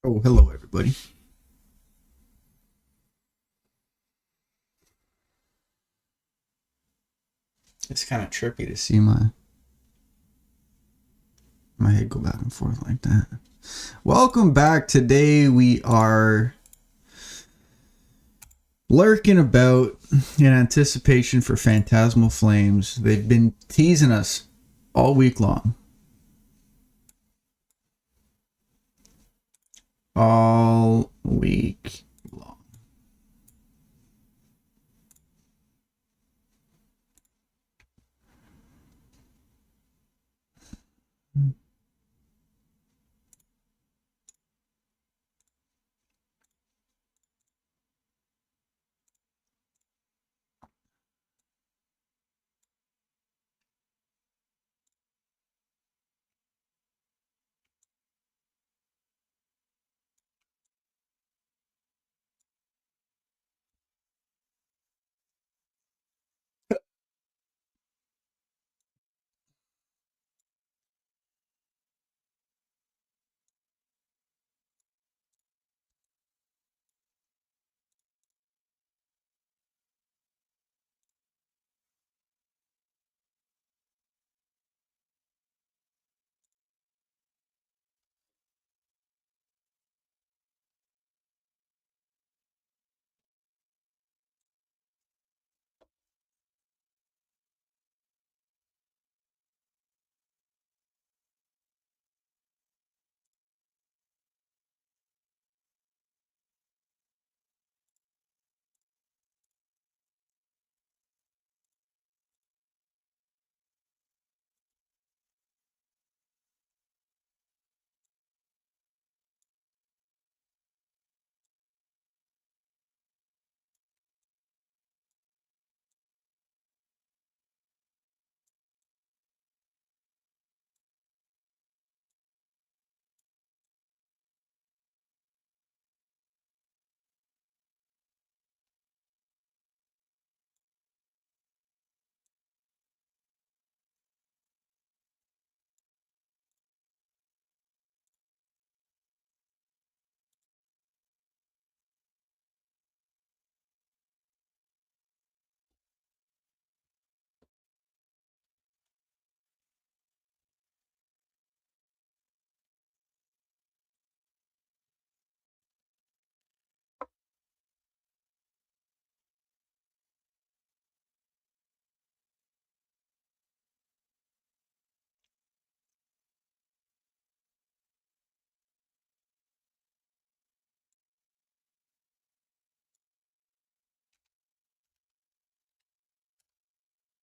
Oh, hello, everybody. It's kind of trippy to see my head go back and forth like that. Welcome back. Today we are lurking about in anticipation for Phantasmal Flames. They've been teasing us all week long. All week long.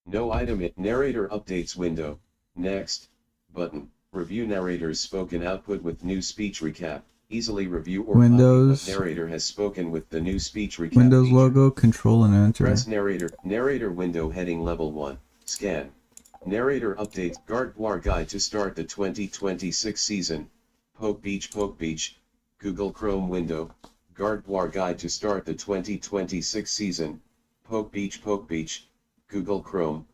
No item it narrator updates window. Next button. Review narrator's spoken output with new speech recap. Easily review or copy what Windows, narrator has spoken with the new speech recap Windows feature. logo, Control and Enter. Press narrator window heading level 1. Scan. Narrator update Gardevoir guide to start the 2026 season. Poke Beach Google Chrome window. Gardevoir guide to start the 2026 season. Poke Beach Google Chrome.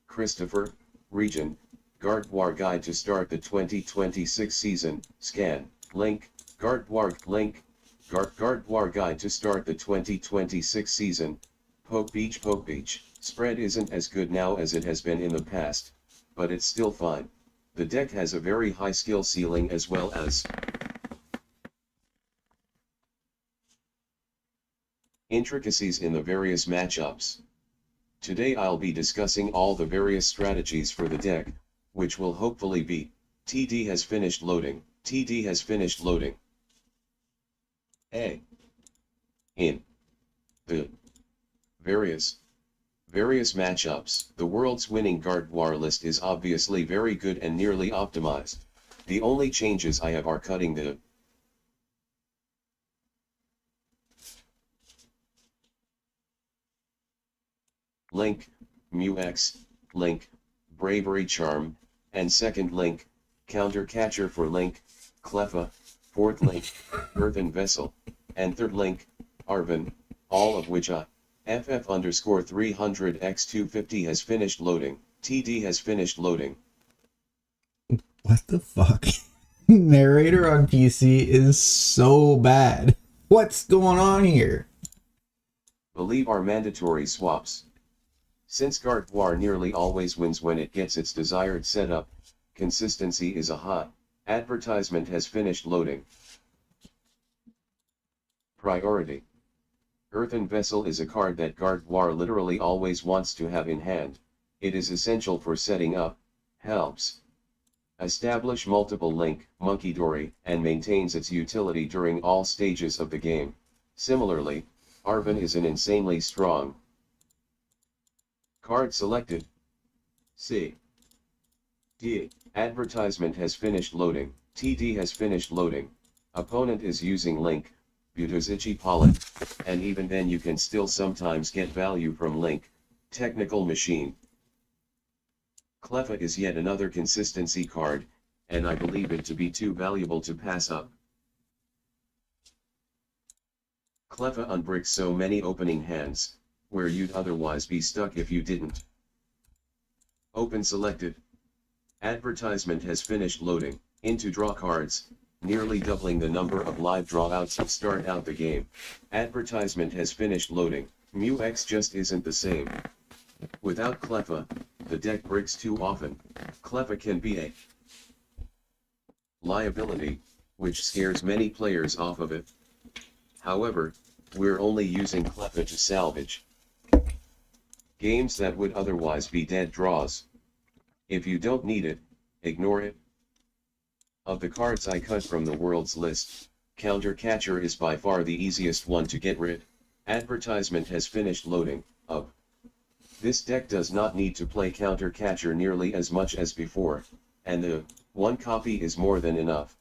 Christopher, region. Gardevoir guide to start the 2026 season. Scan. Link. Link. Gardevoir guide to start the 2026 season. Poke Beach Spread isn't as good now as it has been in the past, but it's still fine. The deck has a very high skill ceiling as well as intricacies in the various matchups. Today I'll be discussing all the various strategies for the deck, which will hopefully beat. TD has finished loading. TD has finished loading. A. In the various matchups, the world's winning Gardevoir list is obviously very good and nearly optimized. The only changes I have are cutting the link, Mu-X, link, Bravery Charm, and second link, Counter Catcher for link, Cleffa, fourth link, Earthen Vessel, and third link, Arven, all of which FF_300x250 has finished loading. TD has finished loading. What the fuck? Narrator on PC is so bad. What's going on here? Believe are mandatory swaps. Since Gardevoir nearly always wins when it gets its desired setup, consistency is a hot. Advertisement has finished loading. Priority. Earthen Vessel is a card that Gardevoir literally always wants to have in hand. It is essential for setting up, helps establish multiple link, Monkey and maintains its utility during all stages of the game. Similarly, Arven is an insanely strong card selected. C. D. Advertisement has finished loading. TD has finished loading. Opponent is using link, Butazichi Pollen, and even then you can still sometimes get value from link, technical machine. Cleffa is yet another consistency card, and I believe it to be too valuable to pass up. Cleffa unbricks so many opening hands, where you'd otherwise be stuck if you didn't. Open selected. Advertisement has finished loading. Into draw cards, nearly doubling the number of live drawouts to start out the game. Advertisement has finished loading. Mu-X just isn't the same. Without Cleffa, the deck bricks too often. Cleffa can be a liability, which scares many players off of it. However, we're only using Cleffa to salvage games that would otherwise be dead draws. If you don't need it, ignore it. Of the cards I cut from the world's list, Counter Catcher is by far the easiest one to get rid. Advertisement has finished loading. Of this deck does not need to play Counter Catcher nearly as much as before, and the one copy is more than enough.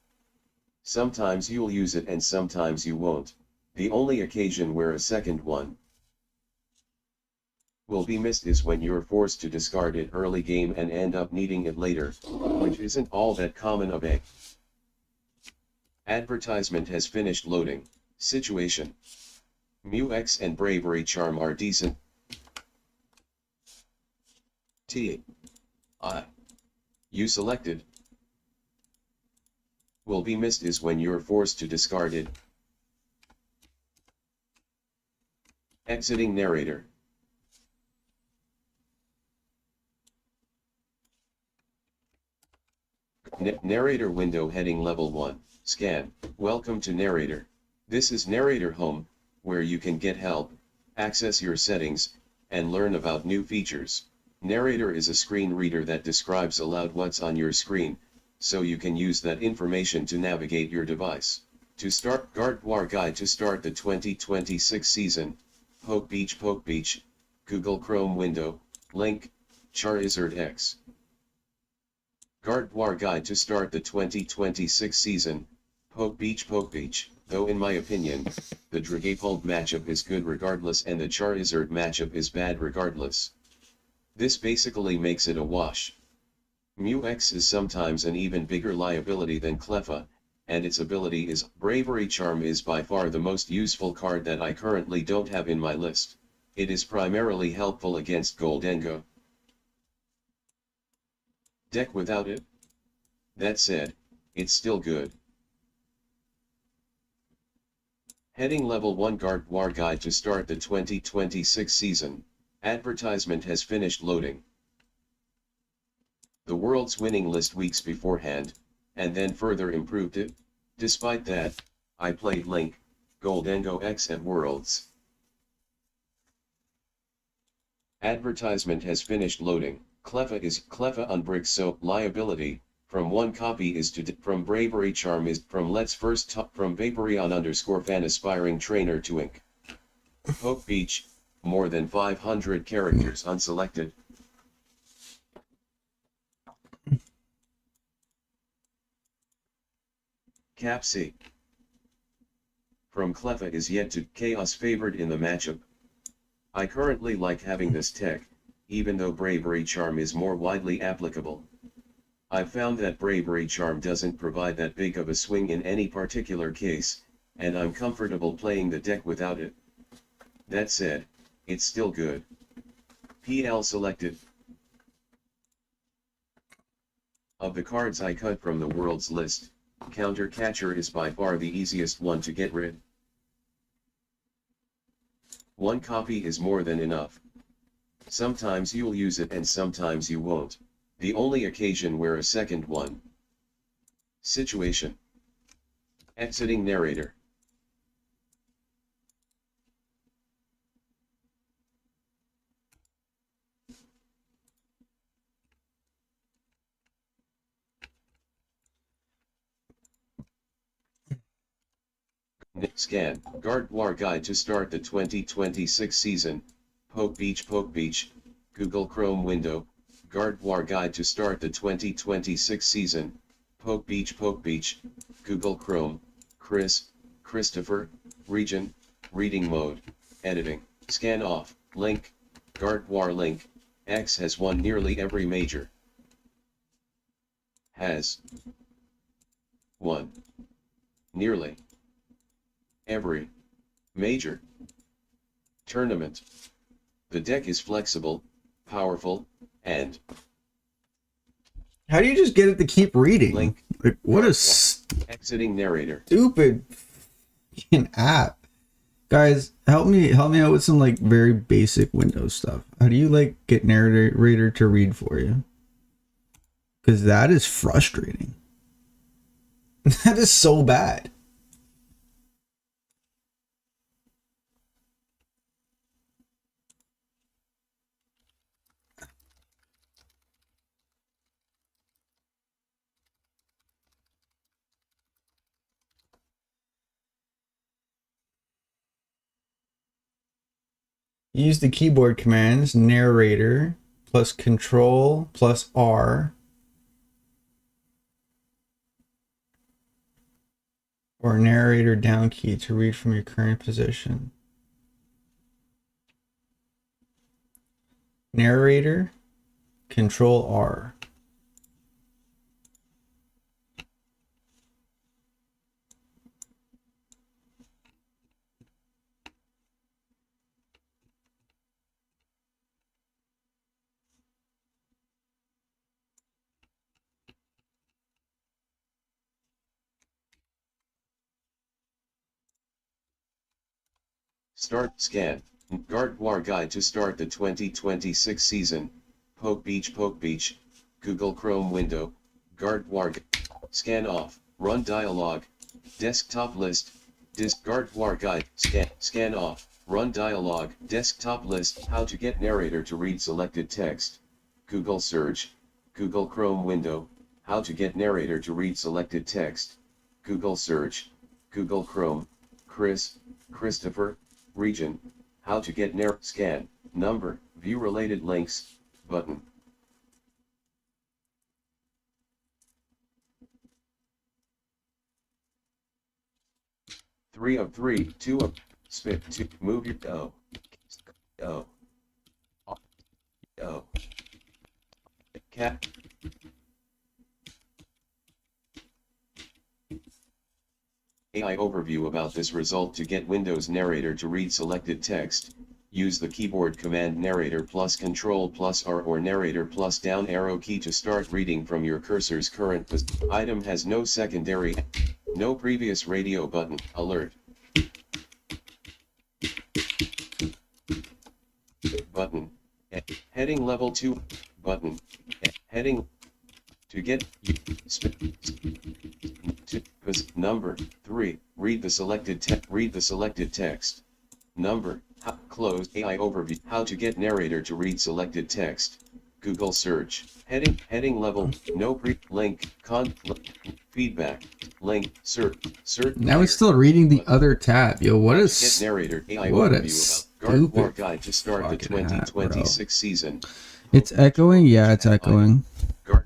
Sometimes you'll use it and sometimes you won't. The only occasion where a second one will be missed is when you're forced to discard it early game and end up needing it later, which isn't all that common of a. Advertisement has finished loading. Situation. Mu-X and Bravery Charm are decent. T. I. You selected. Will be missed is when you're forced to discard it. Exiting narrator. Narrator window heading level 1, scan. Welcome to narrator. This is narrator home, where you can get help, access your settings, and learn about new features. Narrator is a screen reader that describes aloud what's on your screen, so you can use that information to navigate your device. To start Gardevoir Guide to start the 2026 season, Poke Beach, Google Chrome window, link, Charizard X. Gardevoir Guide to start the 2026 season, Poke Beach, though in my opinion, the Dragapult matchup is good regardless and the Charizard matchup is bad regardless. This basically makes it a wash. Mu-X is sometimes an even bigger liability than Cleffa, and its ability is Bravery Charm is by far the most useful card that I currently don't have in my list. It is primarily helpful against Goldengo deck without it. That said, it's still good. Heading level 1 Gardevoir Guide to start the 2026 season. Advertisement has finished loading. The world's winning list weeks beforehand, and then further improved it. Despite that, I played Link, Goldengo X at Worlds. Advertisement has finished loading. Cleffa unbricks so liability from one copy is to from Bravery Charm is from let's first talk from Vaporeon_fan aspiring trainer to Ink. Poke Beach, more than 500 characters unselected. Cap C. From Cleffa is yet to Chaos favored in the matchup. I currently like having this tech, even though Bravery Charm is more widely applicable. I've found that Bravery Charm doesn't provide that big of a swing in any particular case, and I'm comfortable playing the deck without it. That said, it's still good. PL selected. Of the cards I cut from the world's list, Counter catcher is by far the easiest one to get rid. One copy is more than enough. Sometimes you'll use it and sometimes you won't. The only occasion where a second one. Situation. Exiting narrator. Scan, Gardevoir Guide to start the 2026 season, Poke Beach, Google Chrome window, Gardevoir Guide to start the 2026 season, Poke Beach, Google Chrome, Christopher, region, reading mode, editing, scan off, link, Gardevoir link, X has won nearly every major. Has won nearly every major tournament. The deck is flexible, powerful, and how do you just get it to keep reading? Link. Like, what a exiting narrator. Stupid app. Guys, help me out with some like very basic Windows stuff. How do you like get narrator to read for you? Because that is frustrating. That is so bad. Use the keyboard commands narrator plus control plus R or narrator down key to read from your current position. Narrator, control R. Start scan. Gardevoir Guide to start the 2026 season. Poke Beach, Google Chrome window. Gardevoir. Scan off. Run dialog. Desktop list. Gardevoir Guide. Scan off. Run dialog. Desktop list. How to get narrator to read selected text. Google search. Google Chrome window. How to get narrator to read selected text. Google search. Google Chrome. Christopher. Region, how to get scan, number, view related links, button. Three of three, two of, spit, two, move your, cat. AI overview about this result. To get Windows narrator to read selected text, use the keyboard command narrator plus control plus R or narrator plus down arrow key to start reading from your cursor's current position. Item has no secondary, no previous radio button, alert. Button, heading level 2, button, heading, to get, number 3, read the selected text. Number, closed AI overview. How to get narrator to read selected text. Google search. Heading level, no link, feedback, link, search. Now it's still reading the other tab. Yo, what is get narrator AI what a overview about Gardevoir Guide to start the fucking hat, 2026 season. It's echoing? Yeah, it's echoing.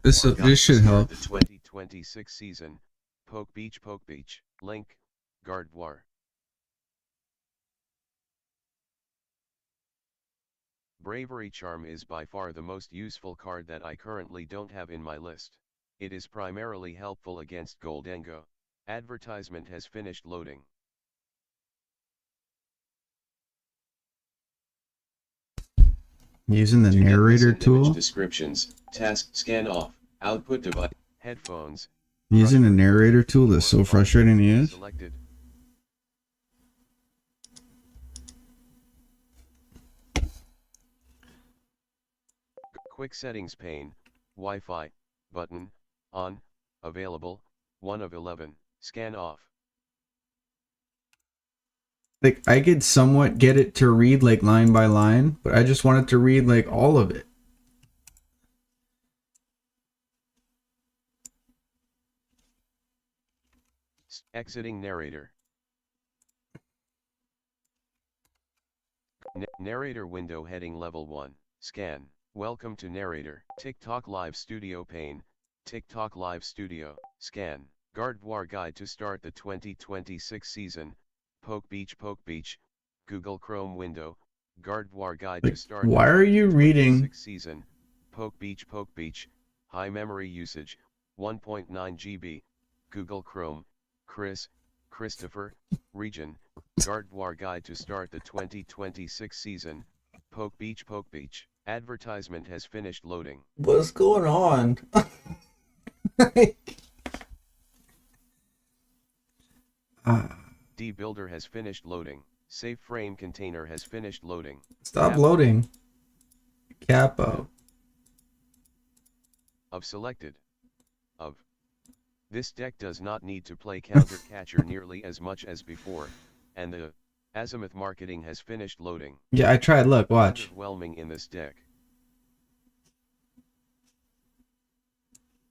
This should help. The 2026 season. Poke Beach, link, Gardevoir. Bravery Charm is by far the most useful card that I currently don't have in my list. It is primarily helpful against Goldengo. Advertisement has finished loading. Using the narrator tool. Descriptions, task, scan off, output device, headphones, Using a narrator tool is so frustrating to use. Selected. Quick settings pane, Wi-Fi, button, on, available, 1 of 11, scan off. Like, I could somewhat get it to read like line by line, but I just want it to read like all of it. Exiting narrator. Narrator window heading level 1, scan. Welcome to narrator. TikTok Live Studio pane, TikTok Live Studio, scan. Gardevoir guide to start the 2026 season, Poke Beach, Google Chrome window, Gardevoir guide to start the 2026 season, Poke Beach, high memory usage, 1.9 GB, Google Chrome, Christopher, region, Gardevoir guide to start the 2026 season, Poke Beach. Advertisement has finished loading. What's going on? Dbuilder has finished loading. Safe frame container has finished loading. Stop loading. Capo. Of selected. Of. This deck does not need to play counter catcher nearly as much as before, and the Azimuth marketing has finished loading. Yeah, I tried. Look, watch. Underwhelming in this deck.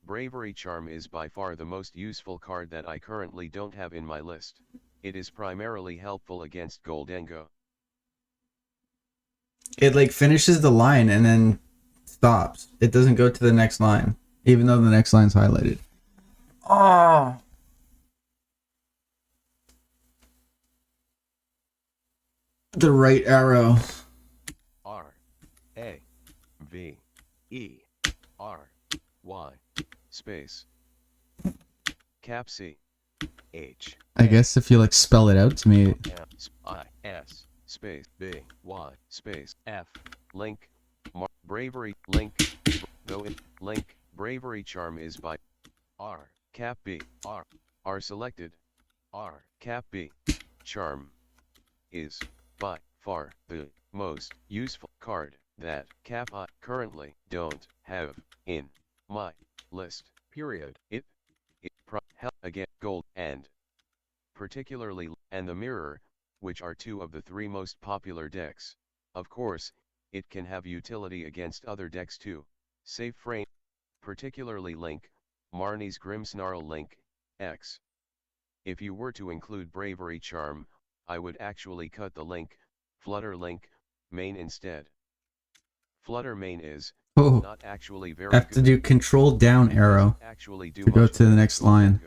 Bravery Charm is by far the most useful card that I currently don't have in my list. It is primarily helpful against Goldengo. It like finishes the line and then stops. It doesn't go to the next line, even though the next line's highlighted. Oh. The right arrow. RAVERY space cap C H. I guess if you like spell it out to me. S space B Y space F link bravery link go in link bravery charm is by R cap B R selected R cap B charm is by far the most useful card that cap I currently don't have in my list. Period. It again gold and particularly and the mirror, which are two of the three most popular decks. Of course, it can have utility against other decks too. Safe frame, particularly Link, Marnie's Grimmsnarl Link, X. If you were to include Bravery Charm, I would actually cut the Link, Flutter Link, main instead. Flutter main is not actually very I have to do control down arrow to go to the next line.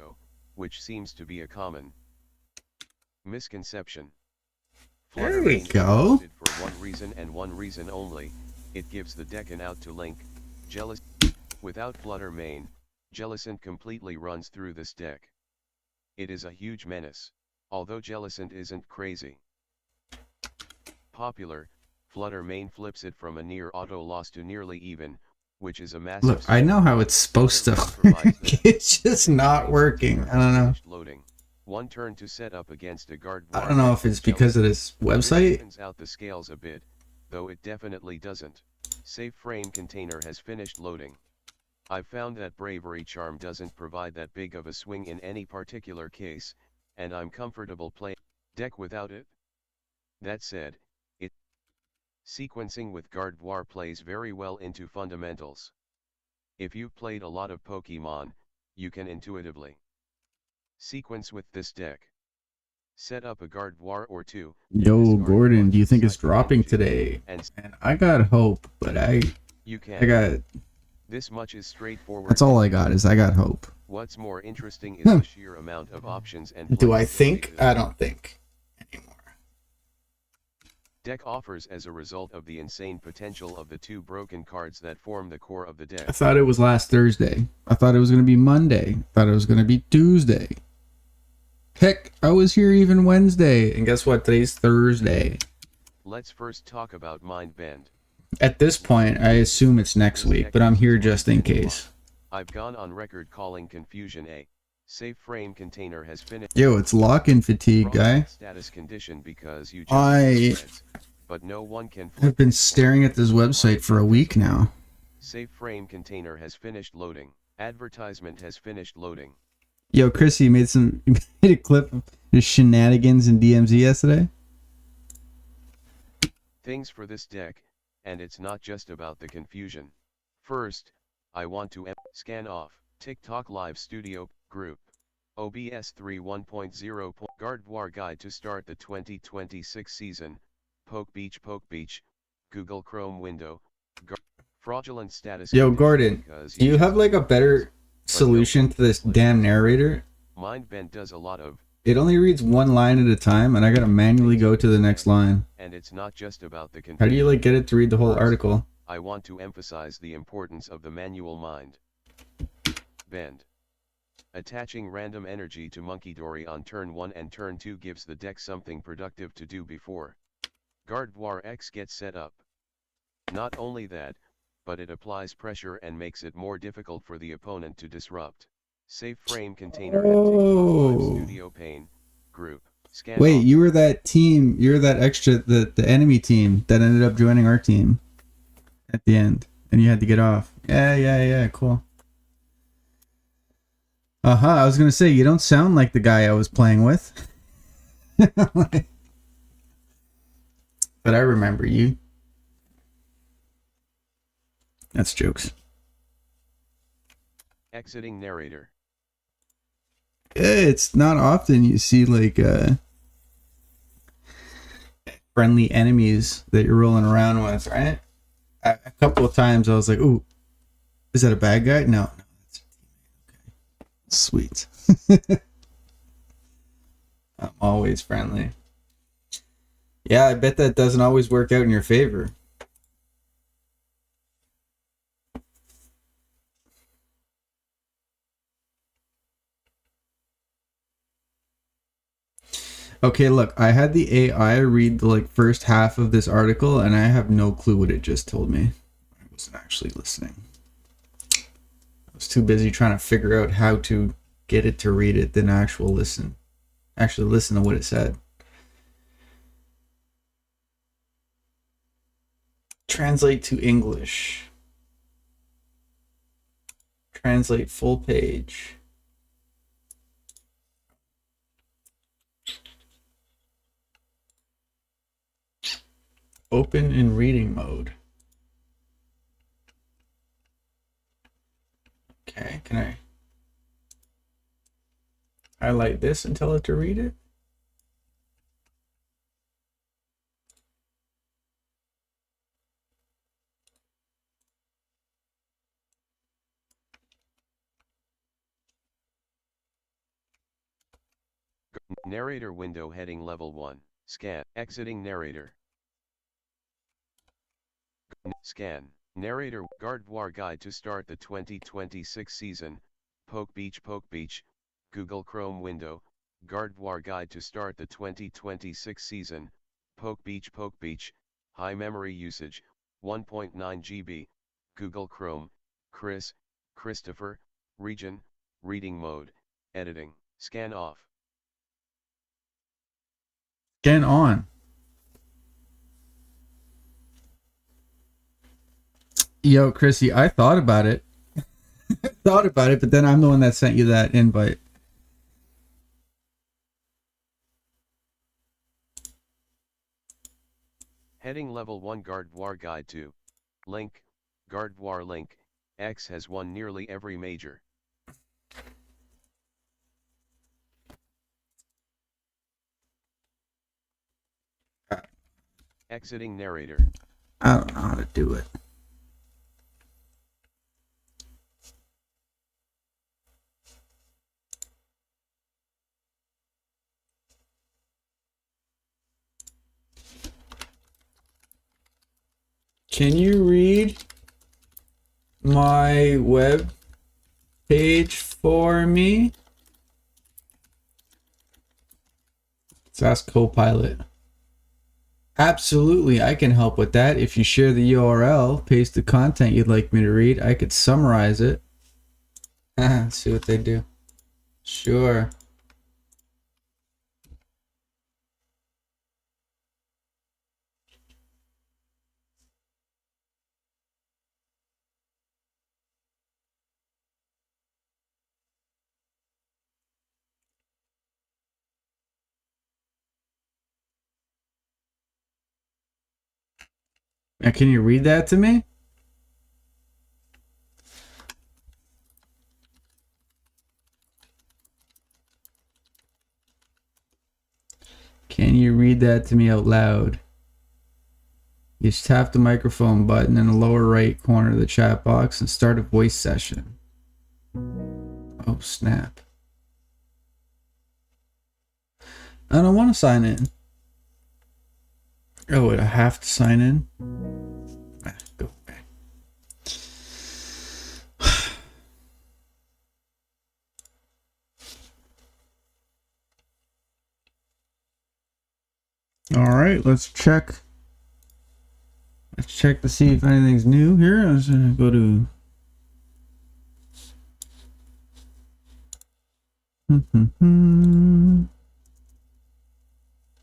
Which seems to be a common misconception. There we go. For one reason and one reason only, it gives the deck an out to Link, Jealous. Without Flutter main, Jellicent completely runs through this deck. It is a huge menace, although Jellicent isn't crazy popular. Flutter main flips it from a near auto loss to nearly even, which is a massive. Look, I know how it's supposed to. It's just not working. I don't know. Loading. One turn to set up against a guard. I don't know if it's because of this website. Evens out the scales a bit, though it definitely doesn't. Safe frame container has finished loading. I've found that Bravery Charm doesn't provide that big of a swing in any particular case, and I'm comfortable playing deck without it. That said, sequencing with Gardevoir plays very well into fundamentals. If you've played a lot of Pokemon, you can intuitively sequence with this deck. Set up a Gardevoir or two. Yo, Gordon, do you think it's dropping today? And I got hope, but I got... This much is straightforward. That's all I got, is I got hope. What's more interesting is the sheer amount of options and... Do I think? I don't think. Deck offers as a result of the insane potential of the two broken cards that form the core of the deck. I thought it was last Thursday. I thought it was going to be Monday. I thought it was going to be Tuesday. Heck, I was here even Wednesday. And guess what? Today's Thursday. Let's first talk about Mind Bend. At this point, I assume it's next week, but I'm here just in case. I've gone on record calling Confusion a Safe frame container has finished. Yo, it's lock-in fatigue, guy. Status condition because you I but no one can have been staring at this website for a week now. Safe frame container has finished loading. Advertisement has finished loading. Yo, Chris, you made a clip of his shenanigans in DMZ yesterday. Things for this deck, and it's not just about the confusion. First, I want to scan off TikTok Live Studio Group. OBS 3.1.0 Gardevoir Guide to start the 2026 season. Poke Beach, Google Chrome window. Fraudulent status. Yo, Gordon, do you have like a better solution to this damn narrator? Mindbend does a lot of. It only reads one line at a time, and I gotta manually go to the next line. And it's not just about the confusion. How do you like get it to read the whole article? I want to emphasize the importance of the manual mind bend. Attaching random energy to Monkey on turn 1 and turn 2 gives the deck something productive to do before Gardevoir X gets set up. Not only that, but it applies pressure and makes it more difficult for the opponent to disrupt. Safe frame container studio pane group. Scan Wait, off. you were that team, you were that extra, the enemy team that ended up joining our team at the end, and you had to get off. Yeah, cool. I was gonna say, you don't sound like the guy I was playing with. But I remember you. That's jokes. Exiting narrator. It's not often you see like friendly enemies that you're rolling around with, right? A couple of times I was like, "Ooh, is that a bad guy?" No, that's okay. Sweet. I'm always friendly. Yeah, I bet that doesn't always work out in your favor. Okay, look, I had the AI read the like first half of this article, and I have no clue what it just told me. I wasn't actually listening. I was too busy trying to figure out how to get it to read it than actually listen to what it said. Translate to English. Translate full page. Open in reading mode. Okay, can I highlight this and tell it to read it? Narrator window heading level 1. Scan. Exiting narrator. Scan. Narrator Gardevoir Guide to start the 2026 season. Poke Beach, Google Chrome window. Gardevoir Guide to start the 2026 season. Poke Beach, high memory usage, 1.9 GB. Google Chrome, Christopher, region, reading mode, editing, scan off. Scan on. Yo, Chrissy, I thought about it. But then I'm the one that sent you that invite. Heading level 1 Gardevoir Guide to. Link, Gardevoir link, X has won nearly every major. Exiting narrator. I don't know how to do it. Can you read my web page for me? Let's ask Copilot. Absolutely, I can help with that. If you share the URL, paste the content you'd like me to read, I could summarize it. See what they do. Sure. Now, can you read that to me? Can you read that to me out loud? You just tap the microphone button in the lower right corner of the chat box and start a voice session. Oh, snap. I don't want to sign in. Oh, wait, I have to sign in? Go back. All right, let's check. Let's check to see if anything's new here. Let's go to.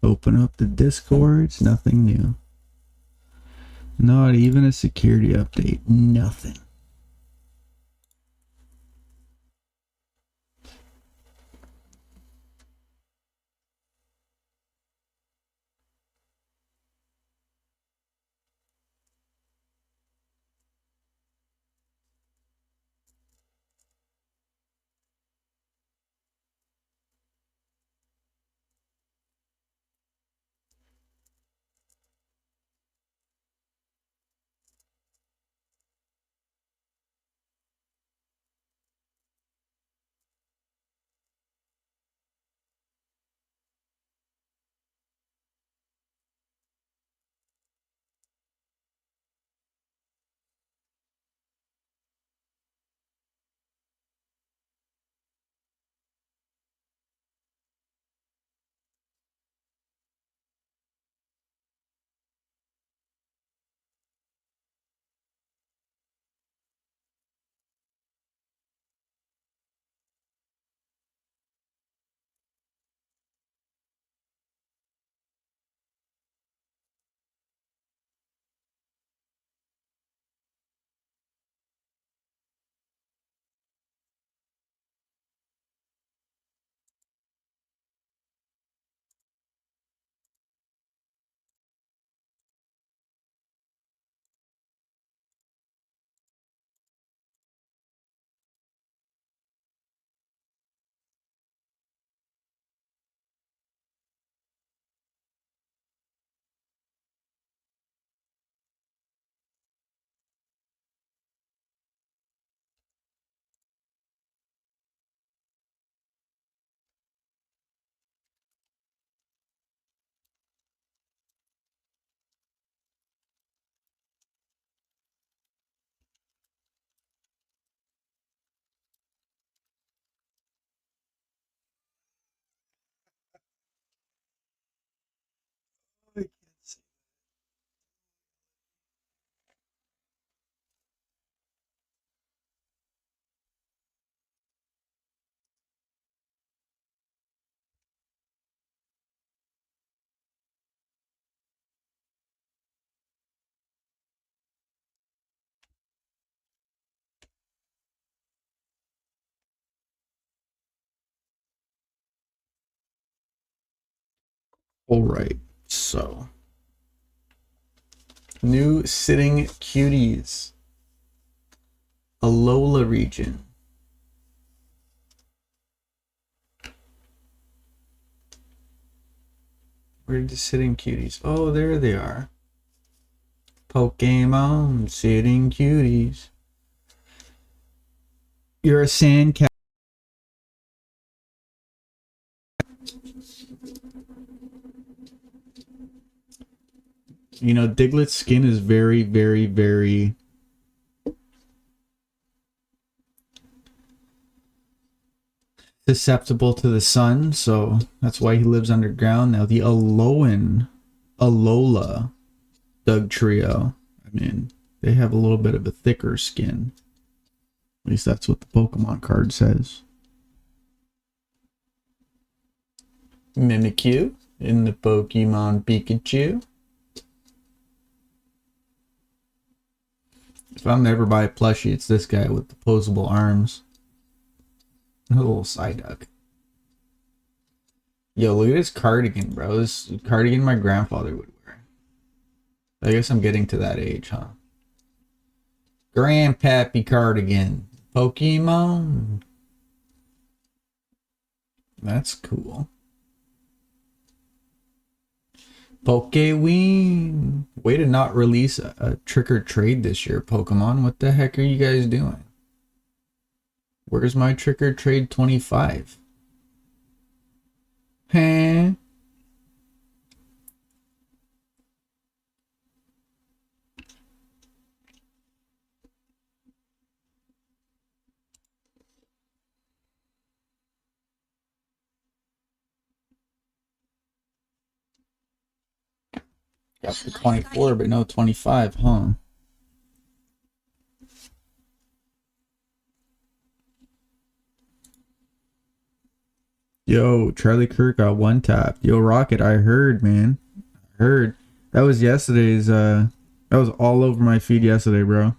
Open up the Discord. It's nothing new. Not even a security update. Nothing. All right, so new sitting cuties, Alola region. Where are the sitting cuties? Oh, there they are. Pokemon sitting cuties. You're a sand cat. You know, Diglett's skin is very, very, very susceptible to the sun, so that's why he lives underground. Now the Alola Doug trio, I mean, they have a little bit of a thicker skin. At least that's what the Pokemon card says. Mimikyu in the Pokemon Pikachu. If I'm to ever buy a plushie, it's this guy with the posable arms. A little Psyduck. Yo, look at this cardigan, bro. This cardigan my grandfather would wear. I guess I'm getting to that age, huh? Grandpappy cardigan. Pokemon. That's cool. Pokeween. Way to not release a trick or trade this year, Pokemon. What the heck are you guys doing? Where's my trick or trade 25? Huh? Got the 24, but no 25, huh? Yo, Charlie Kirk got one tapped. Yo, Rocket, I heard, man. I heard. That was yesterday's, that was all over my feed yesterday, bro.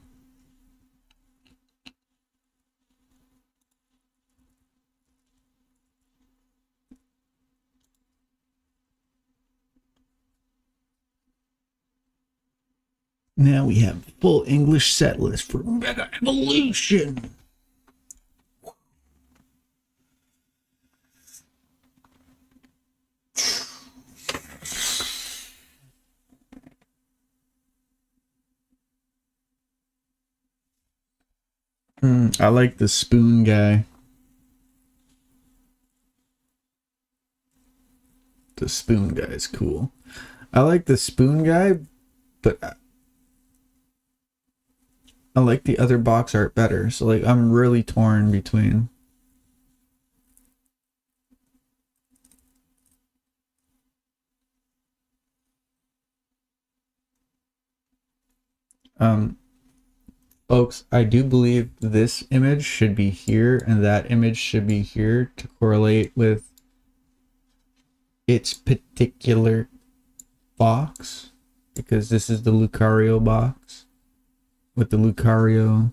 Now we have full English set list for Mega Evolution. I like the spoon guy. The spoon guy is cool. I like the spoon guy, but I like the other box art better. So like I'm really torn between. Folks, I do believe this image should be here and that image should be here to correlate with its particular box, because this is the Lucario box with the Lucario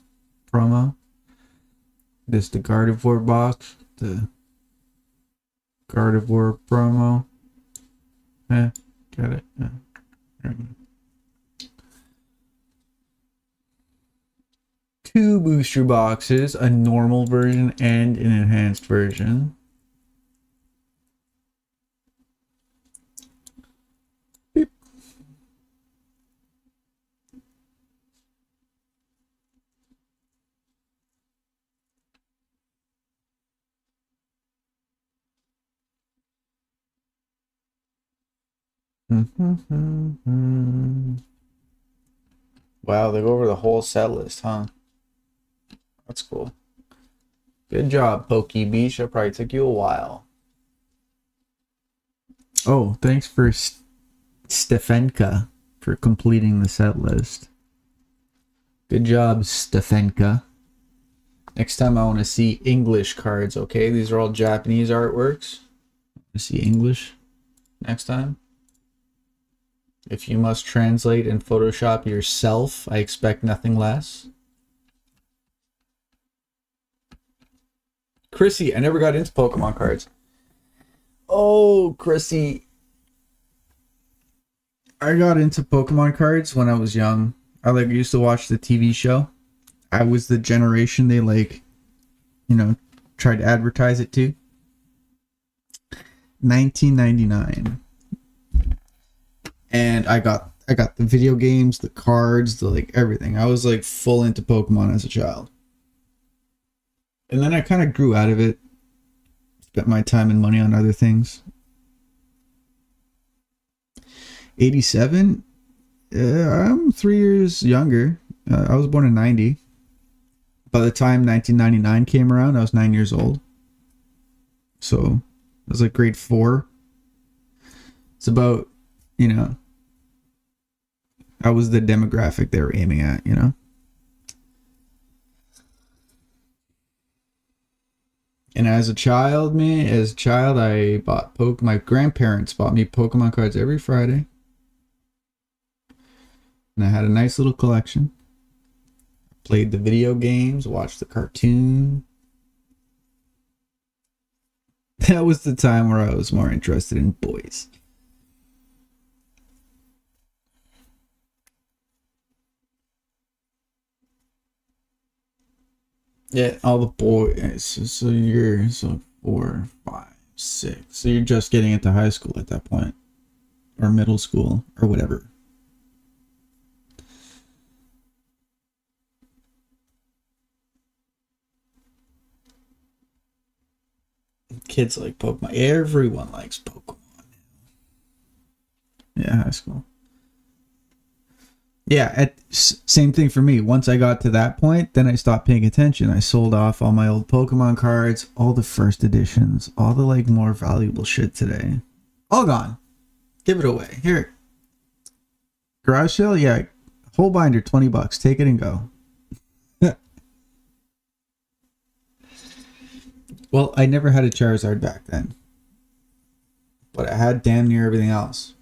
promo. This is the Gardevoir box, the Gardevoir promo. Got it. Two booster boxes, a normal version and an enhanced version. Beep. Wow, they go over the whole set list, huh? That's cool. Good job, Pokey Beach. That probably took you a while. Oh, thanks for Stefenka for completing the set list. Good job, Stefenka. Next time I want to see English cards, okay? These are all Japanese artworks. I want to see English next time. If you must translate and Photoshop yourself, I expect nothing less. Chrissy, I never got into Pokemon cards. Oh, Chrissy. I got into Pokemon cards when I was young. I used to watch the TV show. I was the generation they tried to advertise it to. 1999. And I got the video games, the cards, the everything. I was full into Pokemon as a child. And then I kind of grew out of it. Spent my time and money on other things. 87? I'm 3 years younger. I was born in 90. By the time 1999 came around, I was 9 years old. So, I was grade 4. It's about, I was the demographic they were aiming at, And as a child, I bought my grandparents bought me Pokemon cards every Friday. And I had a nice little collection. Played the video games, watched the cartoon. That was the time where I was more interested in boys. Yeah, all the boys. So you're 4, 5, 6. So you're just getting into high school at that point, or middle school, or whatever. Kids like Pokemon. Everyone likes Pokemon. Yeah, high school. Yeah, same thing for me. Once I got to that point, then I stopped paying attention. I sold off all my old Pokemon cards, all the first editions, all the like more valuable shit today. All gone. Give it away. Here. Garage sale? Yeah. Whole binder, $20. Take it and go. Well, I never had a Charizard back then. But I had damn near everything else.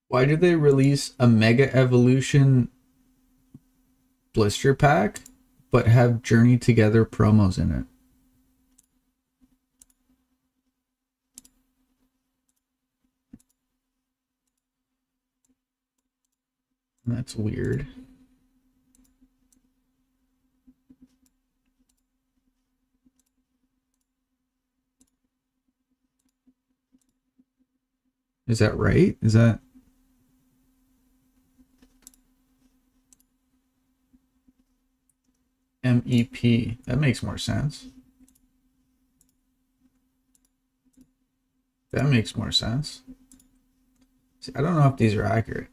Why did they release a Mega Evolution blister pack, but have Journey Together promos in it? That's weird. Is that right? Is that... MEP. That makes more sense. That makes more sense. See, I don't know if these are accurate.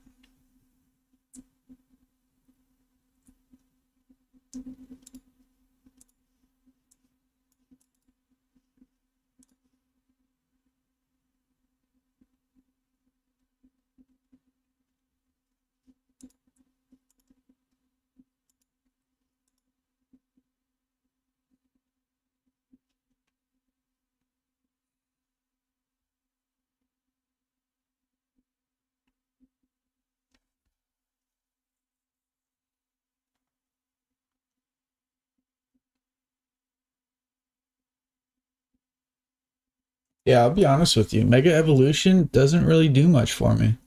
Yeah, I'll be honest with you. Mega Evolution doesn't really do much for me.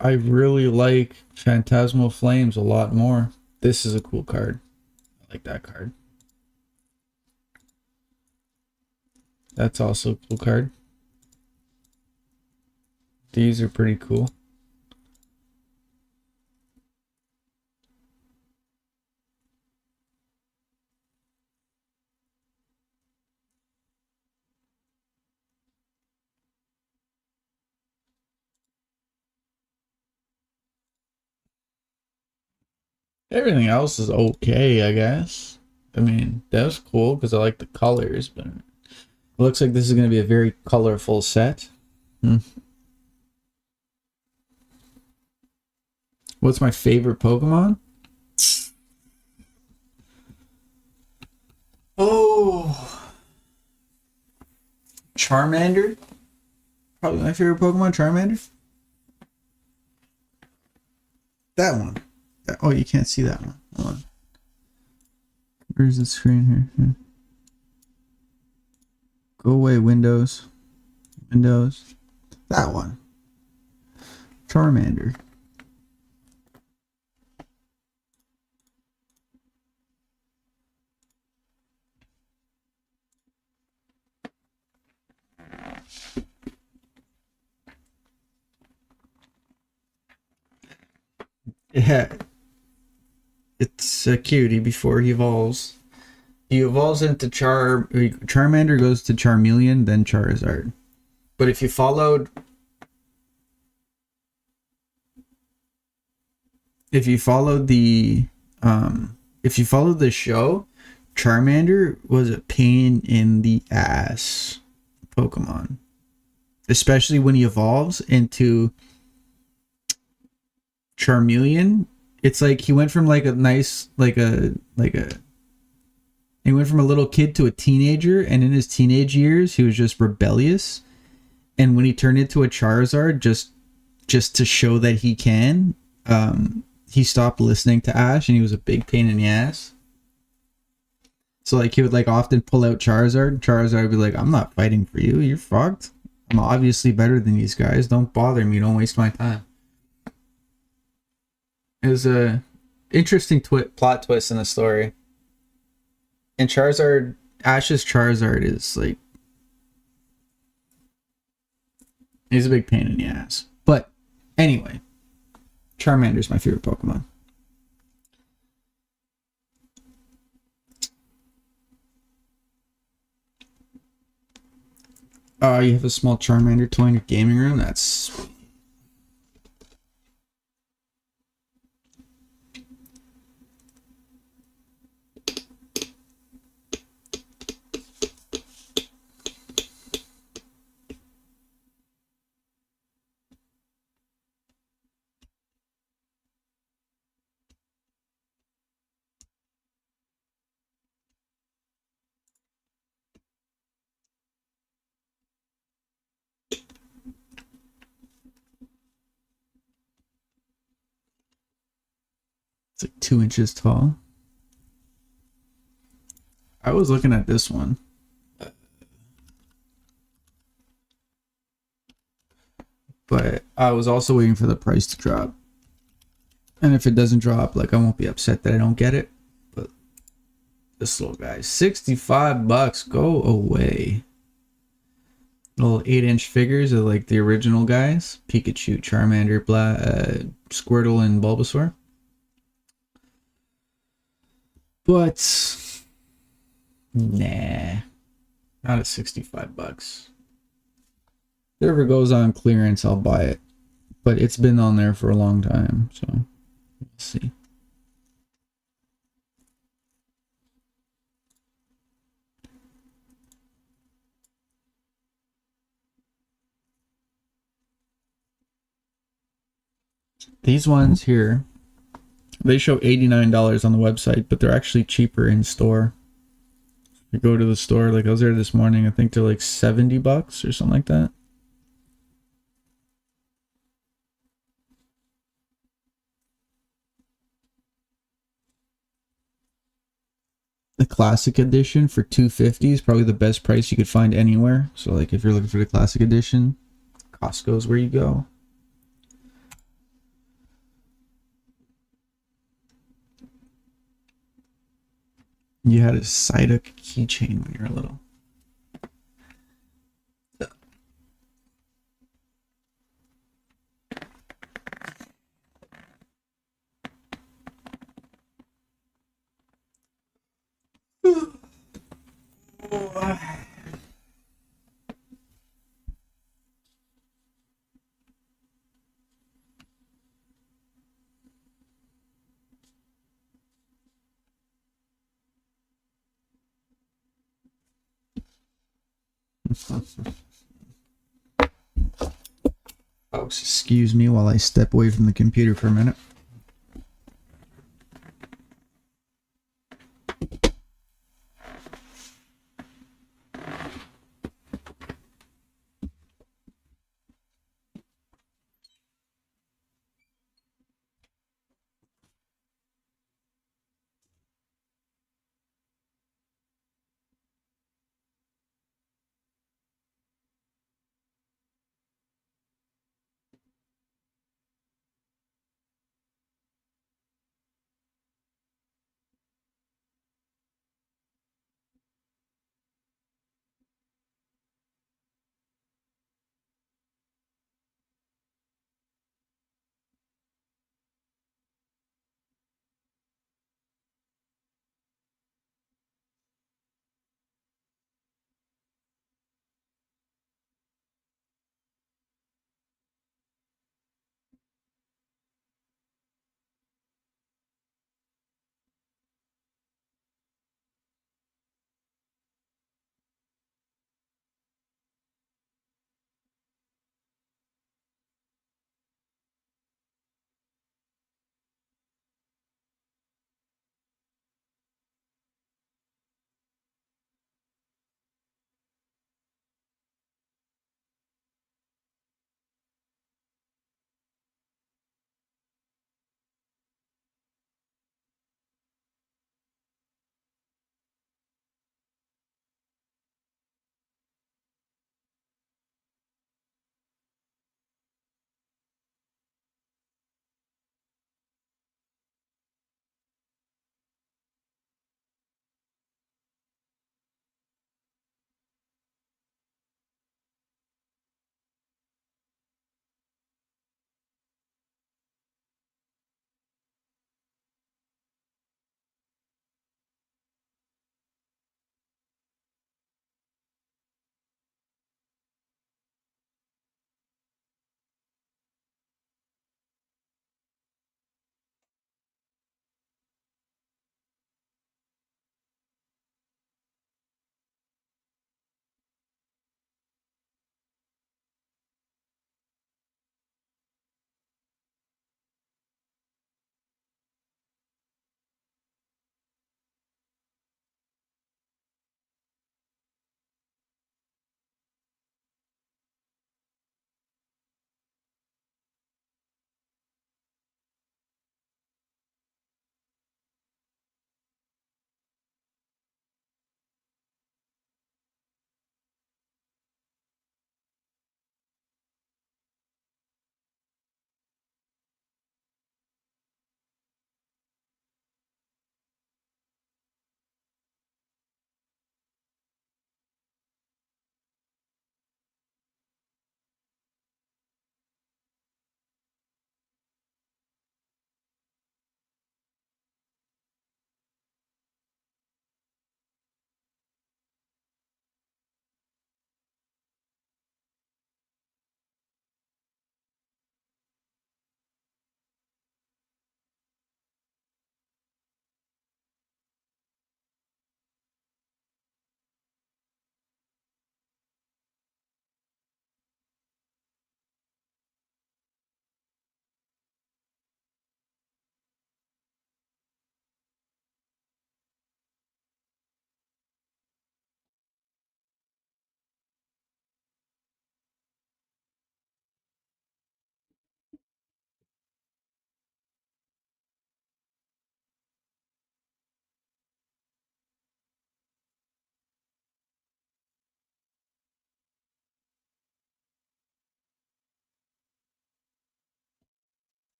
I really like Phantasmal Flames a lot more. This is a cool card. I like that card. That's also a cool card. These are pretty cool. Everything else is okay, I guess. I mean, that's cool because I like the colors, but it looks like this is going to be a very colorful set. What's my favorite Pokemon? Oh, Charmander. Probably my favorite Pokemon, Charmander. That one. Oh, you can't see that one. Hold on. Where's the screen here? Go away, Windows. Windows. That one. Charmander. Yeah, it's a cutie before he evolves. He evolves into Charmander goes to Charmeleon, then Charizard. But if you followed the if you followed the show, Charmander was a pain in the ass Pokemon. Especially when he evolves into Charmeleon. It's like he went from like a nice he went from a little kid to a teenager, and in his teenage years he was just rebellious. And when he turned into a Charizard, just to show that he can, he stopped listening to Ash, and he was a big pain in the ass. So like he would like often pull out Charizard. Charizard would be like, "I'm not fighting for you. You're fucked. I'm obviously better than these guys. Don't bother me. Don't waste my time." It was a interesting plot twist in the story. And Charizard, Ash's Charizard is like, he's a big pain in the ass. But anyway, Charmander's my favorite Pokemon. You have a small Charmander toy in your gaming room? That's... It's like 2 inches tall. I was looking at this one. But I was also waiting for the price to drop. And if it doesn't drop, like I won't be upset that I don't get it. But this little guy, $65. Go away. Little 8-inch figures of like the original guys: Pikachu, Charmander, Squirtle, and Bulbasaur. But nah, not at $65. If it ever goes on clearance, I'll buy it. But it's been on there for a long time, so we'll see. These ones here, they show $89 on the website, but they're actually cheaper in store. You go to the store, like I was there this morning, I think they're like $70 or something like that. The classic edition for $250 is probably the best price you could find anywhere. So like if you're looking for the classic edition, Costco's where you go. You had a Psyduck keychain when you were little. Folks, excuse me while I step away from the computer for a minute.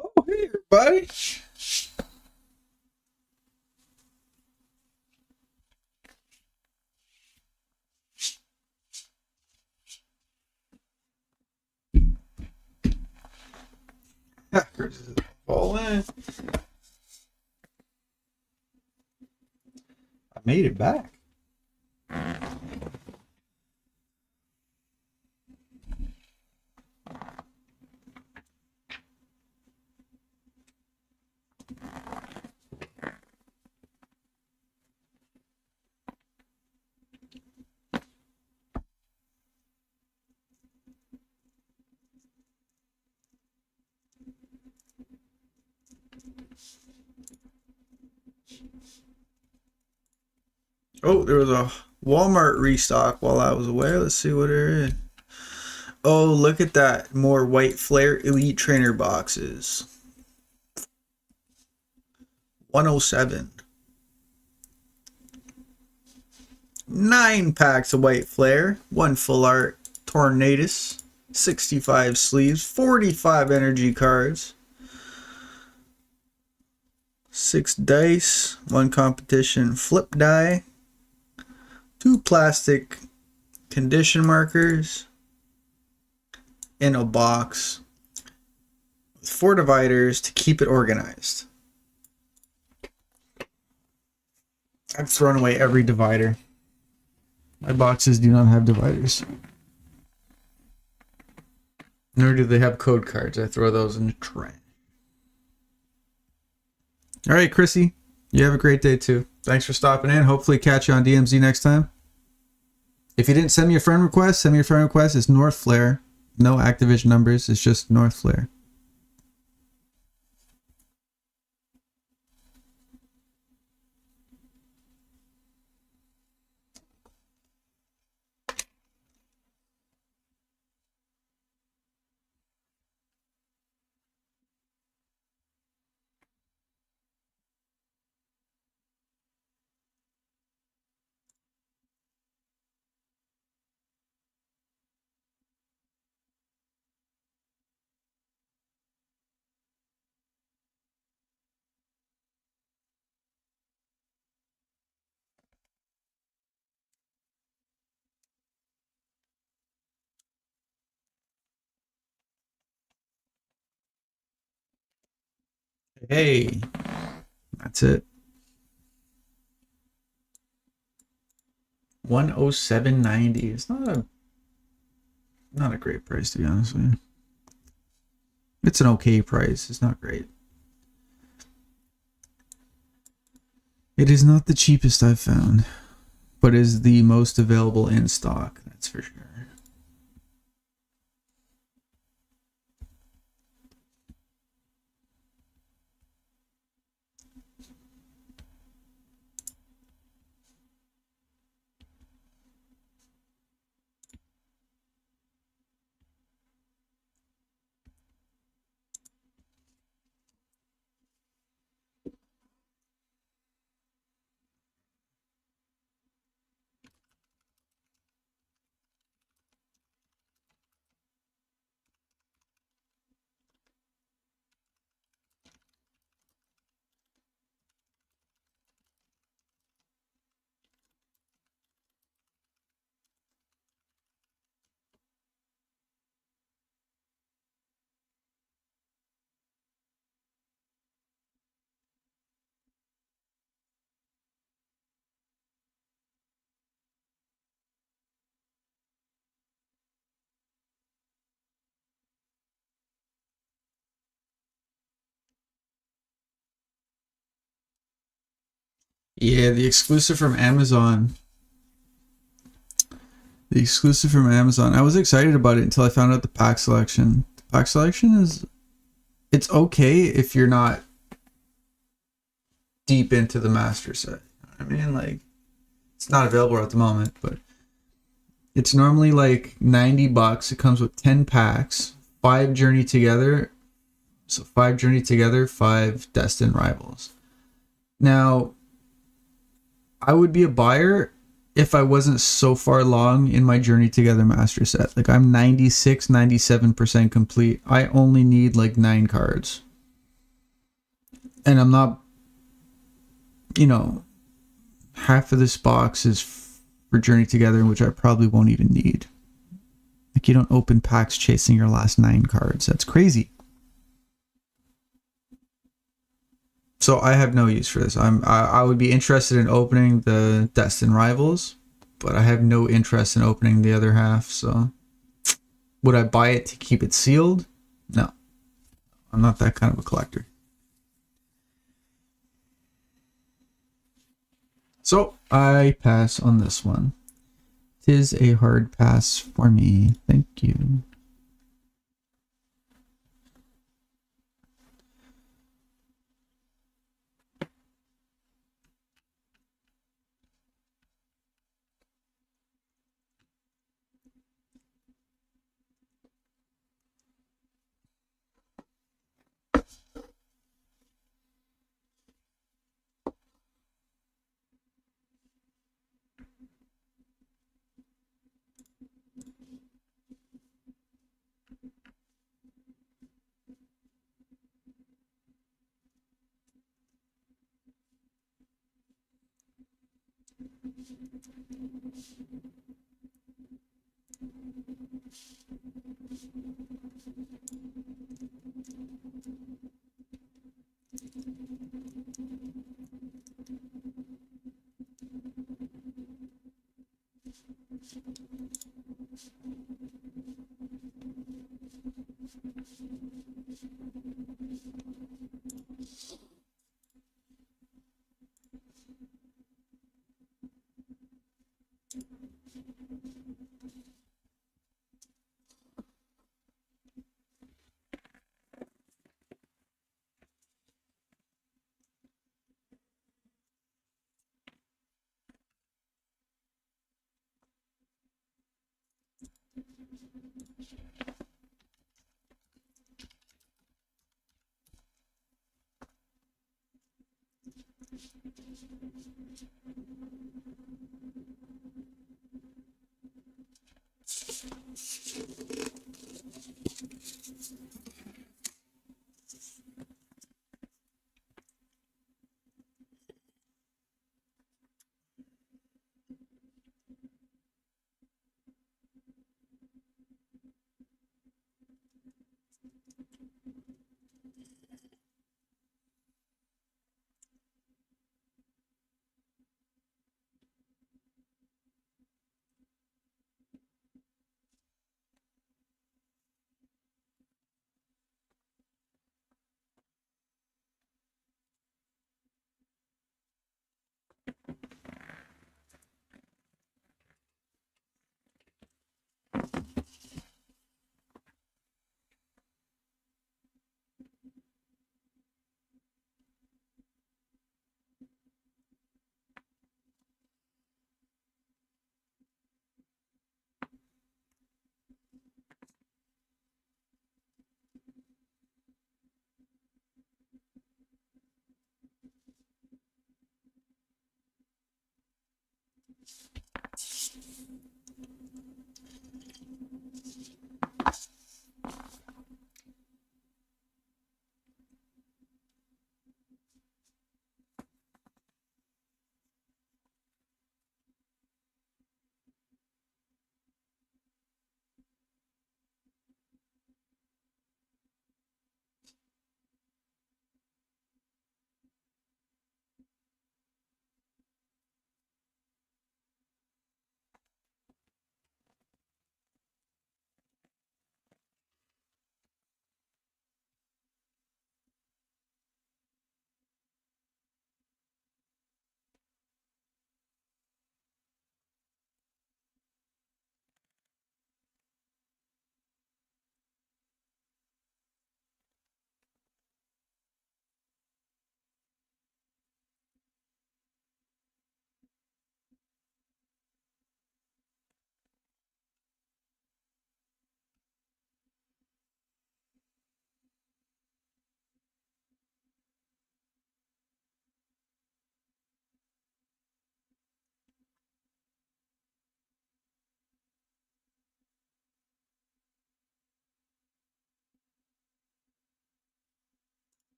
Oh, hey, everybody. Hackers all in. I made it back. Oh, there was a Walmart restock while I was away. Let's see what there is. Oh, look at that. More White Flare Elite Trainer boxes. 107. 9 packs of White Flare. 1 full art Tornadus. 65 sleeves. 45 energy cards. 6 dice. 1 competition flip die. 2 plastic condition markers. In a box. With 4 dividers to keep it organized. I've thrown away every divider. My boxes do not have dividers. Nor do they have code cards. I throw those in the trash. All right, Chrissy. You have a great day too. Thanks for stopping in. Hopefully catch you on DMZ next time. If you didn't send me a friend request, send me a friend request. It's North Flare. No Activision numbers. It's just North Flare. Hey, that's it. 107.90. It's not a great price, to be honest with you. It's an okay price. It's not great. It is not the cheapest I've found, but is the most available in stock. That's for sure. Yeah, the exclusive from Amazon. The exclusive from Amazon. I was excited about it until I found out the pack selection. The pack selection is, it's okay if you're not deep into the master set. I mean, like, it's not available at the moment, but it's normally like $90. It comes with 10 packs, 5 Journey Together. So 5 Journey Together, 5 Destined Rivals. Now, I would be a buyer if I wasn't so far along in my Journey Together master set. Like I'm 96, 97% complete. I only need like 9 cards. And I'm not, you know, half of this box is for Journey Together, which I probably won't even need. Like you don't open packs chasing your last 9 cards. That's crazy. So I have no use for this. I would be interested in opening the Destined Rivals, but I have no interest in opening the other half. So would I buy it to keep it sealed? No, I'm not that kind of a collector. So I pass on this one. Tis a hard pass for me. Thank you.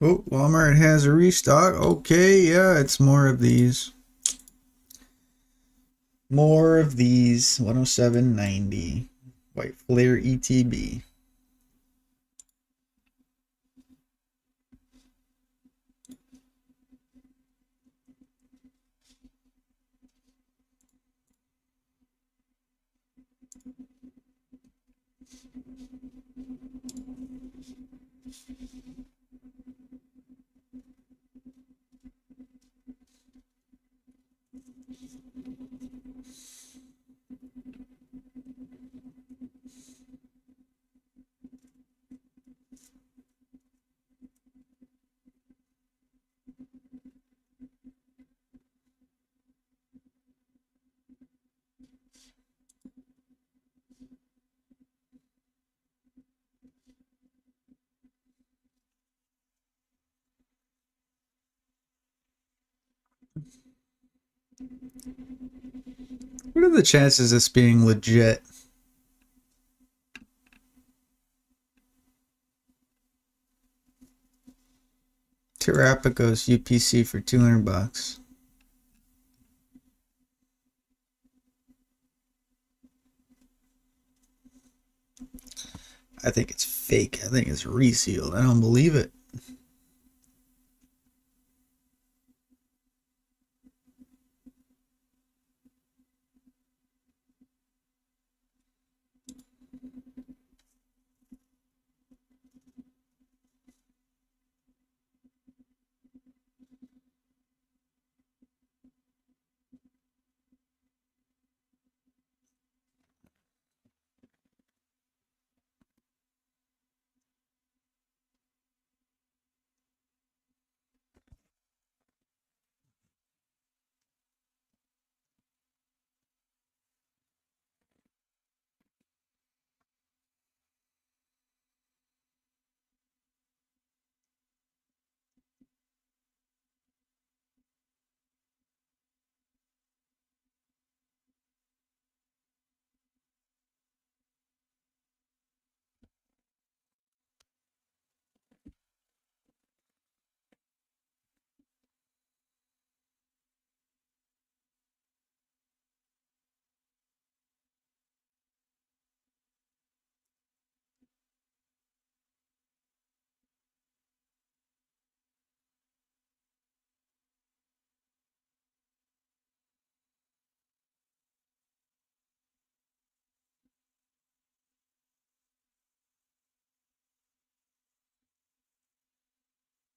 Oh, Walmart has a restock. Okay, yeah, it's more of these. More of these. 107.90. White Flare ETB. What are the chances of this being legit? Terrapagos UPC for 200 bucks. I think it's fake. I think it's resealed. I don't believe it.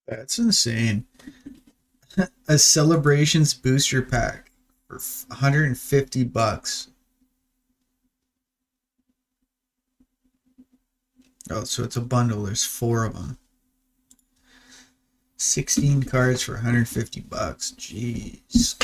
That's insane. A celebrations booster pack for 150 bucks. Oh, so it's a bundle. There's 4 of them. 16 cards for 150 bucks. Jeez.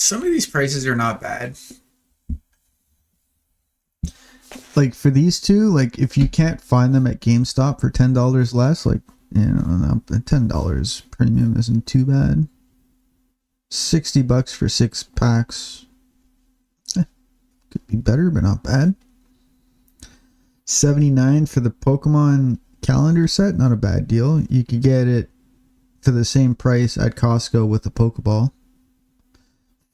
Some of these prices are not bad. Like for these two, like if you can't find them at GameStop for $10 less, like $10 premium isn't too bad. $60 for 6 packs. Could be better, but not bad. $79 for the Pokemon calendar set. Not a bad deal. You could get it for the same price at Costco with the Pokeball.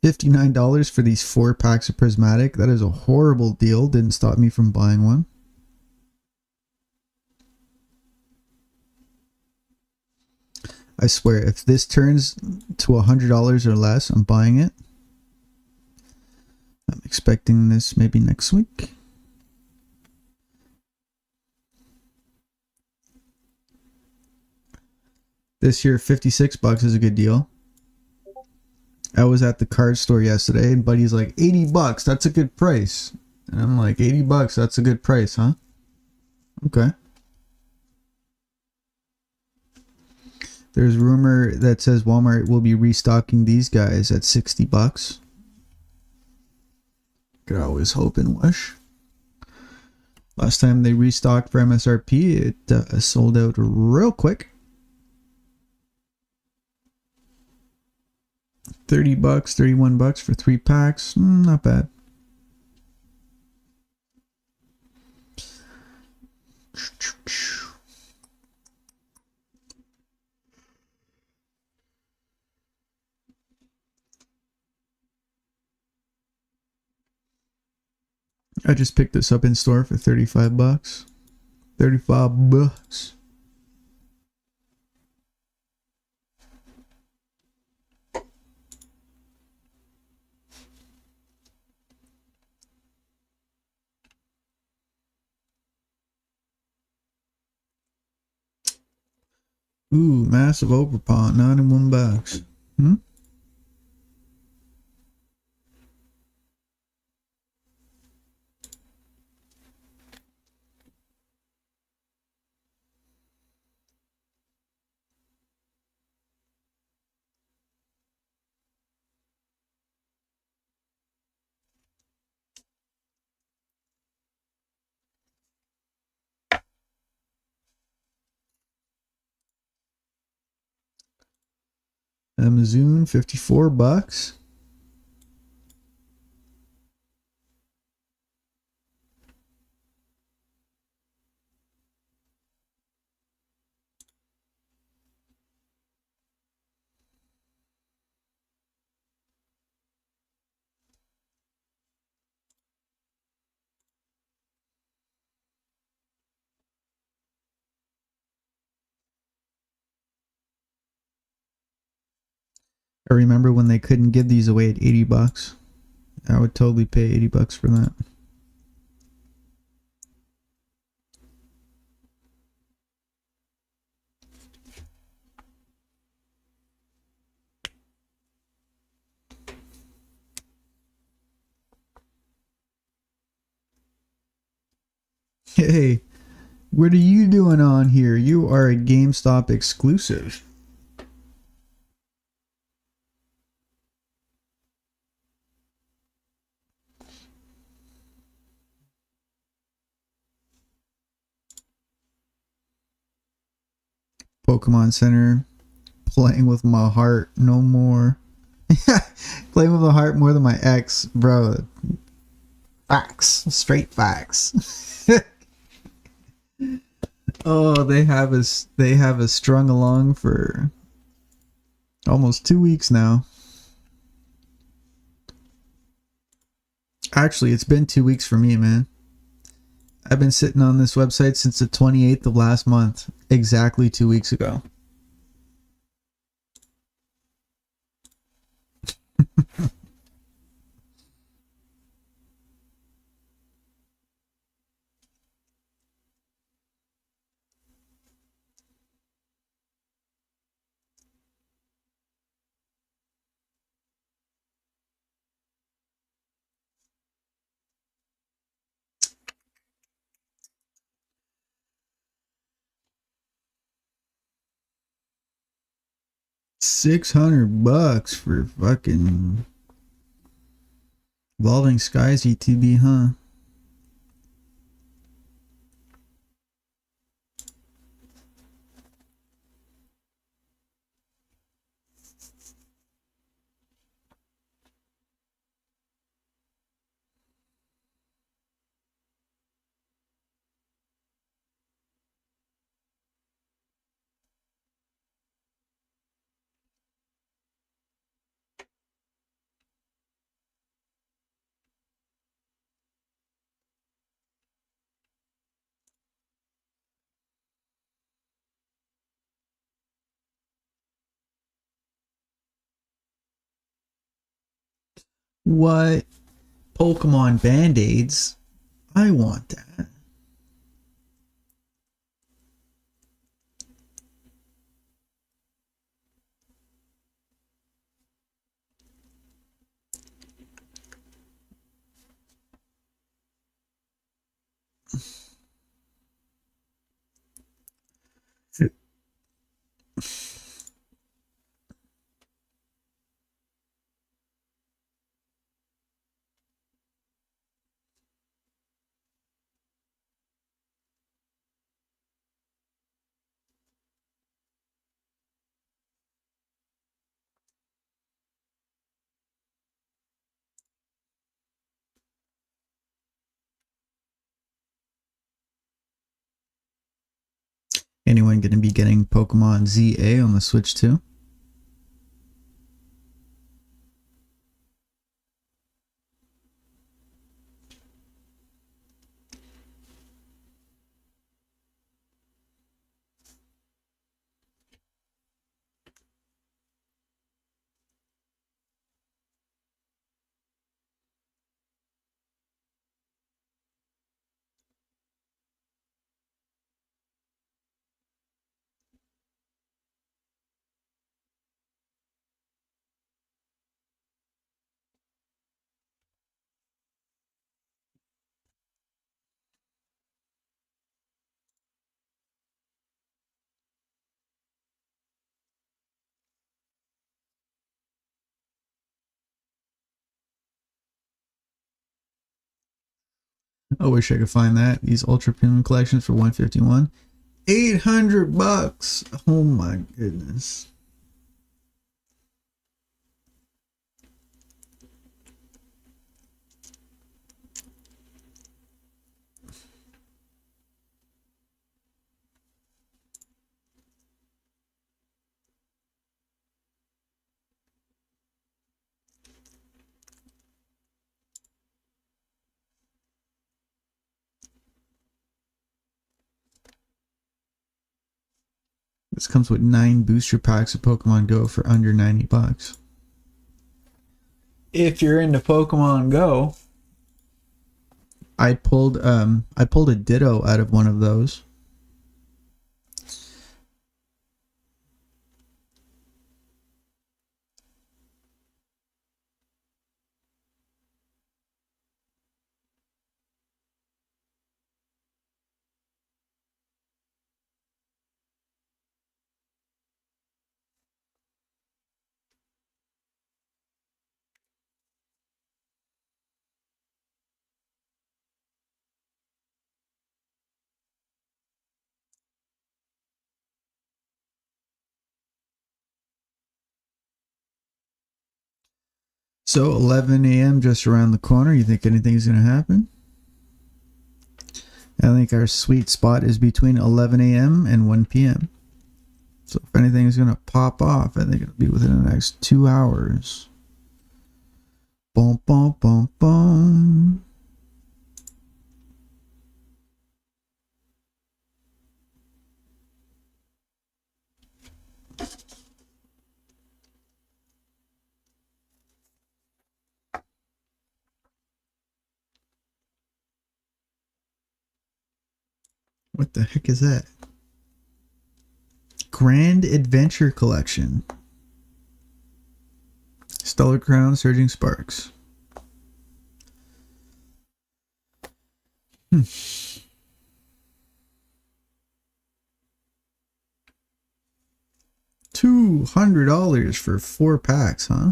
$59 for these 4 packs of Prismatic. That is a horrible deal. Didn't stop me from buying one. I swear, if this turns to $100 or less, I'm buying it. I'm expecting this maybe next week. This year, $56 is a good deal. I was at the card store yesterday, and Buddy's like, $80, that's a good price. And I'm like, $80, that's a good price, huh? Okay. There's rumor that says Walmart will be restocking these guys at $60. Could always hope and wish. Last time they restocked for MSRP, it sold out real quick. $30, $31 for 3 packs. Not bad. I just picked this up in store for $35. $35. Ooh, massive overpaw, $91. Amazon, $54. I remember when they couldn't give these away at $80. I would totally pay $80 for that. Hey, what are you doing on here? You are a GameStop exclusive. Pokemon Center. Playing with my heart no more. Playing with my heart more than my ex, bro. Facts. Straight facts. Oh, they have us strung along for almost 2 weeks now. Actually, it's been 2 weeks for me, man. I've been sitting on this website since the 28th of last month. Exactly 2 weeks ago. $600 for fucking Evolving Skies ETB, huh? What? Pokemon Band-Aids? I want that. Anyone going to be getting Pokemon ZA on the Switch too? I wish I could find that. These Ultra Premium collections for 151. $800. Oh my goodness. This comes with 9 booster packs of Pokemon Go for under $90. If you're into Pokemon Go, I pulled a Ditto out of one of those. So 11 a.m. just around the corner. You think anything's going to happen? I think our sweet spot is between 11 a.m. and 1 p.m. So if anything is going to pop off, I think it'll be within the next 2 hours. Boom, boom, boom, boom. What the heck is that? Grand Adventure Collection. Stellar Crown, Surging Sparks. $200 for 4 packs, huh?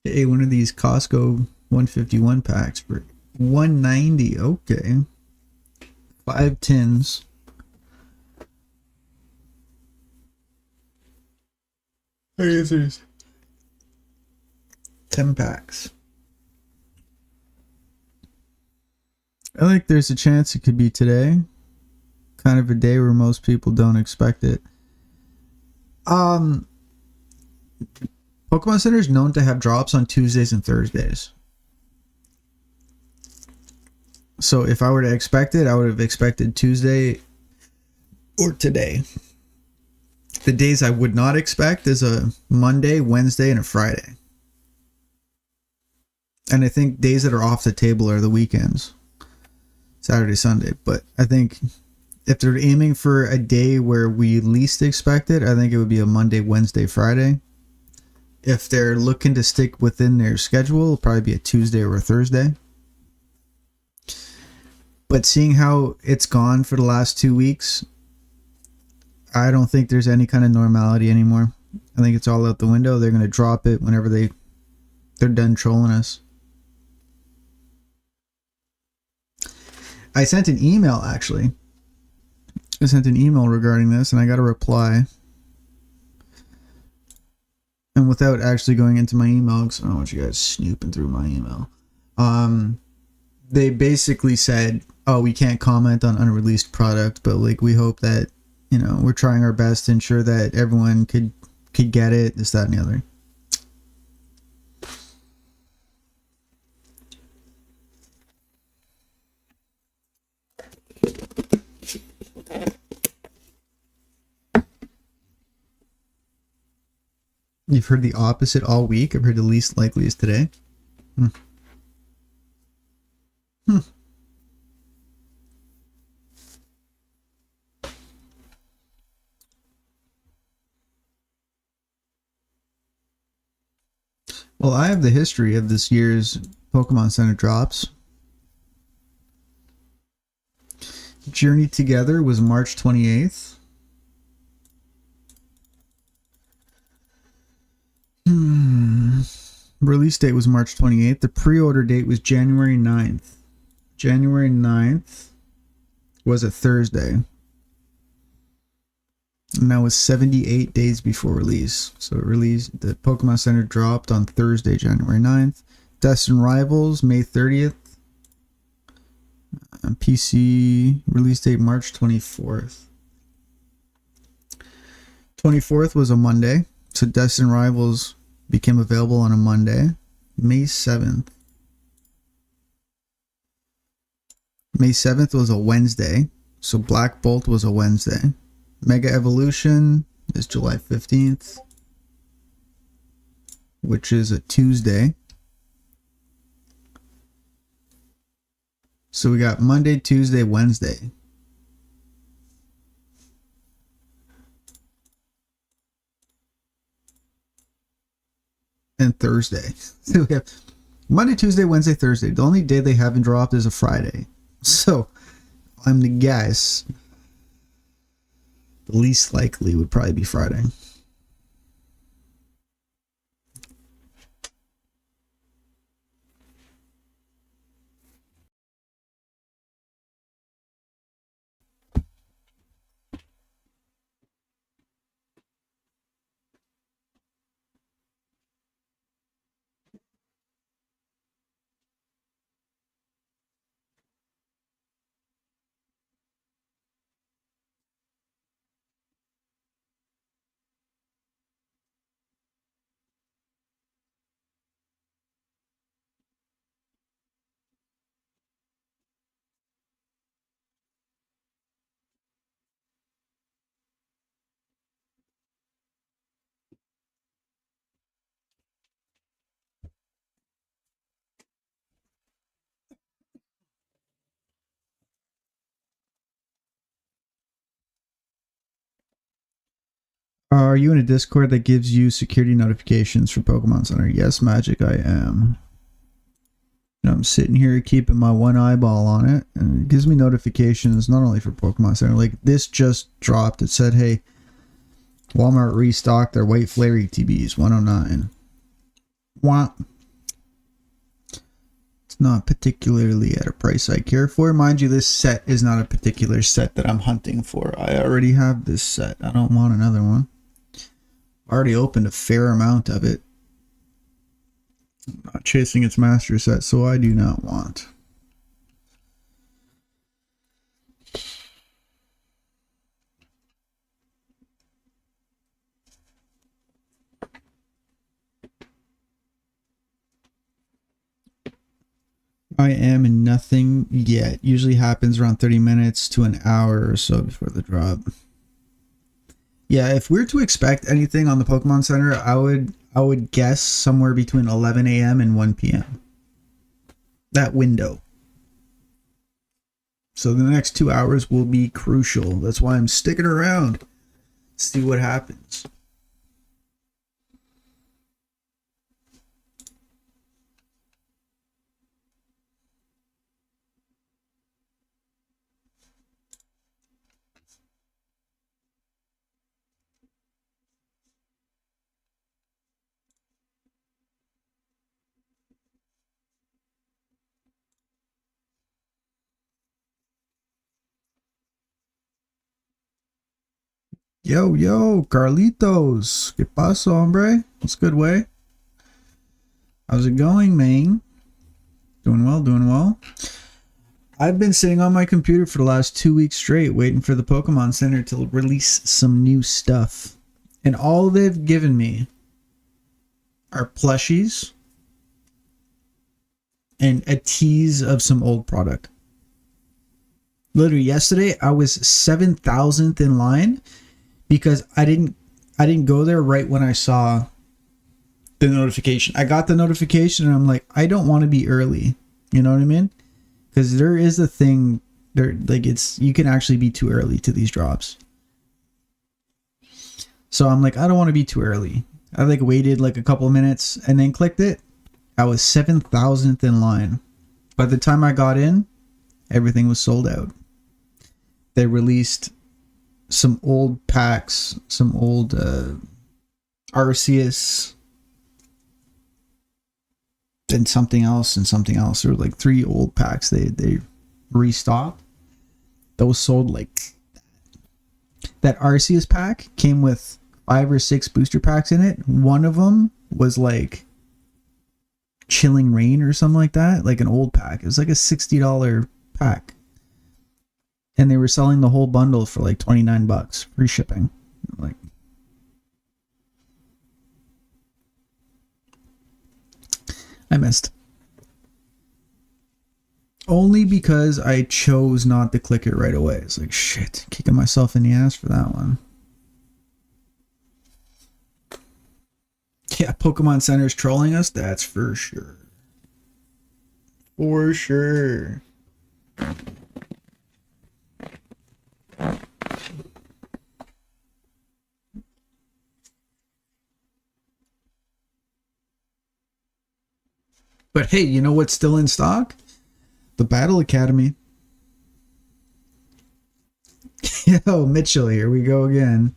Hey, one of these Costco 151 packs for $190. Okay. 5 tins. I guess there's 10 packs. I think there's a chance it could be today. Kind of a day where most people don't expect it. Pokemon Center is known to have drops on Tuesdays and Thursdays. So if I were to expect it, I would have expected Tuesday or today. The days I would not expect is a Monday, Wednesday, and a Friday. And I think days that are off the table are the weekends. Saturday, Sunday. But I think if they're aiming for a day where we least expect it, I think it would be a Monday, Wednesday, Friday. If they're looking to stick within their schedule, it'll probably be a Tuesday or a Thursday. But seeing how it's gone for the last 2 weeks, I don't think there's any kind of normality anymore. I think it's all out the window. They're going to drop it whenever they're done trolling us. I sent an email, actually. I sent an email regarding this, and I got a reply. And without actually going into my email, because I don't want you guys snooping through my email, they basically said, oh, we can't comment on unreleased product, but like we hope that, you know, we're trying our best to ensure that everyone could get it, this, that, and the other. You've heard the opposite all week. I've heard the least likely is today. Well, I have the history of this year's Pokemon Center drops. Journey Together was March 28th. Release date was March 28th. The pre-order date was January 9th. January 9th was a Thursday. And that was 78 days before release. So the Pokemon Center dropped on Thursday, January 9th. Destined Rivals, May 30th. PC release date March 24th. 24th was a Monday. So Destined Rivals became available on a Monday. May 7th. May 7th was a Wednesday. So Black Bolt was a Wednesday. Mega Evolution is July 15th, which is a Tuesday. So we got Monday, Tuesday, Wednesday. And Thursday. So we have Monday, Tuesday, Wednesday, Thursday. The only day they haven't dropped is a Friday. So I'm the guess. The least likely would probably be Friday. Are you in a Discord that gives you security notifications for Pokemon Center? Yes, Magic, I am. I'm sitting here keeping my one eyeball on it, and it gives me notifications not only for Pokemon Center. Like this just dropped. It said, "Hey, Walmart restocked their white flare ETBs 109." Wow. not particularly at a price I care for. Mind you, this set is not a particular set that I'm hunting for. I already have this set. I don't want another one. I already opened a fair amount of it. I'm not chasing its master set, so I do not want. I am in nothing yet. Usually happens around 30 minutes to an hour or so before the drop. Yeah, if we're to expect anything on the Pokemon Center, I would guess somewhere between 11 a.m. and 1 p.m. That window. So the next 2 hours will be crucial. That's why I'm sticking around. See what happens. Yo, yo, Carlitos. ¿Qué paso, hombre? What's good, way? How's it going, man? Doing well, doing well. I've been sitting on my computer for the last 2 weeks straight waiting for the Pokemon Center to release some new stuff. And all they've given me are plushies and a tease of some old product. Literally yesterday, I was 7,000th in line because I didn't go there right when I saw the notification. I got the notification and I'm like, I don't want to be early. You know what I mean? Because there is a thing there, like you can actually be too early to these drops. So I'm like, I don't want to be too early. I like waited like a couple of minutes and then clicked it. I was 7,000th in line. By the time I got in, everything was sold out. They released some old packs, some old Arceus, and something else and something else. There were like 3 old packs they restocked. Those sold like that Arceus pack came with 5 or 6 booster packs in it. One of them was like Chilling Rain or something like that, like an old pack. It was like a $60 pack. And they were selling the whole bundle for like $29, free shipping. Like, I missed. Only because I chose not to click it right away. It's like, shit, kicking myself in the ass for that one. Yeah, Pokemon Center's trolling us, that's for sure. For sure. But hey, you know what's still in stock? The Battle Academy. Yo, Mitchell, here we go again.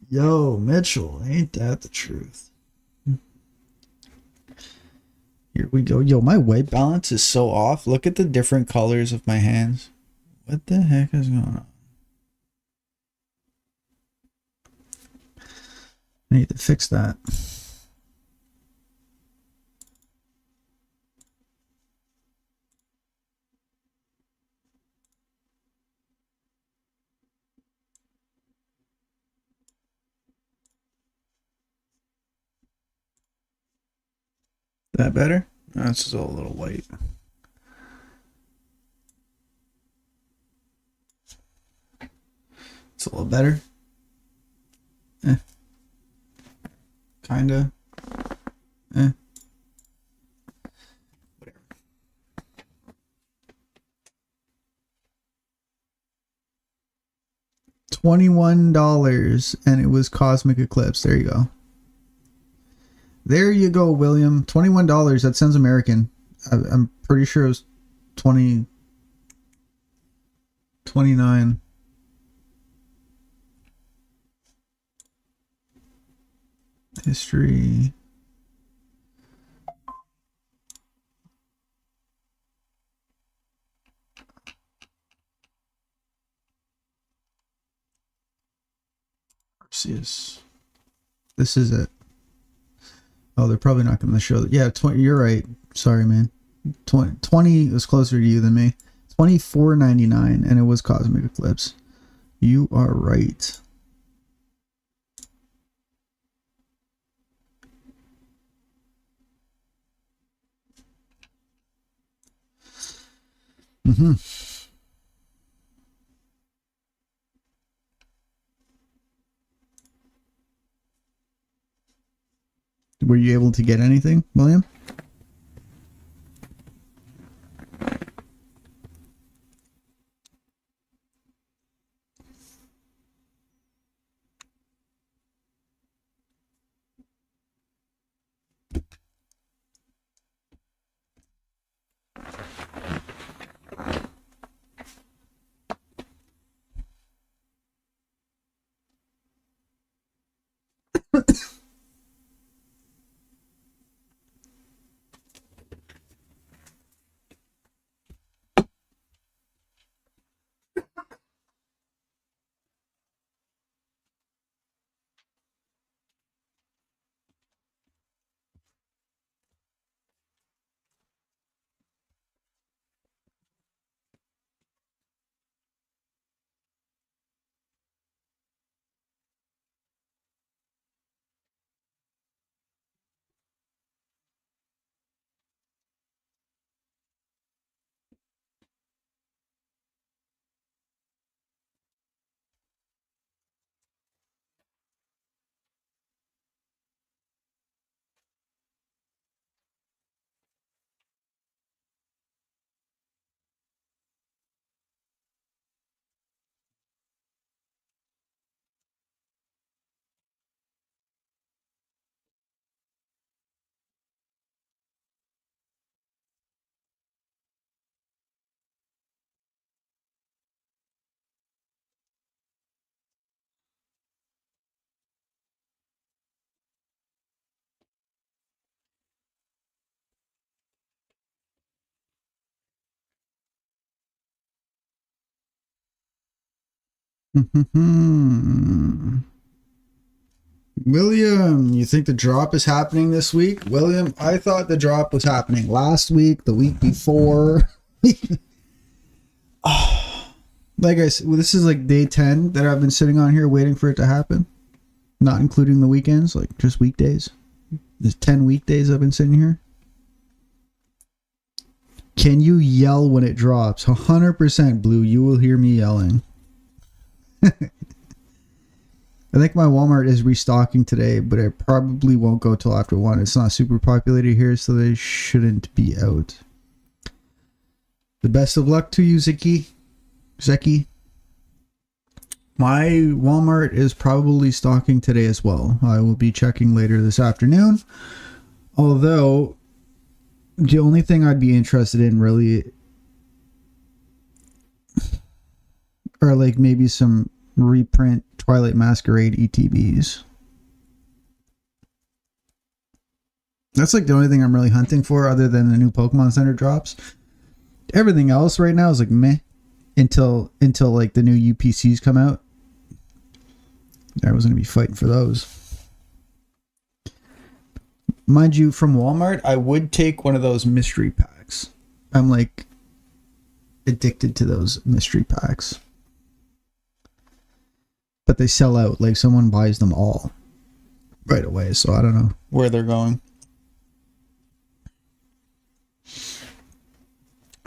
Yo, Mitchell, ain't that the truth? Here we go. Yo, my white balance is so off. Look at the different colors of my hands. What the heck is going on? I need to fix that. That better? That's still a little white. It's a little better. Kinda. Whatever. $21 and it was Cosmic Eclipse. There you go. There you go, William. $21. That sounds American. I'm pretty sure it was 29. History. Arceus. This is it. Oh, they're probably not going to show that. Yeah, 20. You're right. Sorry, man. 20 was closer to you than me. 24.99, and it was Cosmic Eclipse. You are right. Mm-hmm. Were you able to get anything, William? William, you think the drop is happening this week? William, I thought the drop was happening last week, the week before. Like I said, this is like day 10 that I've been sitting on here waiting for it to happen. Not including the weekends, like just weekdays. There's 10 weekdays I've been sitting here. Can you yell when it drops? 100% Blue, you will hear me yelling. I think my Walmart is restocking today, but it probably won't go till after 1. It's not super populated here, so they shouldn't be out. The best of luck to you, Zeki. My Walmart is probably stocking today as well. I will be checking later this afternoon. Although, the only thing I'd be interested in really are like maybe some reprint Twilight Masquerade ETBs. That's like the only thing I'm really hunting for other than the new Pokemon Center drops. Everything else right now is like meh until like the new UPCs come out. I was going to be fighting for those. Mind you, from Walmart, I would take one of those mystery packs. I'm like addicted to those mystery packs. But they sell out. Like someone buys them all right away. So I don't know where they're going.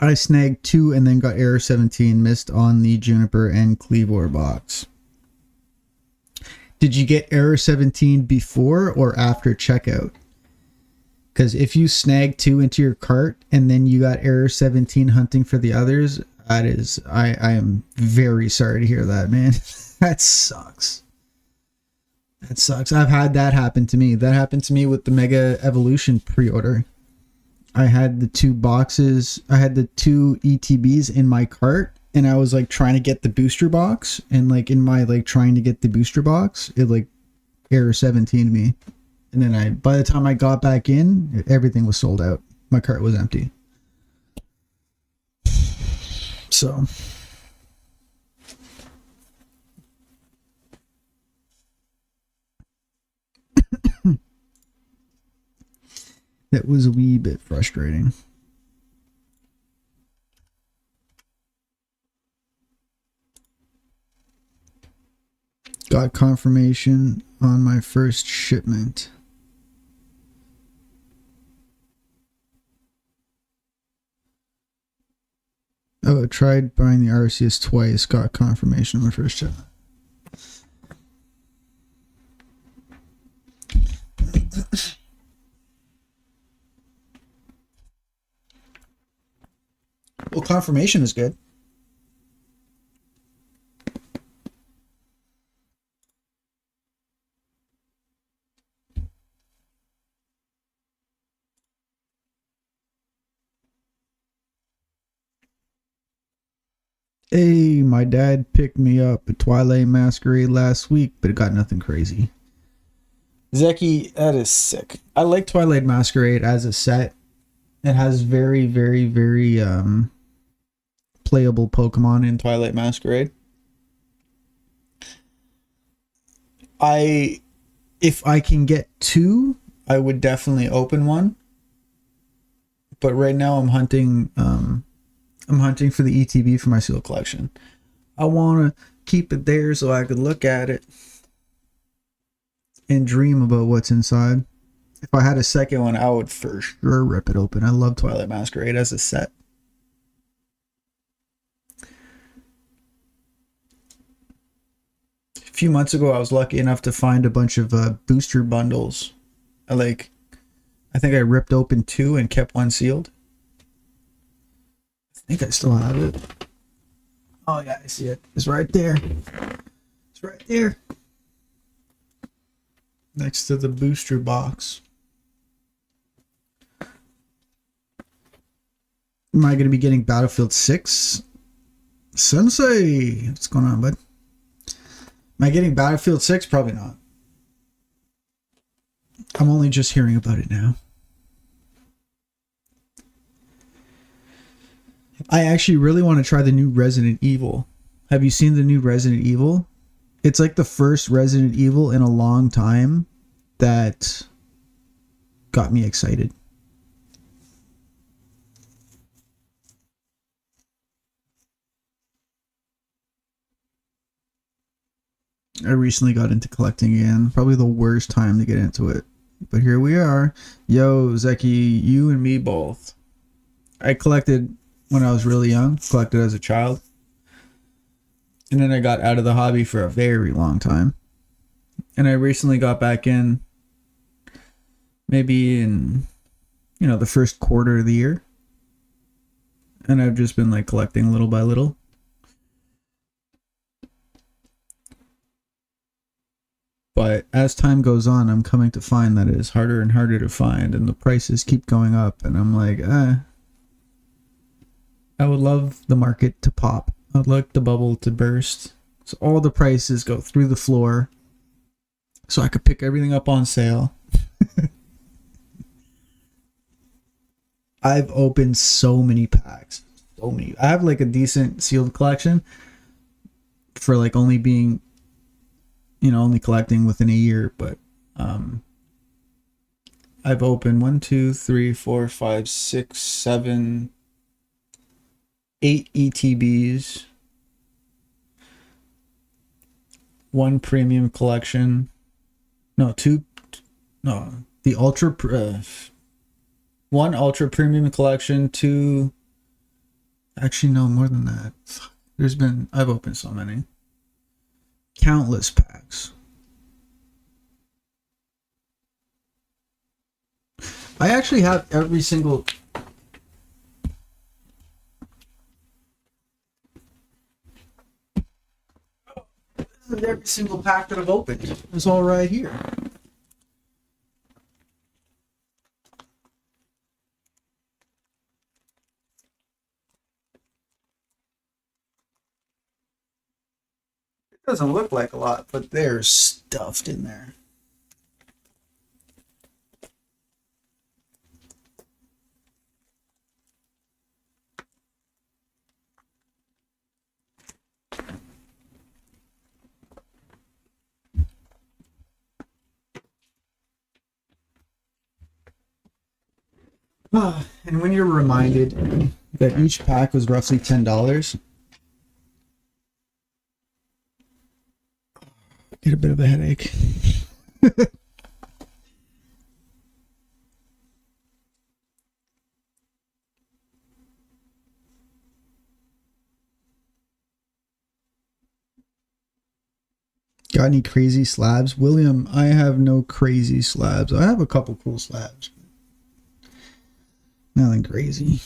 I snagged 2 and then got Error 17 missed on the Juniper and Cleavor box. Did you get Error 17 before or after checkout? Because if you snag 2 into your cart and then you got Error 17 hunting for the others, that is, I am very sorry to hear that, man. That sucks. That sucks. I've had that happen to me. That happened to me with the Mega Evolution pre-order. I had the 2 boxes. I had the 2 ETBs in my cart, and I was like trying to get the booster box, and like in my like trying to get the booster box, it like Error 17 me. And then by the time I got back in, everything was sold out. My cart was empty. So That was a wee bit frustrating. Got confirmation on my first shipment. Oh, I tried buying the RCS twice. Got confirmation on my first shipment. Well, confirmation is good. Hey, my dad picked me up at Twilight Masquerade last week, but it got nothing crazy. Zeki, that is sick. I like Twilight Masquerade as a set. It has very, very, very playable Pokemon in Twilight Masquerade. If I can get 2, I would definitely open one. But right now I'm hunting for the ETB for my seal collection. I want to keep it there so I could look at it and dream about what's inside. If I had a second one, I would for sure rip it open. I love Twilight Masquerade as a set. A few months ago, I was lucky enough to find a bunch of booster bundles. I think I ripped open 2 and kept 1 sealed. I think I still have it. Oh yeah, I see it. It's right there. It's right there. Next to the booster box. Am I going to be getting Battlefield 6? Sensei! What's going on, bud? Am I getting Battlefield 6? Probably not. I'm only just hearing about it now. I actually really want to try the new Resident Evil. Have you seen the new Resident Evil? It's like the first Resident Evil in a long time that got me excited. I recently got into collecting again. Probably the worst time to get into it. But here we are. Yo, Zeki, you and me both. I collected when I was really young. Collected as a child. And then I got out of the hobby for a very long time. And I recently got back in maybe in, the first quarter of the year. And I've just been collecting little by little. But as time goes on, I'm coming to find that it is harder and harder to find, and the prices keep going up, and I'm like, I would love the market to pop. I'd like the bubble to burst. So all the prices go through the floor, so I could pick everything up on sale. I've opened so many packs. So many. I have a decent sealed collection for only being only collecting within a year, but I've opened 1, 2, 3, 4, 5, 6, 7, 8 ETBs, 1 premium collection. No, 2. No, the ultra. 1 ultra premium collection. 2. Actually, no, more than that. I've opened so many. Countless packs. I actually have every single. This is every single pack that I've opened. It's all right here. It doesn't look like a lot, but there's stuffed in there. And when you're reminded that each pack was roughly $10, get a bit of a headache. Got any crazy slabs? William, I have no crazy slabs. I have a couple cool slabs. Nothing crazy.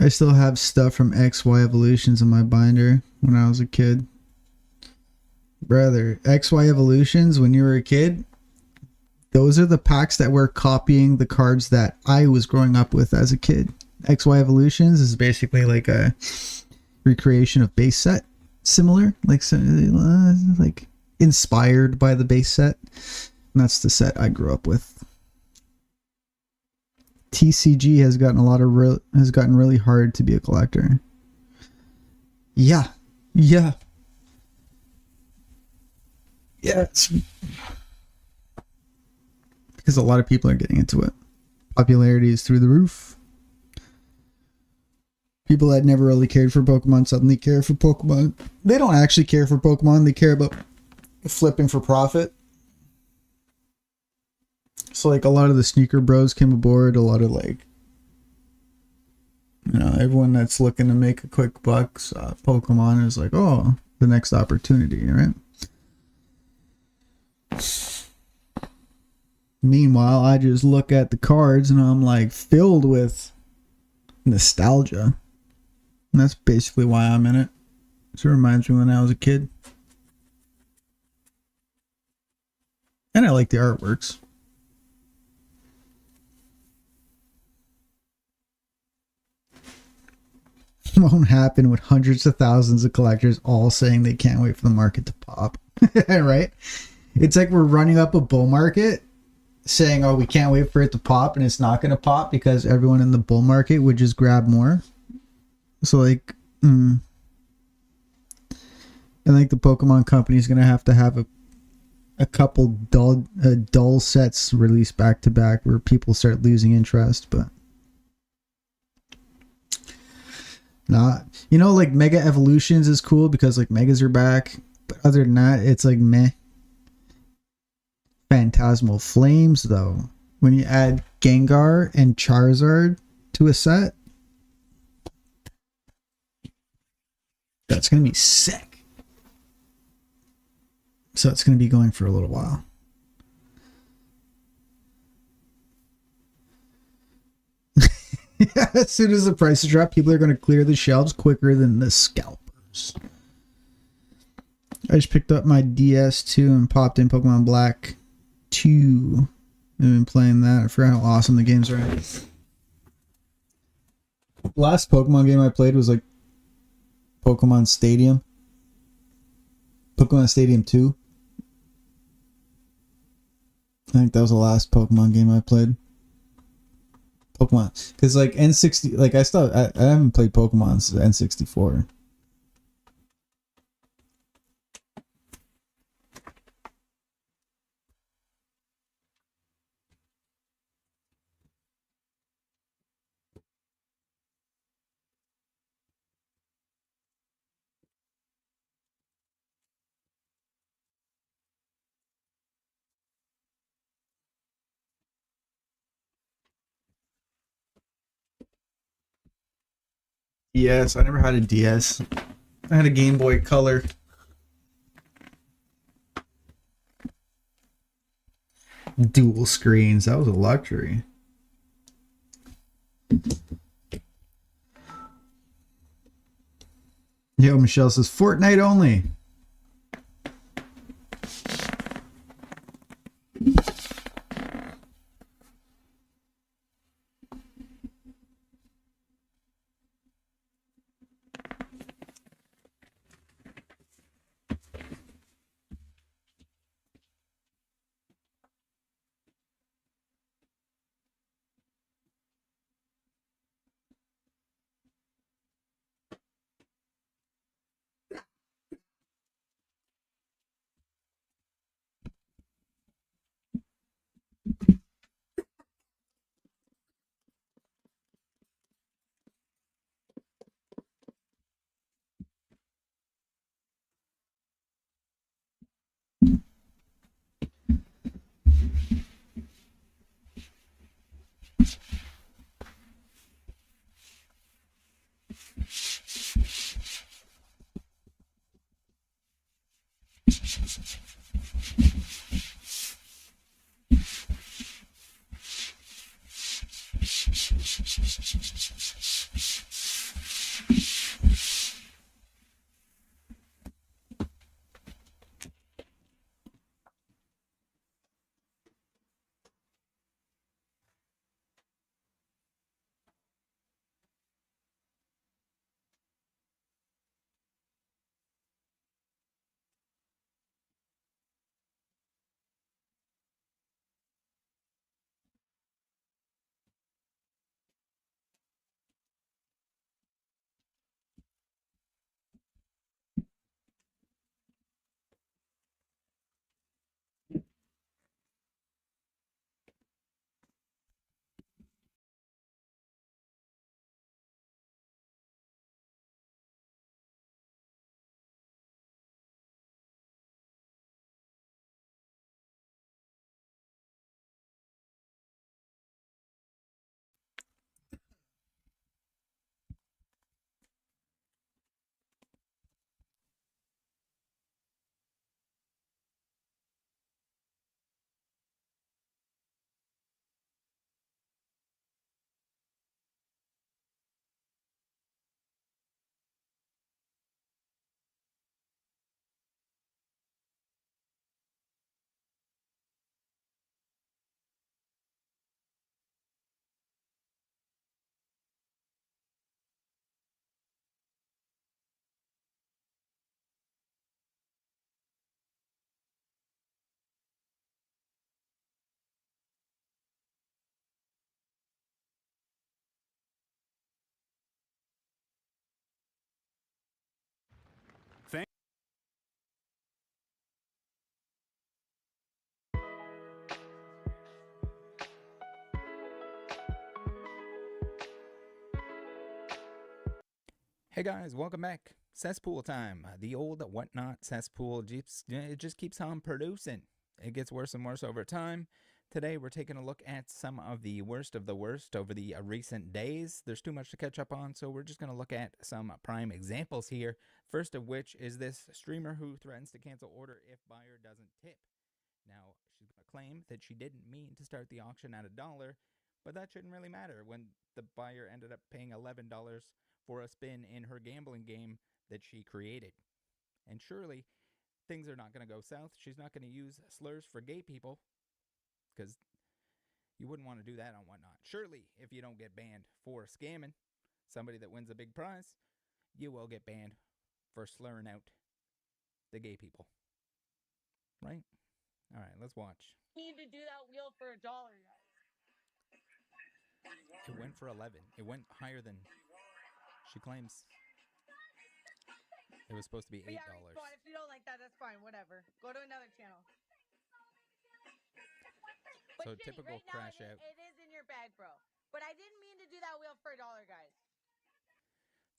I still have stuff from XY Evolutions in my binder when I was a kid. Brother, XY Evolutions, when you were a kid, those are the packs that were copying the cards that I was growing up with as a kid. XY Evolutions is basically like a recreation of base set. Similar, like inspired by the base set. And that's the set I grew up with. TCG has gotten really hard to be a collector. Yeah. It's because a lot of people are getting into it. Popularity is through the roof. People that never really cared for Pokemon suddenly care for Pokemon. They don't actually care for Pokemon. They care about flipping for profit. So like a lot of the sneaker bros came aboard. A lot of everyone that's looking to make a quick buck. Pokemon is like, oh, the next opportunity, right? Meanwhile, I just look at the cards and I'm like filled with nostalgia. And that's basically why I'm in it. So it reminds me when I was a kid. And I like the artworks. Won't happen with hundreds of thousands of collectors all saying they can't wait for the market to pop. Right? It's like we're running up a bull market saying, oh, we can't wait for it to pop, and it's not going to pop because everyone in the bull market would just grab more. So like, I think the Pokemon company is going to have a couple dull sets released back to back where people start losing interest, but not. Like Mega Evolutions is cool because like Megas are back, but other than that, it's like meh. Phantasmal Flames, though, when you add Gengar and Charizard to a set, that's going to be sick. So it's going to be going for a little while. As soon as the prices drop, people are going to clear the shelves quicker than the scalpers. I just picked up my DS2 and popped in Pokemon Black 2. I've been playing that. I forgot how awesome the games are. Last Pokemon game I played was like Pokemon Stadium. Pokemon Stadium 2. I think that was the last Pokemon game I played. Pokemon. Because like N60, like I haven't played Pokemon since N64. Yes, I never had a DS. I had a Game Boy Color. Dual screens. That was a luxury. Yo, Michelle says Fortnite only. Hey guys, welcome back. Cesspool time. The old whatnot cesspool it just keeps on producing. It gets worse and worse over time. Today we're taking a look at some of the worst over the recent days. There's too much to catch up on, so we're just going to look at some prime examples here. First of which is this streamer who threatens to cancel order if buyer doesn't tip. Now, she's going to claim that she didn't mean to start the auction at $1, but that shouldn't really matter when the buyer ended up paying $11 for a spin in her gambling game that she created. And surely things are not going to go south. She's not going to use slurs for gay people because you wouldn't want to do that on Whatnot. Surely, if you don't get banned for scamming somebody that wins a big prize, you will get banned for slurring out the gay people. Right? All right, let's watch. Need to do that wheel for $1, guys. It went for 11. It went higher than she claims. It was supposed to be $8. Yeah, Respawn, if you don't like that, that's fine. Whatever. Go to another channel. But So Shitty, typical right crash now, out. it is in your bag, bro. But I didn't mean to do that wheel for $1, guys.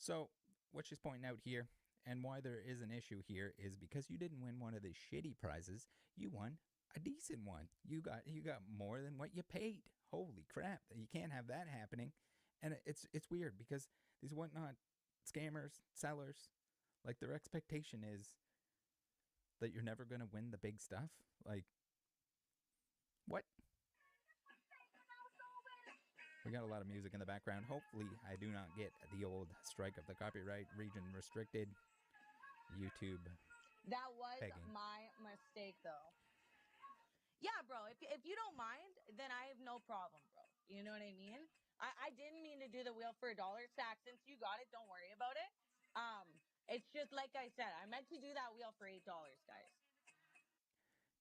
So what she's pointing out here, and why there is an issue here, is because you didn't win one of the shitty prizes, you won a decent one. You got more than what you paid. Holy crap! You can't have that happening. And it's weird because these Whatnot scammers, sellers, like their expectation is that you're never gonna win the big stuff. Like what? We got a lot of music in the background. Hopefully, I do not get the old strike of the copyright region restricted. YouTube. That was pegging. my mistake, though. Yeah, bro. If you don't mind, then I have no problem, bro. You know what I mean? I didn't mean to do the wheel for $1. Stack, since you got it, don't worry about it. It's just like I said, I meant to do that wheel for $8, guys.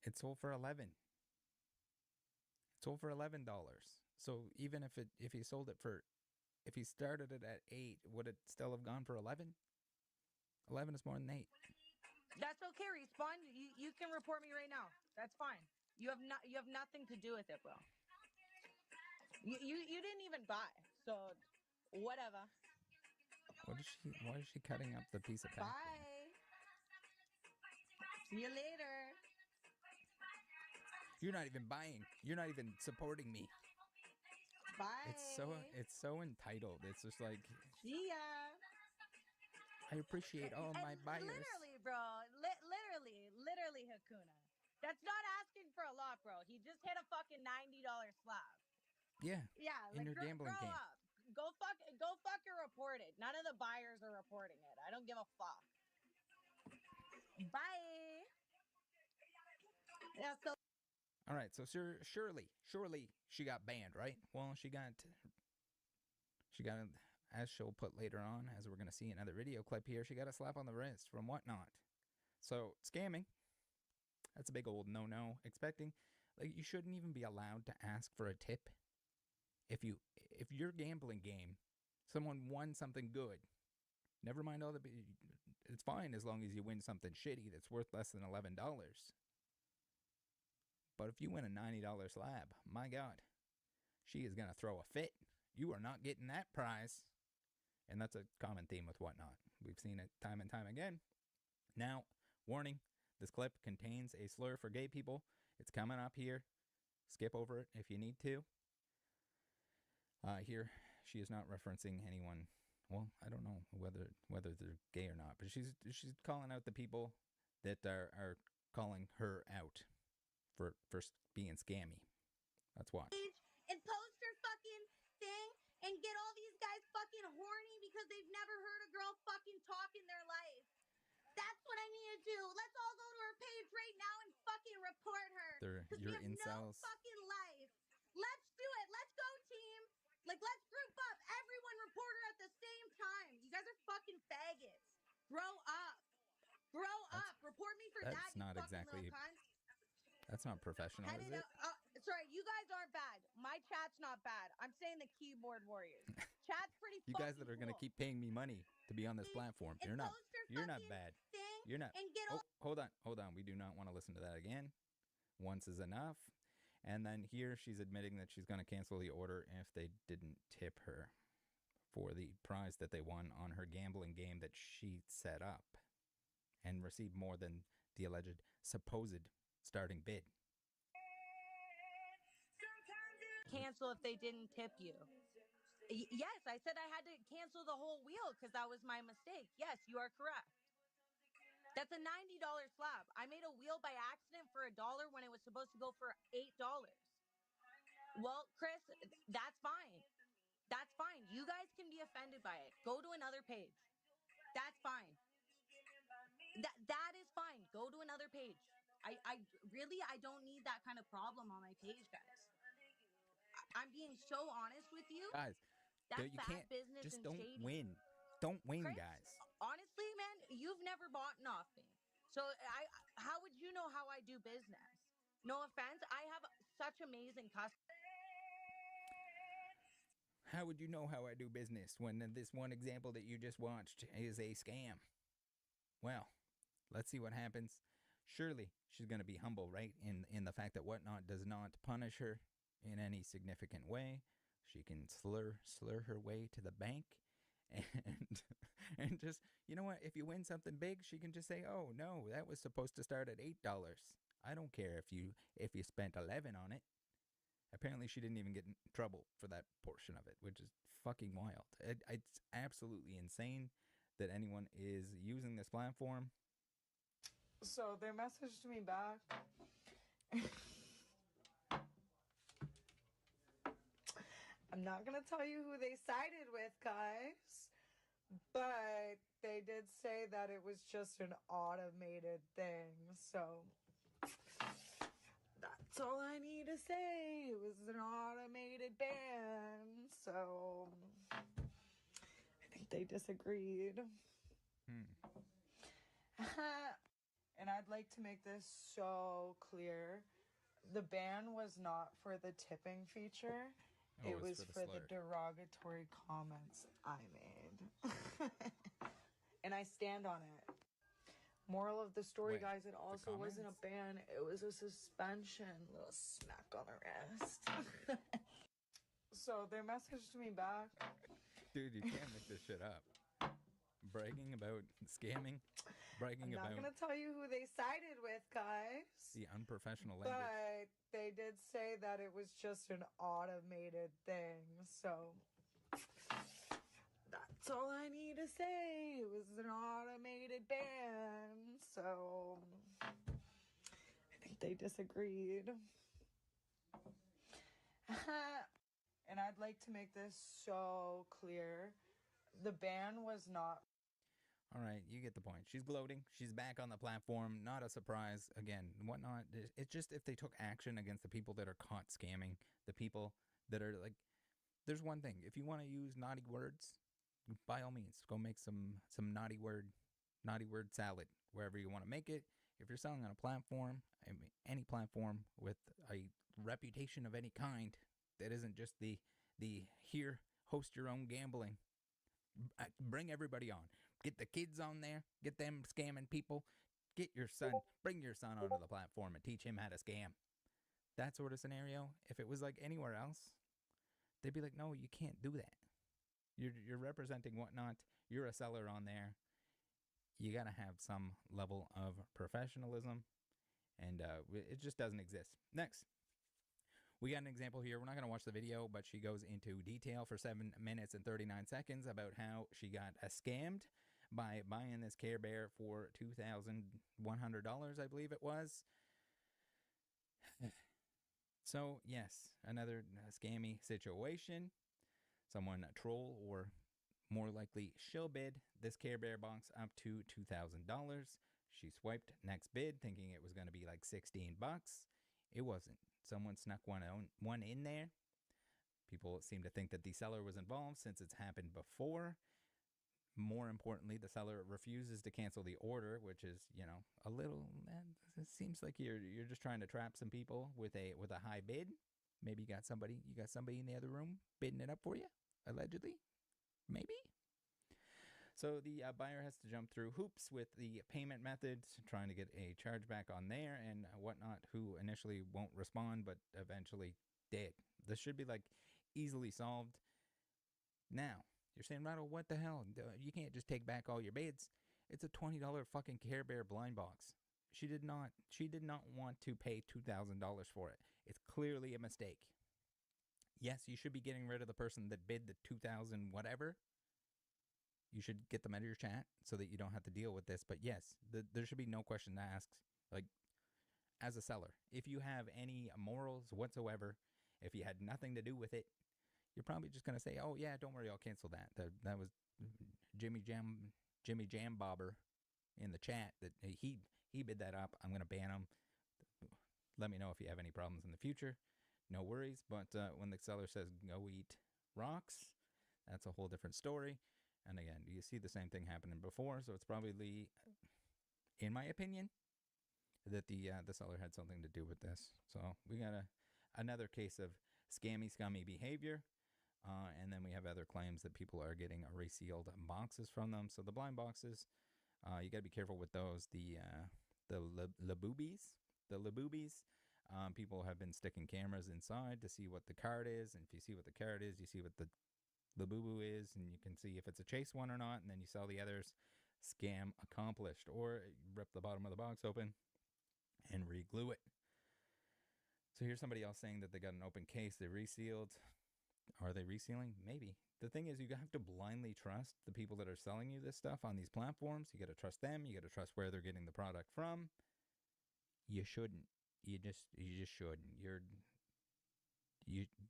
It sold for 11. It sold for $11. So even if he sold it for, if he started it at 8, would it still have gone for 11? 11 is more than 8. That's okay, Respawn. You can report me right now. That's fine. You have nothing to do with it, bro. You didn't even buy, so whatever. Why is she cutting up the piece of paper? Bye. See you later. You're not even buying. You're not even supporting me. Bye. It's so entitled. It's just like, see ya. I appreciate all my buyers. Literally, bro. Exactly, Hakuna. That's not asking for a lot, bro. He just hit a fucking $90 slab. Yeah. Yeah, In like your grow gambling game. up. Go fucking report it. None of the buyers are reporting it. I don't give a fuck. Bye. Yeah, so All right, so surely she got banned, right? Well, she got, as she'll put later on, as we're going to see another video clip here, she got a slap on the wrist from Whatnot. So, scamming, that's a big old no-no. Expecting, like, you shouldn't even be allowed to ask for a tip. If your gambling game, someone won something good, never mind all the, it's fine as long as you win something shitty that's worth less than $11. But if you win a $90 slab, my God, she is going to throw a fit. You are not getting that prize. And that's a common theme with Whatnot. We've seen it time and time again. Now, warning, this clip contains a slur for gay people. It's coming up here. Skip over it if you need to. Here, she is not referencing anyone. Well, I don't know whether they're gay or not, but she's calling out the people that are calling her out for being scammy. Let's watch. and post her fucking thing and get all these guys fucking horny because they've never heard a girl fucking talk in their life. That's what I need to do. Let's all go to her page right now and fucking report her. They're Because we your have no incels. fucking life. Let's do it. Let's go, team. Like, let's group up. Everyone report her at the same time. You guys are fucking faggots. Grow up. Grow up. Report me for that, That's you not fucking exactly. little cunts. That's not professional, is it? Sorry, you guys aren't bad. My chat's not bad. I'm saying the keyboard warriors. Chat's pretty You fucking guys that are cool. gonna keep paying me money to be on this platform, And you're not. post her You're not fucking bad. thing You're not. and get Oh, hold on. We do not want to listen to that again. Once is enough. And then here she's admitting that she's gonna cancel the order if they didn't tip her for the prize that they won on her gambling game that she set up and received more than the alleged supposed starting bid. cancel if they didn't tip you. Yes, I said I had to cancel the whole wheel because that was my mistake. Yes, you are correct. That's a $90 slab. I made a wheel by accident for $1 when it was supposed to go for $8. Well, Chris, that's fine. That's fine. You guys can be offended by it. Go to another page. That's fine. That is fine. Go to another page. I really don't need that kind of problem on my page, guys. I'm being so honest with you. Guys, That's you bad can't. business Just and don't shady. win. Don't win, Chris, guys. honestly, man, you've never bought off me. So how would you know how I do business? No offense, I have such amazing customers. How would you know how I do business when this one example that you just watched is a scam? Well, let's see what happens. Surely she's going to be humble, right? In the fact that Whatnot does not punish her in any significant way. She can slur her way to the bank. And just, you know what? If you win something big, she can just say, "Oh no, that was supposed to start at $8. I don't care if you spent 11 on it." Apparently, she didn't even get in trouble for that portion of it, which is fucking wild. It's absolutely insane that anyone is using this platform. So they messaged me back. I'm not going to tell you who they sided with, guys. But they did say that it was just an automated thing. So that's all I need to say. It was an automated ban. So I think they disagreed. And I'd like to make this so clear. The ban was not for the tipping feature. Oh, it it's was for for the the slur. derogatory comments I made. And I stand on it. Moral of the story, Wait, guys, it also wasn't a comments? ban. It was a suspension. A little smack on the wrist. So they messaged me back. Dude, you can't make this shit up. Bragging about scamming, bragging I'm not about going to tell you who they sided with, guys. the unprofessional language. But they did say that it was just an automated thing. So that's all I need to say. It was an automated ban. So they disagreed. And I'd like to make this so clear. The ban was not. All right, you get the point. She's gloating. She's back on the platform. Not a surprise. Again, whatnot. It's just if they took action against the people that are caught scamming, the people that are like, there's one thing. If you want to use naughty words, by all means, go make some naughty word salad wherever you want to make it. If you're selling on a platform, I mean, any platform with a reputation of any kind that isn't just the here host your own gambling, bring everybody on. Get the kids on there. Get them scamming people. Bring your son onto the platform and teach him how to scam. That sort of scenario. If it was like anywhere else, they'd be like, no, you can't do that. You're representing whatnot. You're a seller on there. You got to have some level of professionalism, and it just doesn't exist. Next, we got an example here. We're not going to watch the video, but she goes into detail for 7 minutes and 39 seconds about how she got scammed by buying this Care Bear for $2,100, I believe it was. So, yes, another scammy situation. Someone troll or more likely shill bid this Care Bear box up to $2,000. She swiped next bid thinking it was going to be like 16 bucks. It wasn't. Someone snuck one in there. People seem to think that the seller was involved since it's happened before. More importantly, the seller refuses to cancel the order, which is, a little. It seems like you're just trying to trap some people with a high bid. Maybe you got somebody in the other room bidding it up for you, allegedly. Maybe. So the buyer has to jump through hoops with the payment methods, trying to get a chargeback on there and whatnot, who initially won't respond, but eventually did. This should be like easily solved. Now, you're saying, Rattle, what the hell? You can't just take back all your bids. It's a $20 fucking Care Bear blind box. She did not want to pay $2,000 for it. It's clearly a mistake. Yes, you should be getting rid of the person that bid the 2,000 whatever. You should get them out of your chat so that you don't have to deal with this. But yes, there should be no question asked. Like, as a seller, if you have any morals whatsoever, if you had nothing to do with it, you're probably just going to say, oh, yeah, don't worry, I'll cancel that. That was Jimmy Jam Bobber in the chat that he bid that up. I'm going to ban him. Let me know if you have any problems in the future. No worries. But when the seller says, go eat rocks, that's a whole different story. And again, you see the same thing happening before, so it's probably, in my opinion, that the seller had something to do with this. So we got another case of scummy behavior, and then we have other claims that people are getting resealed boxes from them. So the blind boxes, you got to be careful with those. The laboobies, people have been sticking cameras inside to see what the card is, and if you see what the card is, you see what the boo is, and you can see if it's a chase one or not, and then you sell the others. Scam accomplished. Or rip the bottom of the box open and re-glue it. So here's somebody else saying that they got an open case, they resealed. Are they resealing? Maybe. The thing is, you have to blindly trust the people that are selling you this stuff on these platforms. You got to trust them. You got to trust where they're getting the product from. You shouldn't. You just shouldn't.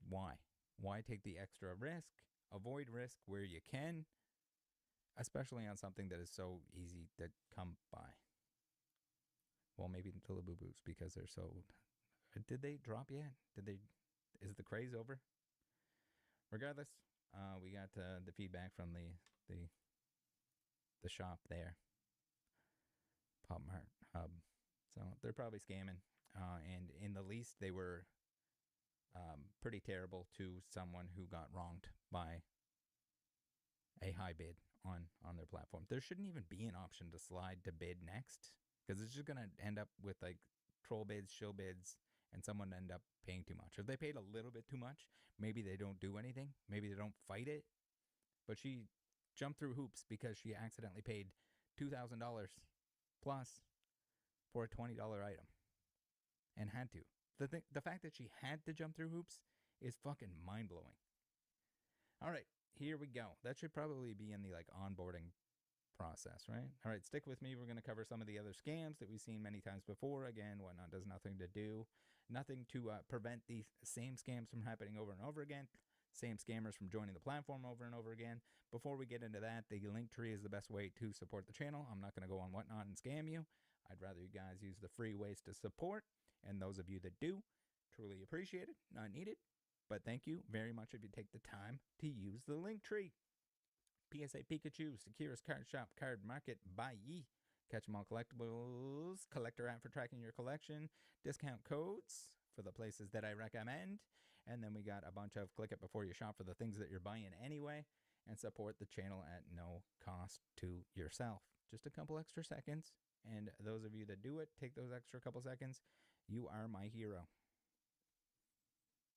Why take the extra risk? Avoid risk where you can, especially on something that is so easy to come by. Well, maybe the Labubu's because they're so. Did they drop yet? Is the craze over? Regardless, we got the feedback from the shop there, Pop Mart Hub. So they're probably scamming, and in the least, they were pretty terrible to someone who got wronged by a high bid on their platform. There shouldn't even be an option to slide to bid next, because it's just going to end up with like troll bids, shill bids, and someone end up paying too much. If they paid a little bit too much, maybe they don't do anything. Maybe they don't fight it. But she jumped through hoops because she accidentally paid $2,000 plus for a $20 item and had to. The fact that she had to jump through hoops is fucking mind-blowing. All right, here we go. That should probably be in the like onboarding process, right? All right, stick with me. We're going to cover some of the other scams that we've seen many times before. Again, Whatnot does nothing to prevent these same scams from happening over and over again, same scammers from joining the platform over and over again. Before we get into that, the link tree is the best way to support the channel. I'm not going to go on Whatnot and scam you. I'd rather you guys use the free ways to support, and those of you that do, truly appreciate it, not needed, but thank you very much if you take the time to use the link tree. PSA Pikachu, Securus Card Shop, Card Market, Buy Ye, Catch 'em All Collectibles, Collector app for tracking your collection, discount codes for the places that I recommend, and then we got a bunch of click it before you shop for the things that you're buying anyway, and support the channel at no cost to yourself. Just a couple extra seconds, and those of you that do it, take those extra couple seconds, you are my hero.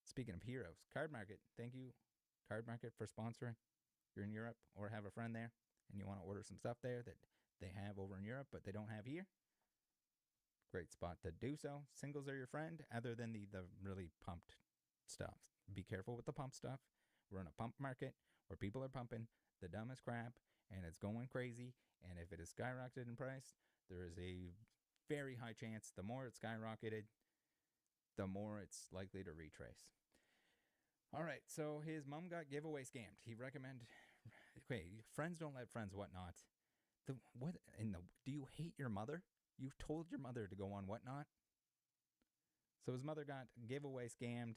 Speaking of heroes, Card Market, thank you, Card Market, for sponsoring. You're in Europe or have a friend there and you want to order some stuff there that they have over in Europe but they don't have here, great spot to do so. Singles are your friend, other than the really pumped stuff. Be careful with the pump stuff. We're in a pump market where people are pumping the dumbest crap and it's going crazy, and if it is skyrocketed in price, there is a very high chance the more it's skyrocketed, the more it's likely to retrace. All right, so his mom got giveaway scammed. He recommend, okay, friends don't let friends, Whatnot. Do you hate your mother? You told your mother to go on Whatnot. So his mother got giveaway scammed.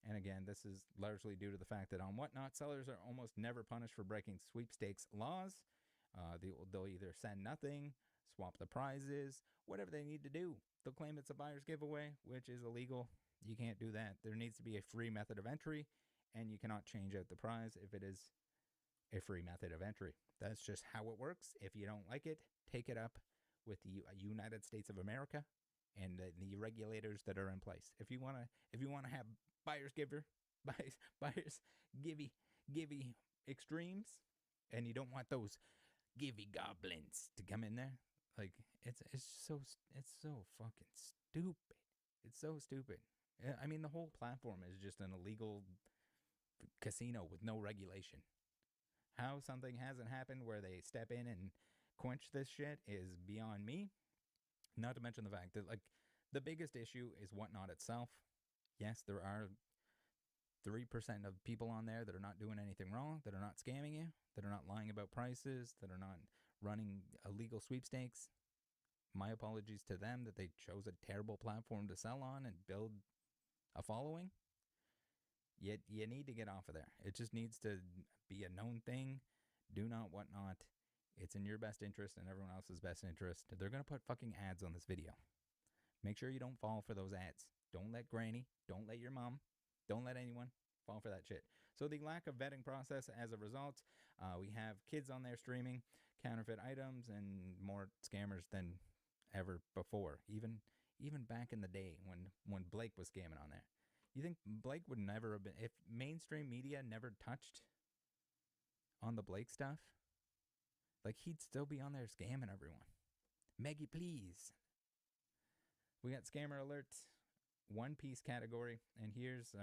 And again, this is largely due to the fact that on Whatnot, sellers are almost never punished for breaking sweepstakes laws. They'll either send nothing, swap the prizes, whatever they need to do. They'll claim it's a buyer's giveaway, which is illegal. You can't do that. There needs to be a free method of entry, and you cannot change out the prize if it is a free method of entry. That's just how it works. If you don't like it, take it up with the United States of America and the regulators that are in place. If you want to have buyers givey extremes, and you don't want those givey goblins to come in there, like it's so fucking stupid. It's so stupid. I mean, the whole platform is just an illegal casino with no regulation. How something hasn't happened where they step in and quench this shit is beyond me. Not to mention the fact that, like, the biggest issue is Whatnot itself. Yes, there are 3% of people on there that are not doing anything wrong, that are not scamming you, that are not lying about prices, that are not running illegal sweepstakes. My apologies to them that they chose a terrible platform to sell on and build a following. Yet you need to get off of there. It just needs to be a known thing. Do not Whatnot. It's in your best interest and everyone else's best interest. They're going to put fucking ads on this video. Make sure you don't fall for those ads. Don't let granny, don't let your mom, don't let anyone fall for that shit. So the lack of vetting process as a result, we have kids on there streaming counterfeit items and more scammers than ever before. Even back in the day when Blake was scamming on there. You think Blake would never have been, if mainstream media never touched on the Blake stuff, like, he'd still be on there scamming everyone. Maggie, please. We got scammer alert, One Piece category, and here's,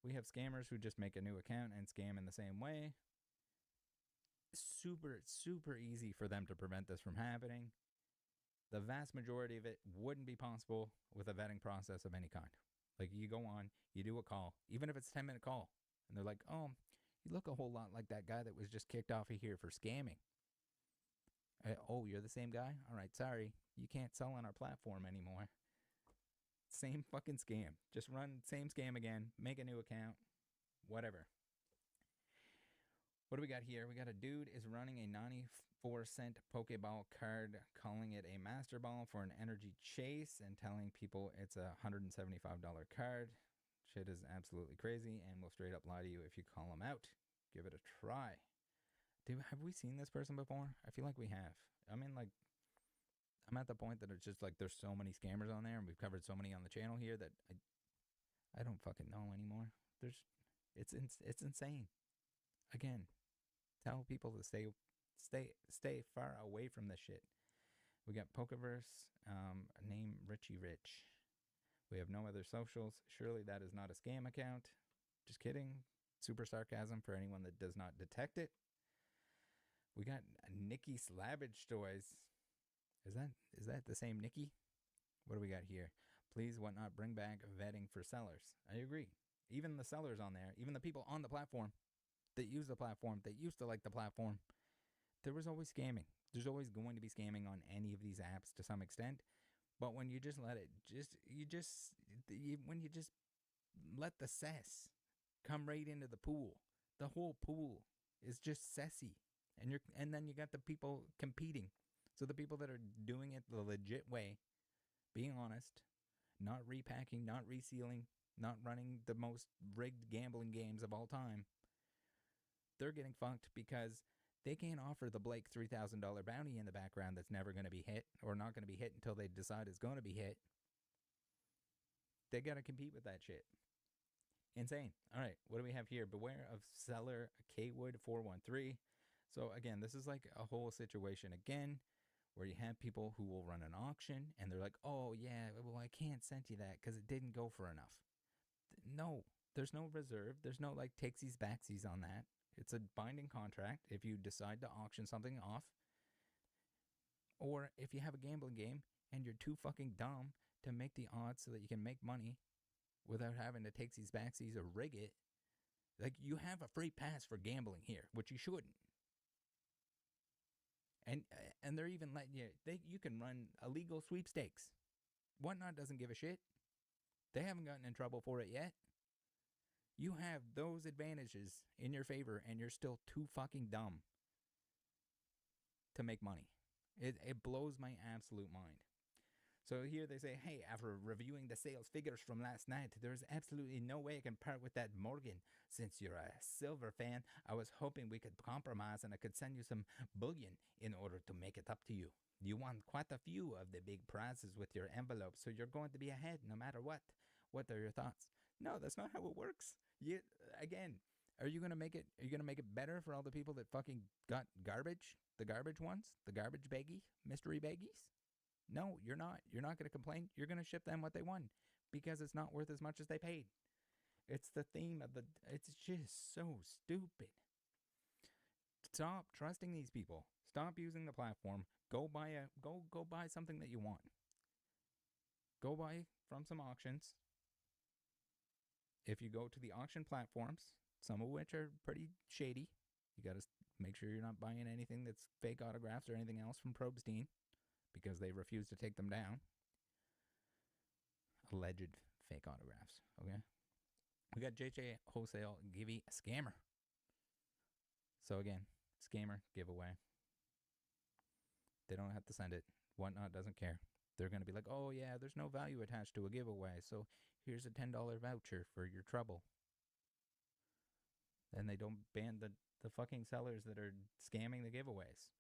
we have scammers who just make a new account and scam in the same way. Super easy for them to prevent this from happening. The vast majority of it wouldn't be possible with a vetting process of any kind. Like, you go on, you do a call, even if it's a 10-minute call, and they're like, oh, you look a whole lot like that guy that was just kicked off of here for scamming. Oh, you're the same guy? All right, sorry. You can't sell on our platform anymore. Same fucking scam. Just run same scam again, make a new account, whatever. What do we got here? We got a dude is running a 94-cent Pokeball card, calling it a Master Ball for an energy chase and telling people it's a $175 card. Shit is absolutely crazy and will straight up lie to you if you call him out. Give it a try. Dude, have we seen this person before? I feel like we have. I mean, like, I'm at the point that it's just like there's so many scammers on there, and we've covered so many on the channel here that I don't fucking know anymore. It's insane. Again, tell people to stay far away from this shit. We got Pokeverse, name Richie Rich. We have no other socials. Surely that is not a scam account. Just kidding. Super sarcasm for anyone that does not detect it. We got Nikki Slabbage Toys. Is that the same Nikki? What do we got here? Please, whatnot, bring back vetting for sellers. I agree. Even the sellers on there, even the people on the platform that use the platform, that used to like the platform, there was always scamming. There's always going to be scamming on any of these apps to some extent. But when you just let it, when you just let the cess come right into the pool, the whole pool is just cessy, and then you got the people competing. So the people that are doing it the legit way, being honest, not repacking, not resealing, not running the most rigged gambling games of all time, they're getting funked because they can't offer the Blake $3,000 bounty in the background that's never going to be hit, or not going to be hit until they decide it's going to be hit. They got to compete with that shit. Insane. All right, what do we have here? Beware of seller Kwood 413. So again, this is like a whole situation again where you have people who will run an auction and they're like, oh yeah, well, I can't send you that because it didn't go for enough. No, there's no reserve. There's no like takesies backsies on that. It's a binding contract if you decide to auction something off. Or if you have a gambling game and you're too fucking dumb to make the odds so that you can make money without having to takesies backsies or rig it. Like, you have a free pass for gambling here, which you shouldn't. And they're even letting you, you can run illegal sweepstakes. Whatnot doesn't give a shit. They haven't gotten in trouble for it yet. You have those advantages in your favor, and you're still too fucking dumb to make money. It blows my absolute mind. So here they say, hey, after reviewing the sales figures from last night, there's absolutely no way I can part with that Morgan. Since you're a silver fan, I was hoping we could compromise and I could send you some bullion in order to make it up to you. You won quite a few of the big prizes with your envelope, so you're going to be ahead no matter what. What are your thoughts? No, that's not how it works. Again, are you gonna make it? Are you gonna make it better for all the people that fucking got garbage? The garbage ones, the garbage baggie, mystery baggies. No, you're not. You're not going to complain. You're going to ship them what they want because it's not worth as much as they paid. It's the theme of the. It's just so stupid. Stop trusting these people. Stop using the platform. Go buy something that you want. Go buy from some auctions. If you go to the auction platforms, some of which are pretty shady, you got to make sure you're not buying anything that's fake autographs or anything else from Probstein, because they refuse to take them down. Alleged fake autographs, okay? We got JJ Wholesale Givey Scammer. So again, scammer giveaway. They don't have to send it. Whatnot doesn't care. They're going to be like, oh yeah, there's no value attached to a giveaway, so here's a $10 voucher for your trouble. And they don't ban the fucking sellers that are scamming the giveaways.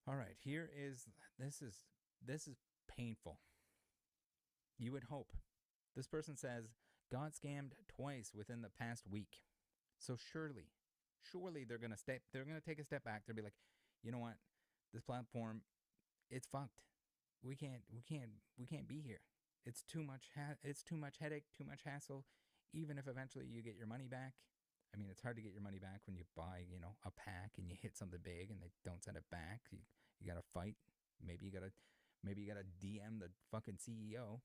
All right, this is painful. You would hope. This person says, got scammed twice within the past week. So surely they're gonna take a step back. They'll be like, you know what? This platform, it's fucked. We can't be here. It's too much headache, too much hassle. Even if eventually you get your money back. I mean, it's hard to get your money back when you buy, a pack and you hit something big and they don't send it back. You gotta fight. Maybe you gotta DM the fucking CEO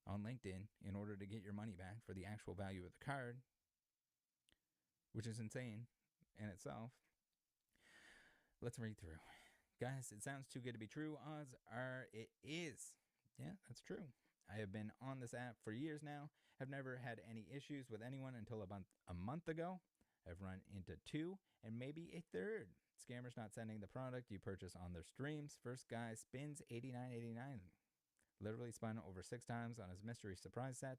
on LinkedIn in order to get your money back for the actual value of the card, which is insane in itself. Let's read through. Guys, it sounds too good to be true. Odds are it is. Yeah, that's true. I have been on this app for years now. Have never had any issues with anyone until about a month ago. I've run into 2 and maybe a 3rd. Scammers not sending the product you purchase on their streams. First guy spins $89.89. Literally spun over 6 times on his mystery surprise set.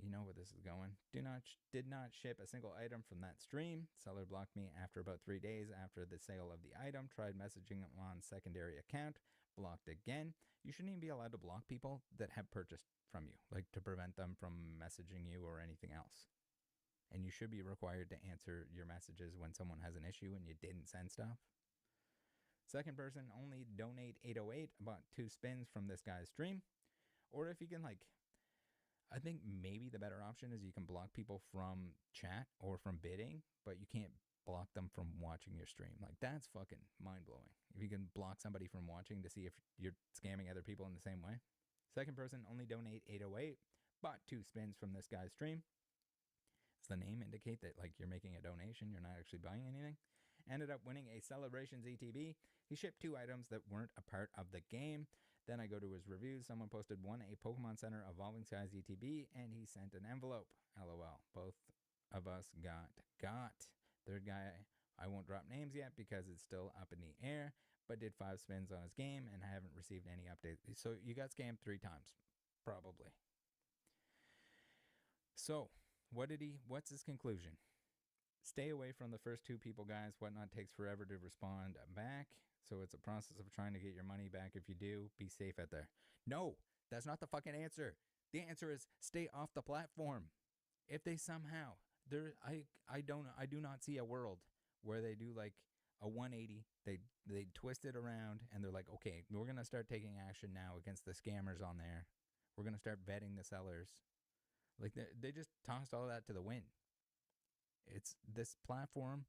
You know where this is going. Did not ship a single item from that stream. Seller blocked me after about 3 days after the sale of the item. Tried messaging him on secondary account. Blocked again. You shouldn't even be allowed to block people that have purchased from you, like to prevent them from messaging you or anything else. And you should be required to answer your messages when someone has an issue and you didn't send stuff. Second person, only donate 808. About 2 spins from this guy's stream. Or if you can, I think maybe the better option is you can block people from chat or from bidding, but you can't block them from watching your stream. Like, that's fucking mind-blowing. If you can block somebody from watching to see if you're scamming other people in the same way. Second person, only donate 808. Bought 2 spins from this guy's stream. Does the name indicate that, like, you're making a donation? You're not actually buying anything? Ended up winning a Celebrations ETB. He shipped 2 items that weren't a part of the game. Then I go to his reviews. Someone posted one, a Pokemon Center Evolving Skies ETB, and he sent an envelope. LOL. Both of us got. Third guy, I won't drop names yet because it's still up in the air, but did 5 spins on his game, and I haven't received any updates. So you got scammed 3 times, probably. So, what's his conclusion? Stay away from the first 2 people, guys. Whatnot takes forever to respond back. So it's a process of trying to get your money back. If you do, be safe out there. No, that's not the fucking answer. The answer is stay off the platform. If they somehow, I do not see a world where they do like a 180. They twist it around and they're like, okay, we're gonna start taking action now against the scammers on there. We're gonna start vetting the sellers. Like they just tossed all that to the wind. This platform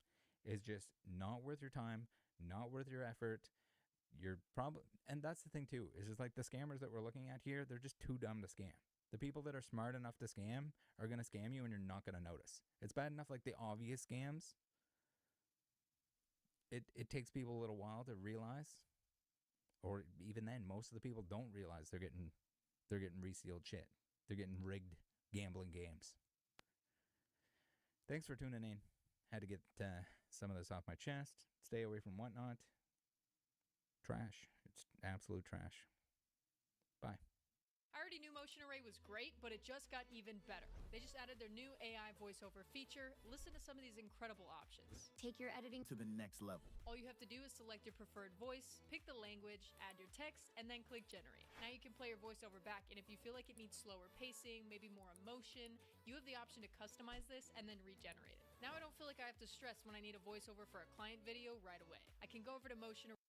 is just not worth your time, not worth your effort. And that's the thing too, is just like the scammers that we're looking at here, they're just too dumb to scam. The people that are smart enough to scam are going to scam you and you're not going to notice. It's bad enough like the obvious scams. It takes people a little while to realize, or even then, most of the people don't realize they're getting resealed shit. They're getting rigged gambling games. Thanks for tuning in. Had to get some of this off my chest. Stay away from Whatnot. Trash. It's absolute trash. Bye. I already knew Motion Array was great, but it just got even better. They just added their new AI voiceover feature. Listen to some of these incredible options. Take your editing to the next level. All you have to do is select your preferred voice, pick the language, add your text, and then click generate. Now you can play your voiceover back, and if you feel like it needs slower pacing, maybe more emotion, you have the option to customize this and then regenerate it. Now I don't feel like I have to stress when I need a voiceover for a client video right away. I can go over to Motion Array.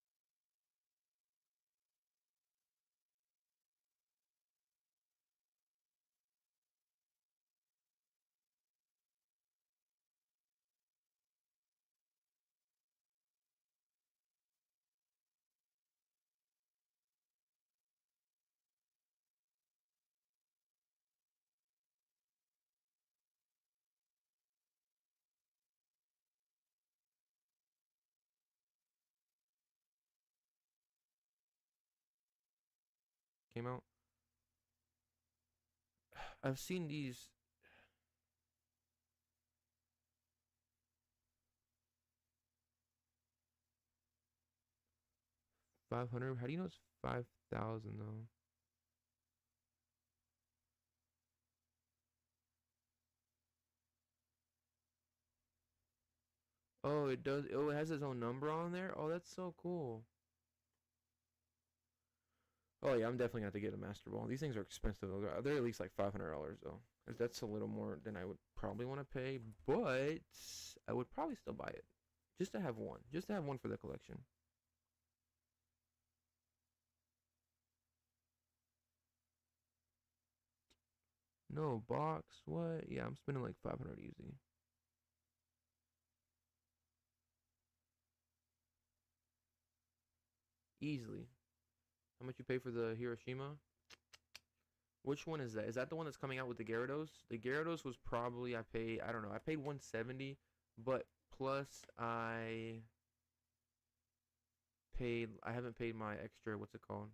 Came out. I've seen these. $500. How do you know it's 5,000 though? Oh, it does. Oh, it has its own number on there. Oh, that's so cool. Oh yeah, I'm definitely gonna have to get a Master Ball. These things are expensive. They're at least like $500 though. That's a little more than I would probably want to pay, but I would probably still buy it just to have one, for the collection. No box. What? Yeah, I'm spending like 500 easy. Easily. How much you pay for the Hiroshima? Which one is that? Is that the one that's coming out with the Gyarados? The Gyarados was probably, I paid 170, but plus I haven't paid my extra, what's it called?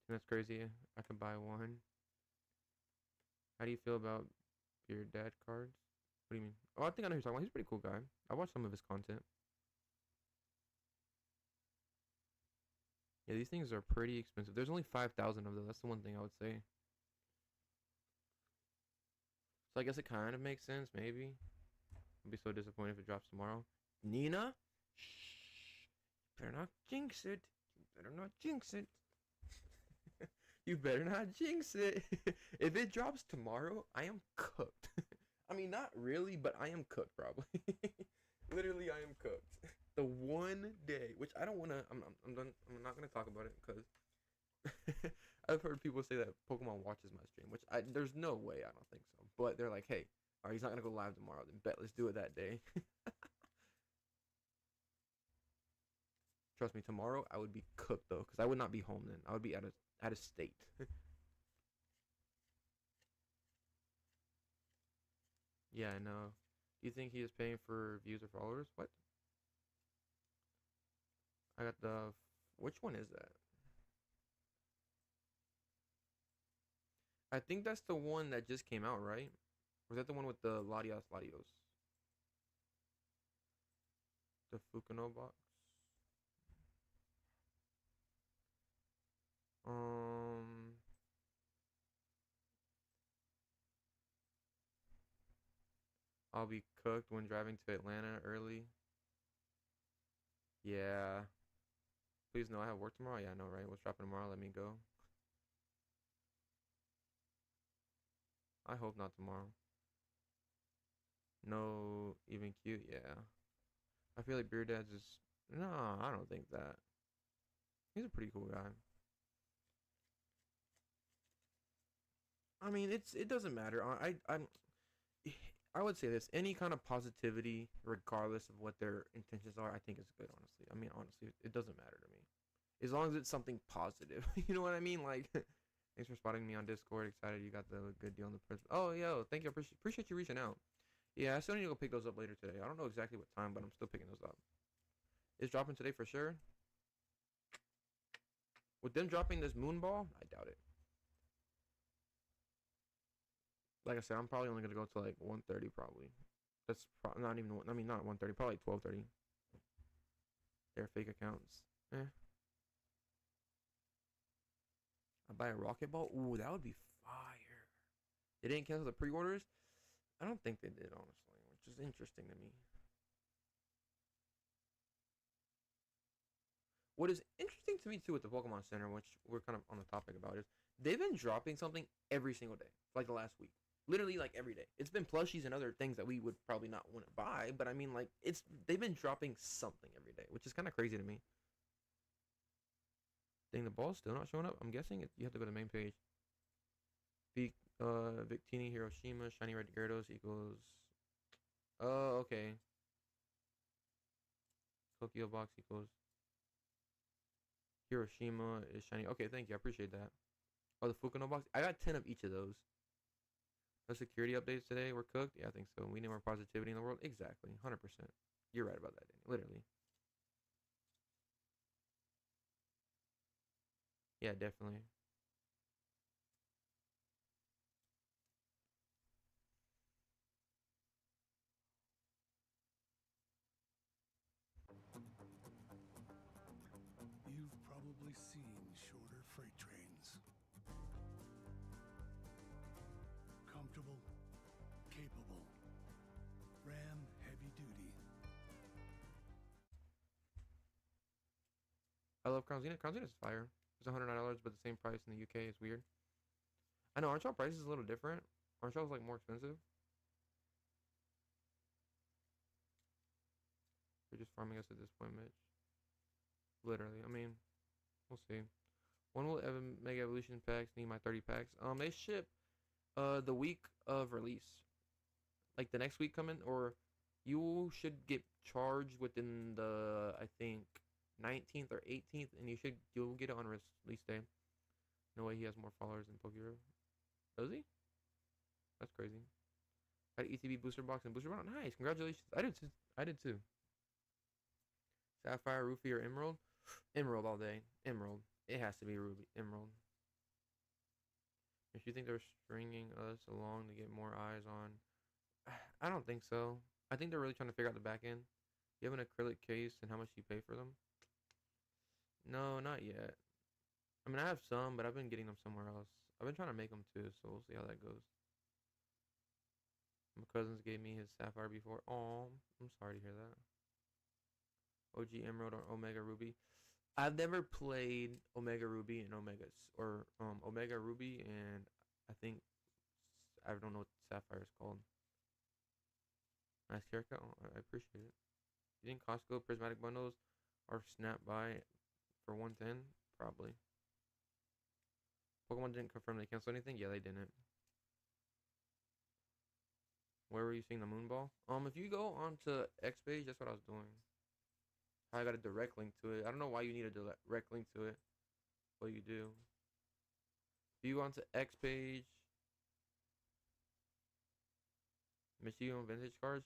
That's crazy. I can buy one. How do you feel about your dad cards? What do you mean? Oh, I think I know who you're talking about. He's a pretty cool guy. I watched some of his content. Yeah, these things are pretty expensive. There's only 5,000 of them. That's the one thing I would say. So I guess it kind of makes sense, maybe. I'd be so disappointed if it drops tomorrow. Nina? Shh. You better not jinx it. You better not jinx it. You better not jinx it. If it drops tomorrow, I am cooked. I mean, not really, but I am cooked probably. Literally, I am cooked. The one day, which I don't want to, I'm done. I'm not going to talk about it because I've heard people say that Pokemon watches my stream, which there's no way, I don't think so. But they're like, hey, Alright, he's not gonna go live tomorrow. Then bet. Let's do it that day. Trust me, tomorrow I would be cooked though, because I would not be home then. I would be out of state. Yeah, I know. Do you think he is paying for views or followers? What? I got the. Which one is that? I think that's the one that just came out, right? Or is that the one with the Latios Latios? The Fukuno box? Um, I'll be cooked when driving to Atlanta early. Yeah. Please no, I have work tomorrow. Yeah, I know, right? What's dropping tomorrow? Let me go. I hope not tomorrow. No, even cute. Yeah. I feel like Beer Dad's is. No, I don't think that. He's a pretty cool guy. I mean, it doesn't matter. I would say this: any kind of positivity, regardless of what their intentions are, I think is good. Honestly, I mean, honestly, it doesn't matter to me, as long as it's something positive. You know what I mean? Like, thanks for spotting me on Discord. Excited you got the good deal on the press. Oh, yo, thank you. Appreciate you reaching out. Yeah, I still need to go pick those up later today. I don't know exactly what time, but I'm still picking those up. It's dropping today for sure. With them dropping this moon ball, I doubt it. Like I said, I'm probably only gonna go to like 1:30 probably. That's not even. I mean, not 1:30. Probably like 12:30. They're fake accounts. Eh. I buy a rocket ball. Ooh, that would be fire. They didn't cancel the pre-orders. I don't think they did, honestly, which is interesting to me. What is interesting to me too with the Pokemon Center, which we're kind of on the topic about, is they've been dropping something every single day, for like the last week. Literally like every day. It's been plushies and other things that we would probably not want to buy, but I mean like they've been dropping something every day, which is kind of crazy to me. Dang, the ball's still not showing up. I'm guessing you have to go to the main page. Victini Hiroshima Shiny Red Gyarados equals. Oh, okay. Tokyo box equals. Hiroshima is shiny. Okay, thank you. I appreciate that. Oh, the Fukuno box. I got 10 of each of those. No security updates today. We're cooked. Yeah, I think so. We need more positivity in the world. Exactly. 100%. You're right about that, Danny. Literally. Yeah, definitely. You've probably seen shorter freight trains. Comfortable, capable, ram heavy duty. I love Crown Zenith. Crown Zenith is fire. It's $109, but the same price in the UK. Is weird. I know, aren't y'all prices a little different? Aren't y'all's like more expensive? You're just farming us at this point, Mitch. Literally. I mean, we'll see. When will Mega Evolution packs need my 30 packs? They ship the week of release. Like the next week coming, or you should get charged within the, I think, 19th or 18th, and you'll get it on release day. No way he has more followers than Pokero. Does he? That's crazy. I had ETB booster box and booster box. Nice, congratulations. I did too. I did too. Sapphire, Rupee, or Emerald? Emerald all day. Emerald. It has to be Ruby. Emerald. If you think they're stringing us along to get more eyes on, I don't think so. I think they're really trying to figure out the back end. You have an acrylic case and how much you pay for them? No, not yet. I mean, I have some, but I've been getting them somewhere else. I've been trying to make them too, so we'll see how that goes. My cousins gave me his Sapphire before. Oh, I'm sorry to hear that. OG Emerald or Omega Ruby. I've never played Omega Ruby and Omega Ruby, and I think I don't know what Sapphire is called. Nice haircut. Oh, I appreciate it. You think Costco prismatic bundles are snap by for 110? Probably. Pokemon didn't confirm they canceled anything. Yeah, they didn't. Where were you seeing the moon ball? If you go onto X page, that's what I was doing. I got a direct link to it. I don't know why you need a direct link to it, but you do. If you go onto X page, Michigan vintage cards,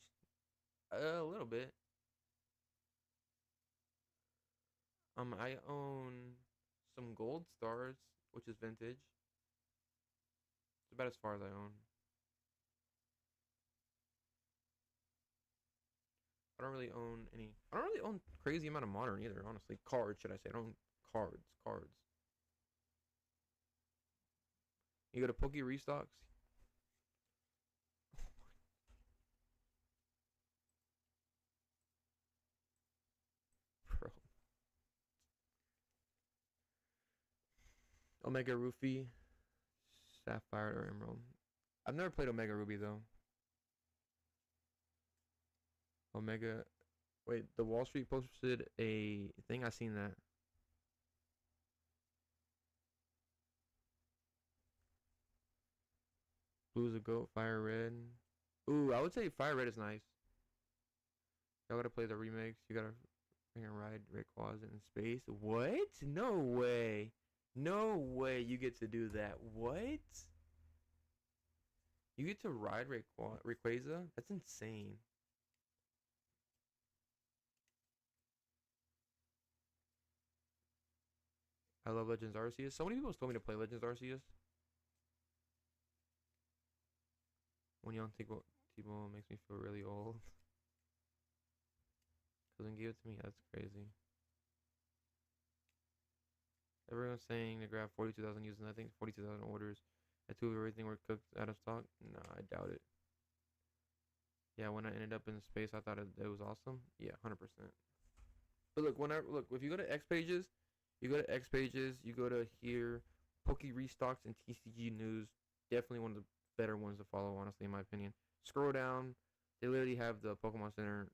a little bit. I own some gold stars, which is vintage. It's about as far as I own. I don't really own any. I don't really own crazy amount of modern either, honestly. Cards, should I say? I don't own cards. Cards. You go to Poke Restocks. Bro. Omega Ruby, Sapphire, or Emerald. I've never played Omega Ruby though. Omega. Wait, the Wall Street posted a thing. I seen that. Blue's a goat. Fire red. Ooh, I would say fire red is nice. Y'all gotta play the remakes. You gotta ride Rayquaza in space. What? No way. No way you get to do that. What? You get to ride Rayquaza? That's insane. I love Legends Arceus. So many people told me to play Legends Arceus. When young people makes me feel really old. Cousin gave it to me. That's crazy. Everyone's saying to grab 42,000 users, and I think 42,000 orders. And 2 of everything were cooked out of stock. No, I doubt it. Yeah, when I ended up in space, I thought it was awesome. Yeah, 100%. But look, if you go to X pages, you go to here, Poke Restocks and TCG News. Definitely one of the better ones to follow, honestly, in my opinion. Scroll down. They literally have the Pokemon Center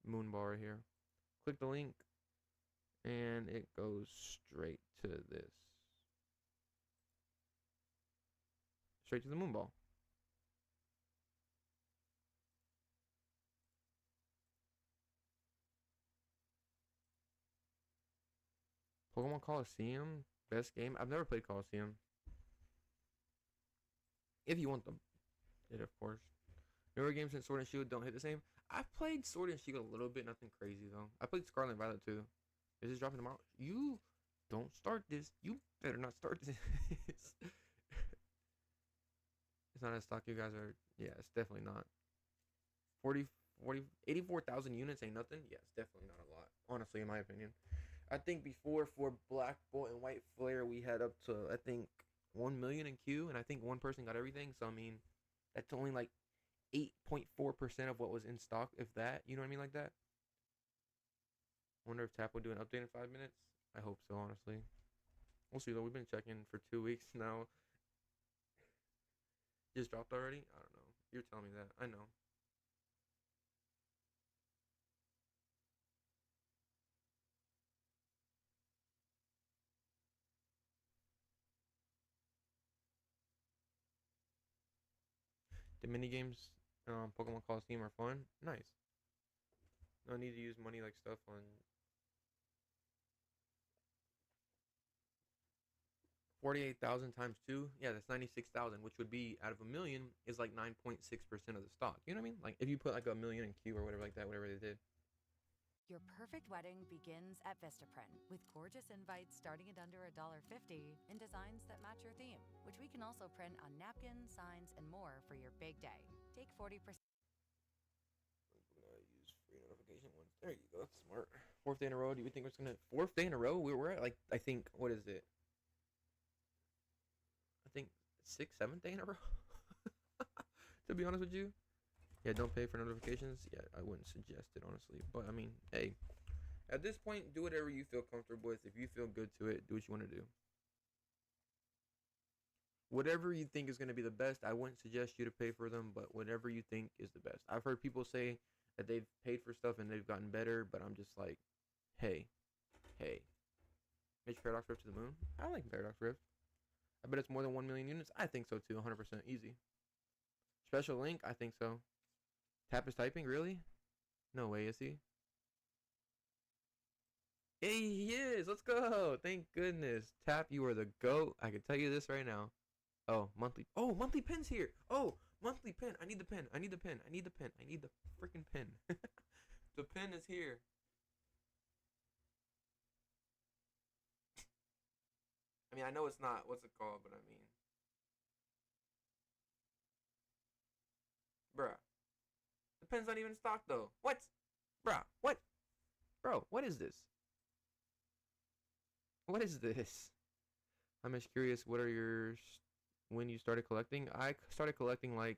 moon bar right here. Click the link, and it goes straight to this. Straight to the moon ball. Pokemon Coliseum, best game. I've never played Coliseum. If you want them, it of course. Newer games since Sword and Shield don't hit the same. I've played Sword and Shield a little bit, nothing crazy though. I played Scarlet and Violet too. Is this dropping tomorrow? You don't start this. You better not start this. It's not as stock you guys are. Yeah, it's definitely not. 84,000 units ain't nothing. Yeah, it's definitely not a lot. Honestly, in my opinion. I think before for Black Bolt and White Flare, we had up to, I think, 1 million in queue, and I think one person got everything. So, I mean, that's only like 8.4% of what was in stock, if that. You know what I mean? Like that. Wonder if Tap will do an update in 5 minutes. I hope so, honestly. We'll see, though. We've been checking for 2 weeks now. Just dropped already? I don't know. You're telling me that. I know. The mini games, Pokemon Coliseum are fun. Nice. No need to use money like stuff on 48,000 times 2. Yeah, that's 96,000, which would be out of a million is like 9.6% of the stock. You know what I mean? Like if you put like a million in queue or whatever like that, whatever they did. Your perfect wedding begins at Vistaprint with gorgeous invites starting at under $1.50 in designs that match your theme, which we can also print on napkins, signs, and more for your big day. Take 40%. Use free notification ones. There you go. That's smart. 4th day in a row. Do you think it's gonna 4th day in a row? We're at like I think what is it? I think 6th, 7th day in a row. To be honest with you. Yeah, don't pay for notifications. Yeah, I wouldn't suggest it, honestly. But, I mean, hey. At this point, do whatever you feel comfortable with. If you feel good to it, do what you want to do. Whatever you think is going to be the best, I wouldn't suggest you to pay for them. But whatever you think is the best. I've heard people say that they've paid for stuff and they've gotten better. But I'm just like, hey. Mitch Paradox Rift to the moon? I like Paradox Rift. I bet it's more than 1 million units. I think so, too. 100% easy. Special link? I think so. Tap is typing? Really? No way, is he? Hey, he is. Let's go. Thank goodness. Tap, you are the GOAT. I can tell you this right now. Oh, monthly. Oh, monthly pen's here. Oh, monthly pen. I need the pen. I need the pen. I need the pen. I need the freaking pen. The pen is here. I mean, I know it's not. What's it called? But I mean. Bruh. The pen's not even in stock, though. What? Bruh. What? Bro, what is this? What is this? I'm just curious, what are your... When you started collecting? I started collecting, like,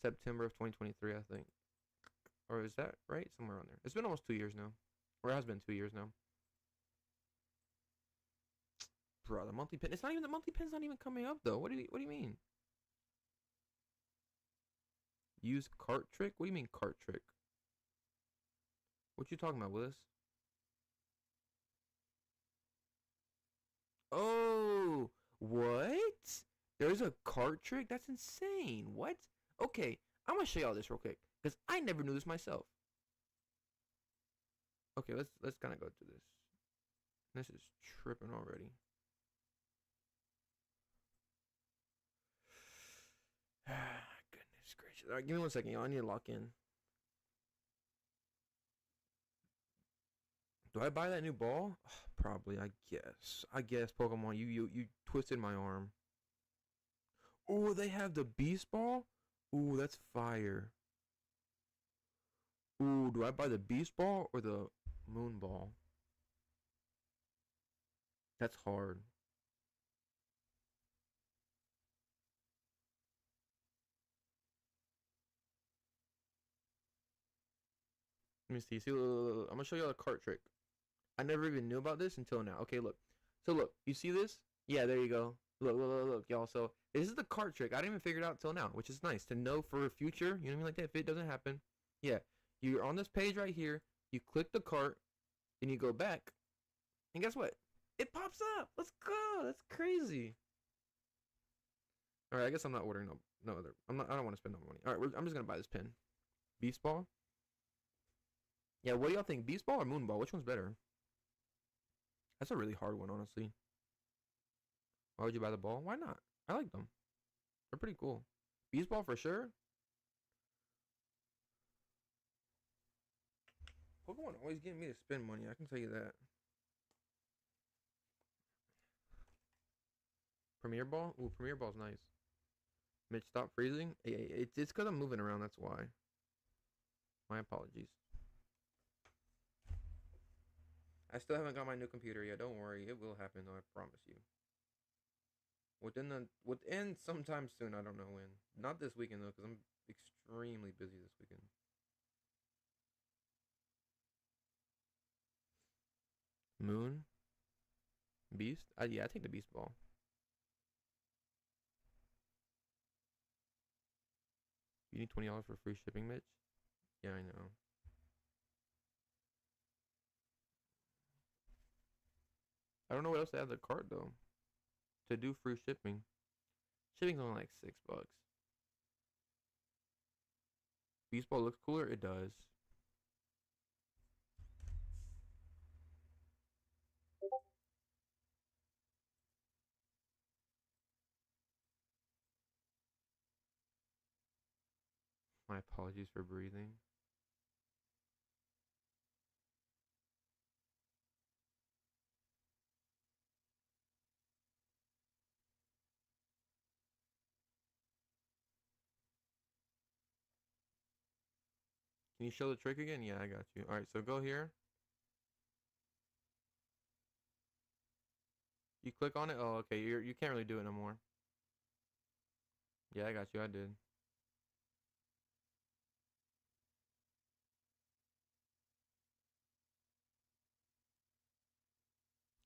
September of 2023, I think. Or is that right? Somewhere around there. It's been almost 2 years now. Or it has been 2 years now. Bro, the monthly pen. It's not even... The monthly pen's not even coming up, though. What do you mean? Use cart trick? What do you mean cart trick? What you talking about, Willis? Oh, what? There's a cart trick? That's insane. What? Okay, I'm gonna show y'all this real quick because I never knew this myself. Okay, let's kind of go through this. This is tripping already. Goodness gracious! All right, give me 1 second, y'all. I need to lock in. Do I buy that new ball? Probably, I guess. I guess Pokemon. You twisted my arm. Oh, they have the Beast Ball? Ooh, that's fire. Ooh, do I buy the Beast Ball or the Moon Ball? That's hard. Let me see. See, look. I'm gonna show you a cart trick. I never even knew about this until now. Okay, look. So look, you see this? Yeah, there you go. Look, y'all. So this is the cart trick. I didn't even figure it out till now, which is nice to know for future. You know what I mean? Like that, if it doesn't happen, yeah, you're on this page right here. You click the cart, and you go back, and guess what? It pops up. Let's go. That's crazy. All right, I guess I'm not ordering no other. I don't want to spend no money. All right, I'm just gonna buy this pen. Beast Ball. Yeah, what do y'all think? Beast Ball or Moon Ball? Which one's better? That's a really hard one, honestly. Why would you buy the ball? Why not? I like them. They're pretty cool. Beast Ball for sure. Pokemon always getting me to spend money. I can tell you that. Premier Ball? Ooh, Premier Ball's nice. Mitch, stop freezing. It's because I'm moving around. That's why. My apologies. I still haven't got my new computer yet. Don't worry, it will happen though. I promise you. Within sometime soon. I don't know when. Not this weekend though, because I'm extremely busy this weekend. Moon, Beast. Yeah, I take the Beast Ball. You need $20 for free shipping, Mitch. Yeah, I know. I don't know what else to add to the cart though. To do free shipping. Shipping's only like $6. Beast Ball looks cooler? It does. My apologies for breathing. Can you show the trick again? Yeah, I got you. Alright, so go here. You click on it? Oh, okay. You can't really do it no more. Yeah, I got you. I did.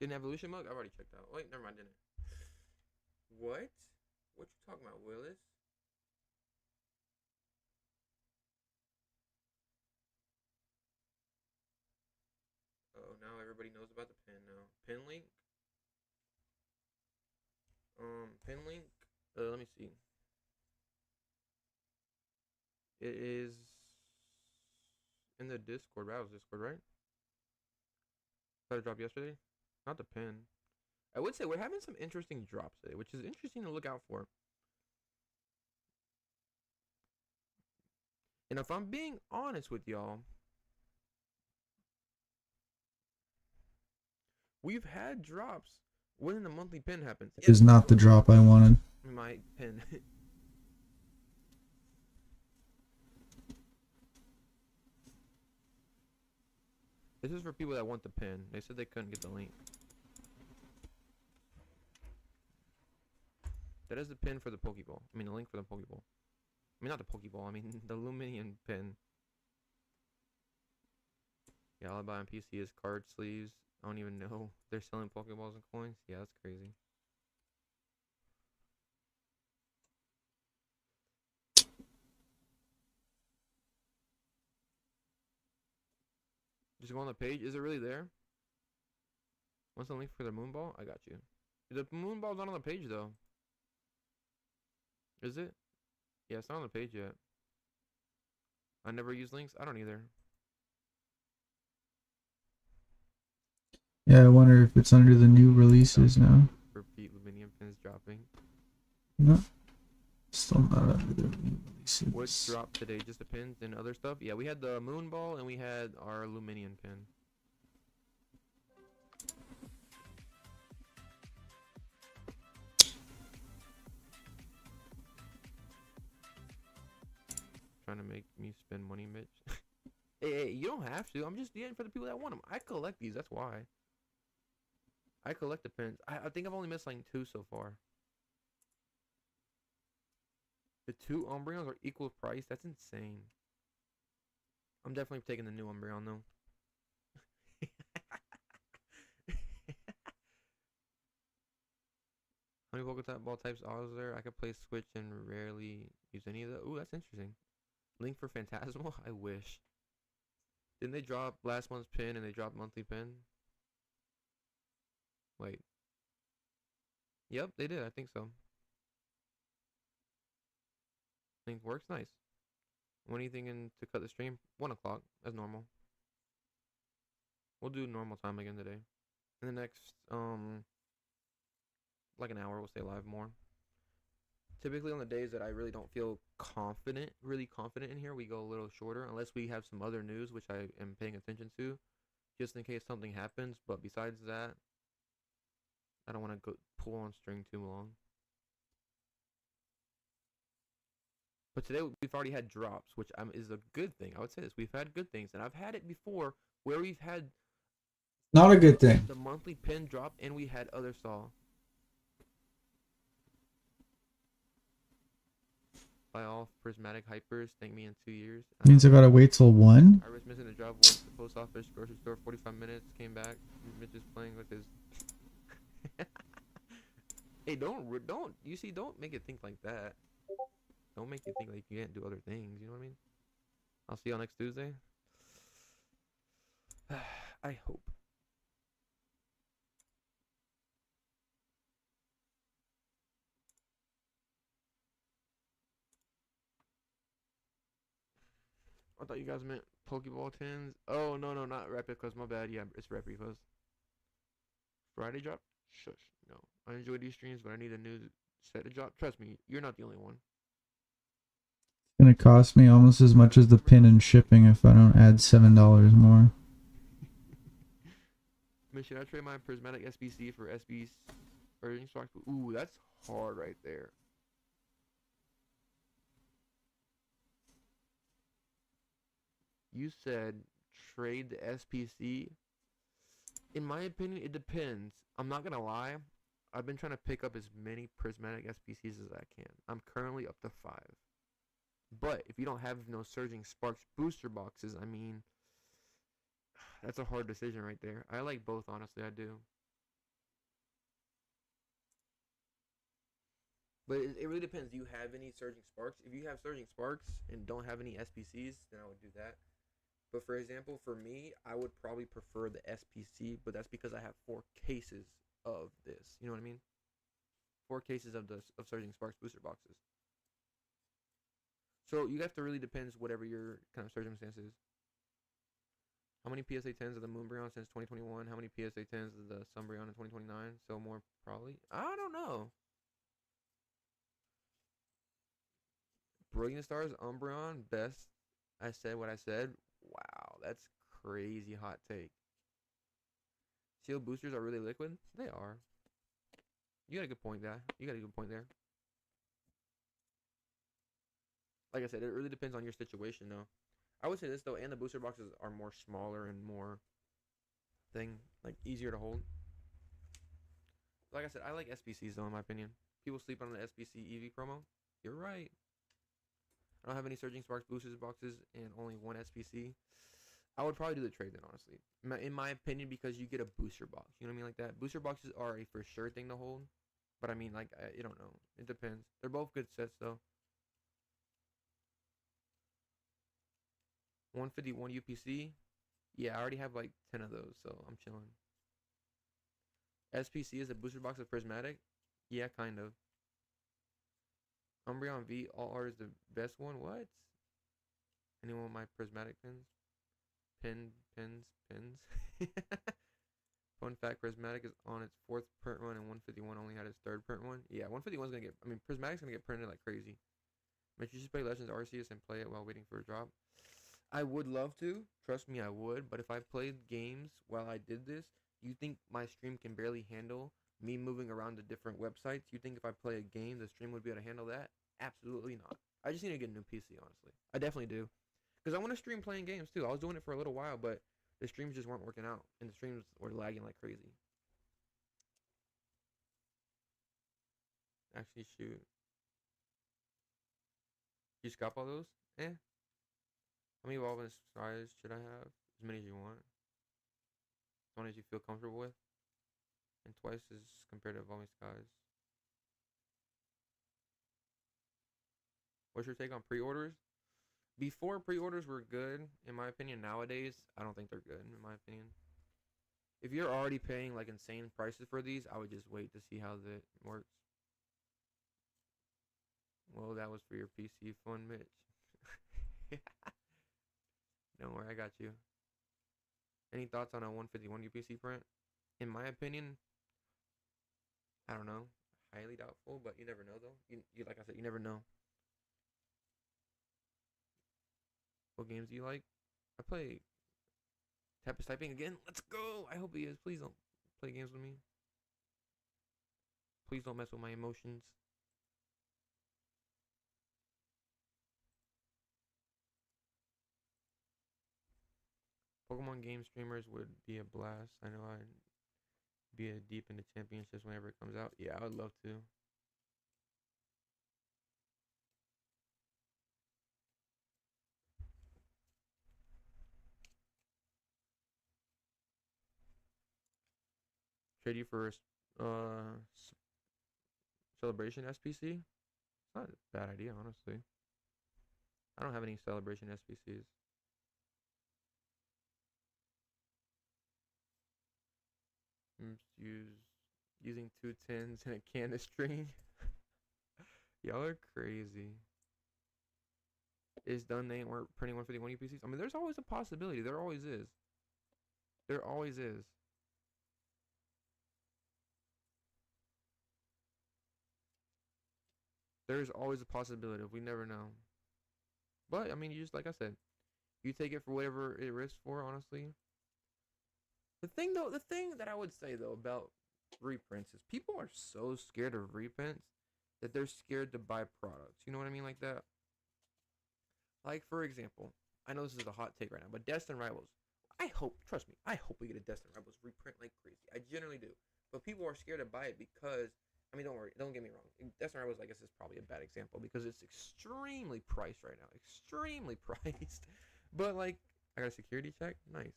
Didn't evolution mug? I've already checked out. Wait, never mind, didn't. What? What you talking about, Willis? Oh, now everybody knows about the pin now. Pin link? Pin link? Let me see. It is in the Discord. That was Discord, right? That I dropped yesterday. Not the pin. I would say we're having some interesting drops today, which is interesting to look out for. And if I'm being honest with y'all, we've had drops when the monthly pin happens. It is not the drop I wanted. My pin. This is for people that want the pin. They said they couldn't get the link. That is the pin for the Pokeball. I mean, the link for the Pokeball. I mean, not the Pokeball. I mean, the Luminion pin. Yeah, all I buy on PC is card sleeves. I don't even know they're selling Pokeballs and coins. Yeah, that's crazy. Just go on the page. Is it really there? What's the link for the Moonball? I got you. The Moonball's not on the page, though. Is it? Yeah, it's not on the page yet. I never use links. I don't either. Yeah, I wonder if it's under the new releases now. Repeat Luminium pins dropping. No, still not under the new releases. What's dropped today? Just the pins and other stuff? Yeah, we had the Moonball and we had our Luminium pin. Trying to make me spend money, Mitch. Hey, you don't have to. I'm just getting for the people that want them. I collect these. That's why. I collect the pins. I think I've only missed like 2 so far. The 2 Umbreons are equal price. That's insane. I'm definitely taking the new Umbreon though. How many Pokeball types are there? I could play Switch and rarely use any of the. Ooh, that's interesting. Link for Phantasmal? I wish. Didn't they drop last month's pin and they dropped monthly pin? Wait. Yep, they did. I think so. Link works nice. When are you thinking to cut the stream? 1 o'clock, as normal. We'll do normal time again today. In the next, like an hour, we'll stay live more. Typically on the days that I really don't feel really confident in here, we go a little shorter, unless we have some other news, which I am paying attention to, just in case something happens. But besides that, I don't want to go pull on string too long. But today we've already had drops, which is a good thing. I would say this. We've had good things, and I've had it before where we've had Not a good thing. the monthly pin drop, and we had other saw. By all prismatic hypers, thank me in 2 years. Means I gotta wait till 1? I risked missing the job once. The post office, grocery store, 45 minutes. Came back. Mitch is playing with his. Hey, don't make it think like that. Don't make you think like you can't do other things. You know what I mean? I'll see y'all next Tuesday. I hope. I thought you guys meant Pokeball tins. Oh, no, not replicas. My bad. Yeah, it's replicas. Friday drop? Shush. No. I enjoy these streams, but I need a new set to drop. Trust me, you're not the only one. It's gonna cost me almost as much as the pin and shipping if I don't add $7 more. Man, should I trade my prismatic SBC for SB's urging sparks? Ooh, that's hard right there. You said trade the SPC. In my opinion, it depends. I'm not gonna lie. I've been trying to pick up as many prismatic SPCs as I can. I'm currently up to 5. But if you don't have no Surging Sparks booster boxes, I mean, that's a hard decision right there. I like both, honestly, I do. But it really depends. Do you have any Surging Sparks? If you have Surging Sparks and don't have any SPCs, then I would do that. But for example, for me, I would probably prefer the SPC, but that's because I have 4 cases of this. You know what I mean? 4 cases of Surging Sparks booster boxes. So you have to really depends whatever your kind of circumstances. How many PSA 10s of the Moonbryon since 2021? How many PSA 10s of the Sunbryon in 2029? So more probably. I don't know. Brilliant Stars, Umbreon, best. I said what I said. Wow, that's crazy hot take. Sealed boosters are really liquid? They are. You got a good point there. You got a good point there. Like I said, it really depends on your situation, though. I would say this, though, and the booster boxes are more smaller and more like easier to hold. Like I said, I like SBCs, though, in my opinion. People sleep on the SBC EV promo. You're right. I don't have any Surging Sparks boosters boxes and only one SBC. I would probably do the trade then, honestly. In my opinion, because you get a booster box. You know what I mean? Like that. Booster boxes are a for sure thing to hold. But I mean, like, I don't know. It depends. They're both good sets, though. 151 UPC. Yeah, I already have like 10 of those, so I'm chilling. SPC is a booster box of Prismatic. Yeah, kind of. Umbreon V, all R is the best one. What? Anyone want my Prismatic pins? Pins. Fun fact, Prismatic is on its 4th print run and 151 only had its 3rd print one. Yeah, 151 is going to get, I mean, Prismatic's going to get printed like crazy. Make sure you just play Legends Arceus and play it while waiting for a drop. I would love to. Trust me, I would. But if I played games while I did this, you think my stream can barely handle me moving around to different websites? You think if I play a game, the stream would be able to handle that? Absolutely not. I just need to get a new PC, honestly. I definitely do. Because I want to stream playing games, too. I was doing it for a little while, but the streams just weren't working out. And the streams were lagging like crazy. Actually, shoot. You scalp all those? Eh. How many evolving skies should I have? As many as you want. As many as you feel comfortable with. And twice as compared to evolving skies. What's your take on pre-orders? Before, pre-orders were good, in my opinion. Nowadays, I don't think they're good, in my opinion. If you're already paying like insane prices for these, I would just wait to see how that works. Well, that was for your PC fun, Mitch. Don't worry, I got you. Any thoughts on a 151 UPC print? In my opinion, I don't know. Highly doubtful, but you never know, though. You like I said, you never know. What games do you like? I play Tapis Typing again. Let's go! I hope he is. Please don't play games with me. Please don't mess with my emotions. Pokemon game streamers would be a blast. I know I'd be a deep into championships whenever it comes out. Yeah, I would love to. Trade you for Celebration SPC? It's not a bad idea, honestly. I don't have any Celebration SPCs. I'm using 2 tins and a can of string. Y'all are crazy. It's done. They ain't work printing 151 UPCs. I mean, there's always a possibility. There always is. There always is. There's always a possibility. We never know. But I mean, you just like I said, you take it for whatever it risks for. Honestly, the thing that I would say though about reprints is people are so scared of reprints that they're scared to buy products. You know what I mean, like that. Like for example, I know this is a hot take right now, but Destin Rivals. I hope, trust me, I hope we get a Destin Rivals reprint like crazy. I generally do, but people are scared to buy it because. I mean, don't worry. Don't get me wrong. Destin Rivals, I guess, is probably a bad example because it's extremely priced right now. Extremely priced. But, like, I got a security check. Nice.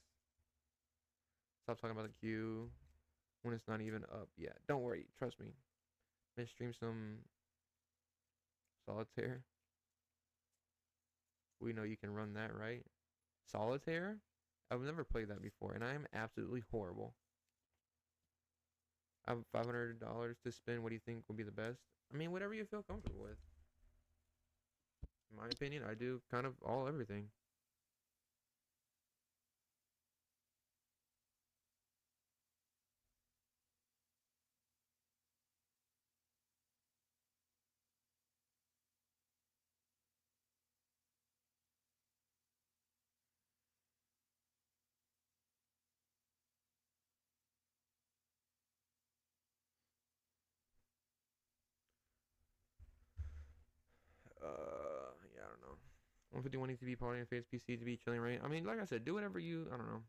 Stop talking about the queue when it's not even up yet. Don't worry. Trust me. Let's stream some Solitaire. We know you can run that, right? Solitaire? I've never played that before, and I am absolutely horrible. I have $500 to spend. What do you think would be the best? I mean, whatever you feel comfortable with. In my opinion, I do kind of all everything. Yeah, I don't know. 150 wanting to be partying, face PC to be chilling, right? I mean, like I said, do whatever you. I don't know.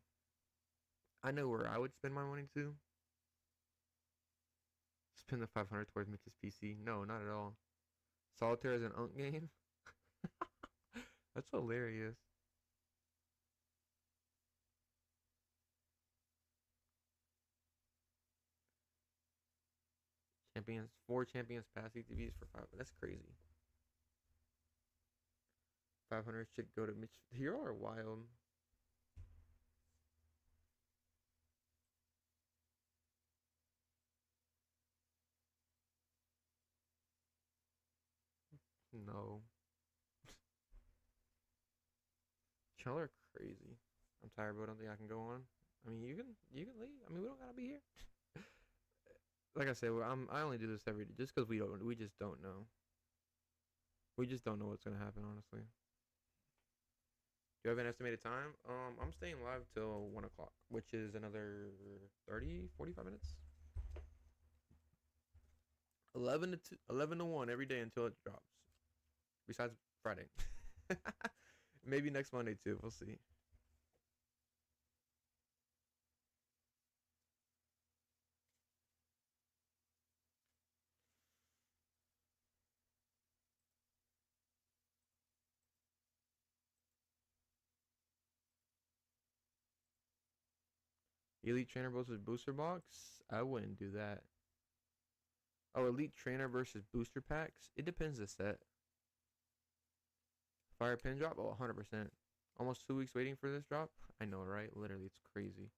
I know where I would spend my money to. Spend the 500 towards Mitch's PC. No, not at all. Solitaire is an unk game. That's hilarious. Champions, 4 champions pass ETVs for 5. That's crazy. 500 should go to Mitch. You all are wild. No. Y'all are crazy. I'm tired, but I don't think I can go on. I mean, you can leave. I mean, we don't gotta be here. Like I said, I only do this every day just because we just don't know. We just don't know what's gonna happen, honestly. Do you have an estimated time? I'm staying live till 1 o'clock, which is another 30, 45 minutes. 11 to 1 every day until it drops. Besides Friday. Maybe next Monday too. We'll see. Elite Trainer versus Booster Box? I wouldn't do that. Oh, Elite Trainer versus Booster Packs? It depends the set. Fire pin drop? Oh, 100%. Almost 2 weeks waiting for this drop? I know, right? Literally, it's crazy.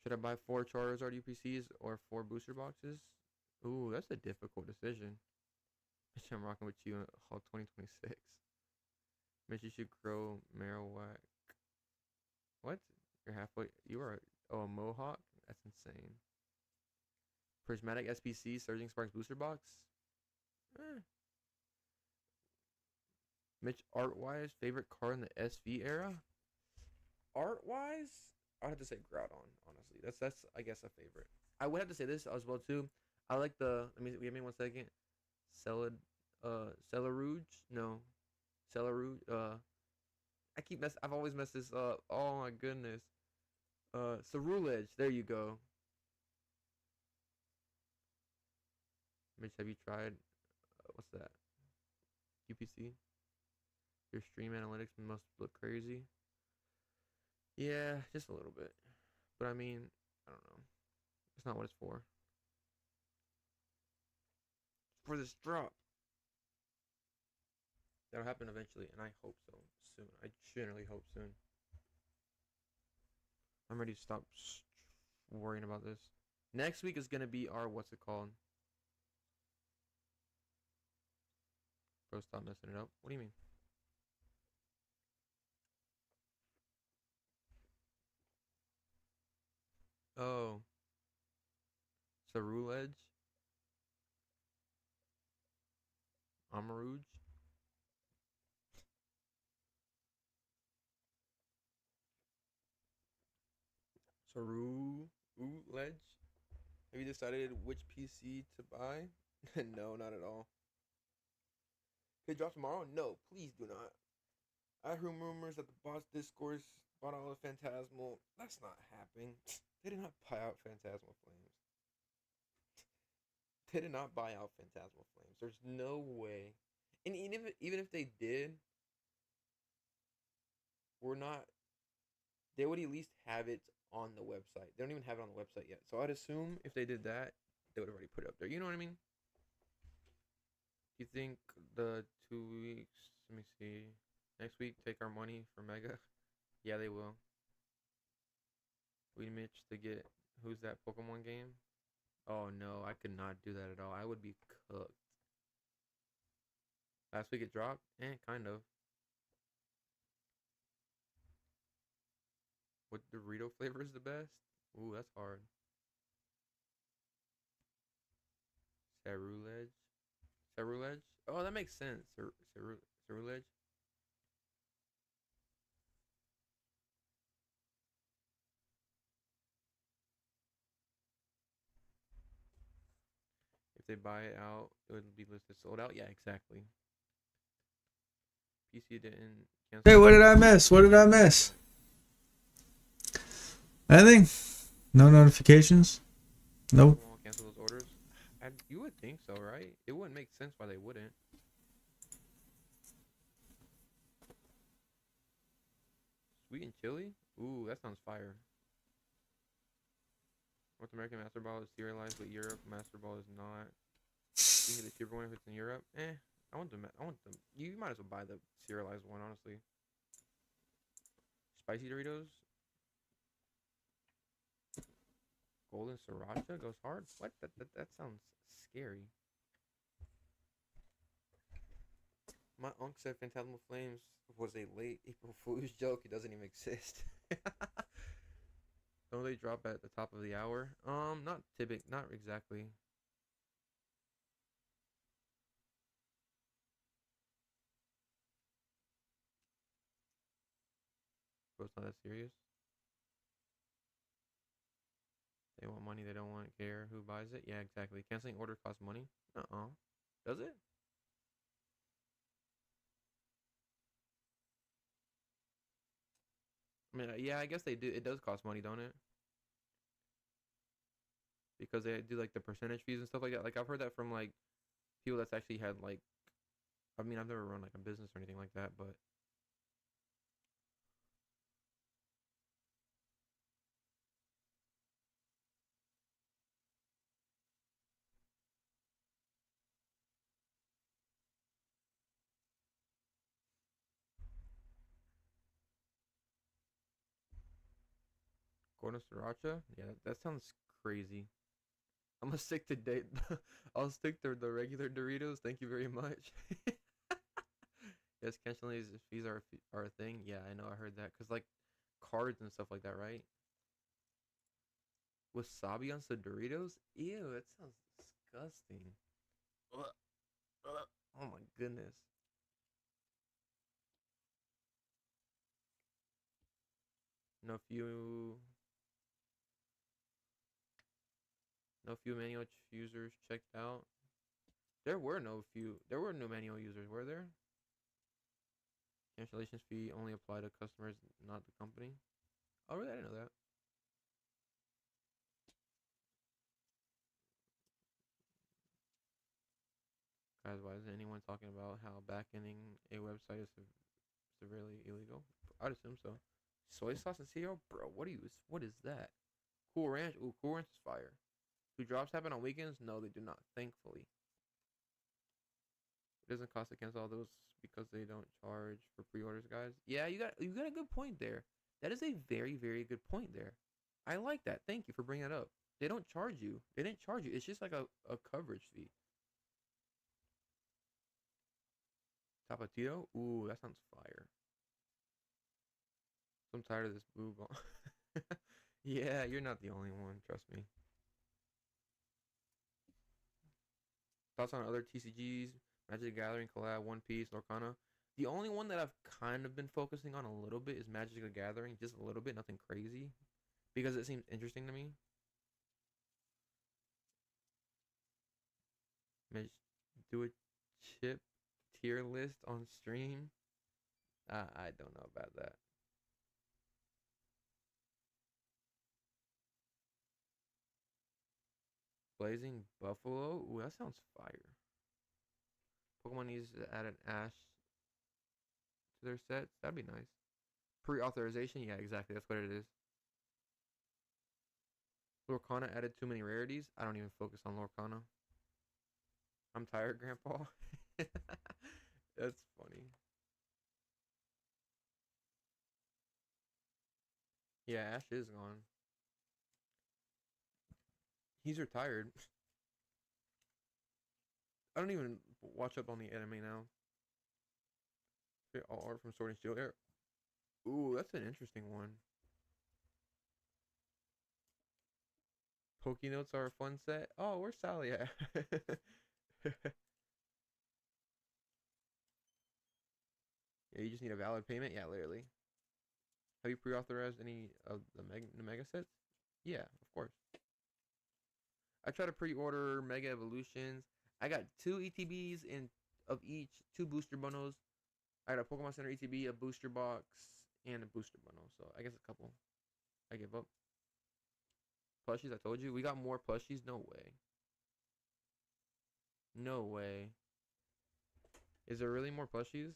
Should I buy 4 Charizard UPCs or 4 booster boxes? Ooh, that's a difficult decision. I'm rocking with you in Hall 2026. Mitch, you should grow Marowak. What? You're halfway. You are a Mohawk? That's insane. Prismatic SPC Surging Sparks booster box? Eh. Mitch, art-wise, favorite card in the SV era? Art-wise, I'd have to say Groudon, honestly. That's I guess a favorite. I would have to say this as well too. I like the. Let me give me 1 second. Celerouge? No, Celerouge. I've always messed this up. Oh my goodness. Cerulege. There you go. Mitch, have you tried? What's that? UPC. Your stream analytics must look crazy. Yeah, just a little bit. But I mean, I don't know. It's not what it's for. It's for this drop. That'll happen eventually, and I hope so soon. I generally hope soon. I'm ready to stop worrying about this. Next week is gonna be our what's it called? Bro, stop messing it up. What do you mean? Oh, Cerulege, Amarouge. Cerulege. Have you decided which PC to buy? No, not at all. Could it drop tomorrow? No, please do not. I heard rumors that the boss discourse bought all of Phantasmal. That's not happening. They did not buy out Phantasmal Flames. They did not buy out Phantasmal Flames. There's no way. And even if they did, we're not. They would at least have it on the website. They don't even have it on the website yet. So I'd assume if they did that, they would have already put it up there. You know what I mean? You think the 2 weeks? Let me see. Next week, take our money for Mega. Yeah, they will. We Mitch to get who's that Pokemon game? Oh no, I could not do that at all. I would be cooked. Last week it dropped? Kind of. What Dorito flavor is the best? Ooh, that's hard. Cerulege. Cerulege? Oh, that makes sense. Cerulege? If they buy it out, it would be listed sold out. Yeah, exactly. PC didn't cancel. Hey, what did I miss? What did I miss? Anything? No notifications? Nope. Cancel those orders. You would think so, right? It wouldn't make sense why they wouldn't. Sweet and chili? Ooh, that sounds fire. North American Master Ball is serialized, but Europe Master Ball is not. You can get the cheaper one if it's in Europe. I want them. You might as well buy the serialized one, honestly. Spicy Doritos. Golden Sriracha goes hard. What? That sounds scary. My uncle said Phantasmal Flames was a late April Fool's joke. It doesn't even exist. Don't they drop at the top of the hour? Not not exactly. But it's not that serious. They want money. They don't want care who buys it. Yeah, exactly. Canceling order costs money. Does it? I mean, yeah, I guess they do. It does cost money, don't it? Because they do like the percentage fees and stuff like that. Like I've heard that from like people that's actually had like. I mean, I've never run like a business or anything like that, but Gordon Sriracha. Yeah, that sounds crazy. I'm gonna stick to date. I'll stick to the regular Doritos. Thank you very much. Yes, canceling these fees are a thing. Yeah, I know. I heard that because like cards and stuff like that, right? Wasabi on some Doritos? Ew, that sounds disgusting. Ugh, ugh. Oh my goodness. No few, no few manual users checked out. There were no manual users, were there? Cancellation fee only apply to customers, not the company. Oh, really? I didn't know that. Guys, why isn't anyone talking about how backending a website is severely illegal? I'd assume so. Soy sauce and cereal, bro. What is that? Cool Ranch. Ooh, Cool Ranch is fire. Do drops happen on weekends? No, they do not. Thankfully, it doesn't cost to cancel all those because they don't charge for pre-orders, guys. Yeah, you got a good point there. That is a very very good point there. I like that. Thank you for bringing that up. They don't charge you. They didn't charge you. It's just like a coverage fee. Tapatio? Ooh, that sounds fire. I'm tired of this boob. Yeah, you're not the only one. Trust me. Thoughts on other TCGs? Magic the Gathering, Collab, One Piece, Lorcana. The only one that I've kind of been focusing on a little bit is Magic the Gathering, just a little bit, nothing crazy, because it seems interesting to me. Do a chip tier list on stream. I don't know about that. Blazing Buffalo. Ooh, that sounds fire. Pokemon needs to add an Ash to their sets. That'd be nice. Pre-authorization. Yeah, exactly. That's what it is. Lorcana added too many rarities. I don't even focus on Lorcana. I'm tired, Grandpa. That's funny. Yeah, Ash is gone. He's retired. I don't even watch up on the anime now. Get all art from Sword and Shield era. Ooh, that's an interesting one. Poke Notes are a fun set. Oh, where's Sally at? Yeah, you just need a valid payment. Yeah, literally. Have you pre-authorized any of the mega sets? Yeah, of course. I try to pre-order Mega Evolutions. I got 2 ETBs in of each, 2 booster bundles. I got a Pokemon Center ETB, a booster box, and a booster bundle. So I guess a couple. I give up. Plushies, I told you. We got more plushies? No way. No way. Is there really more plushies?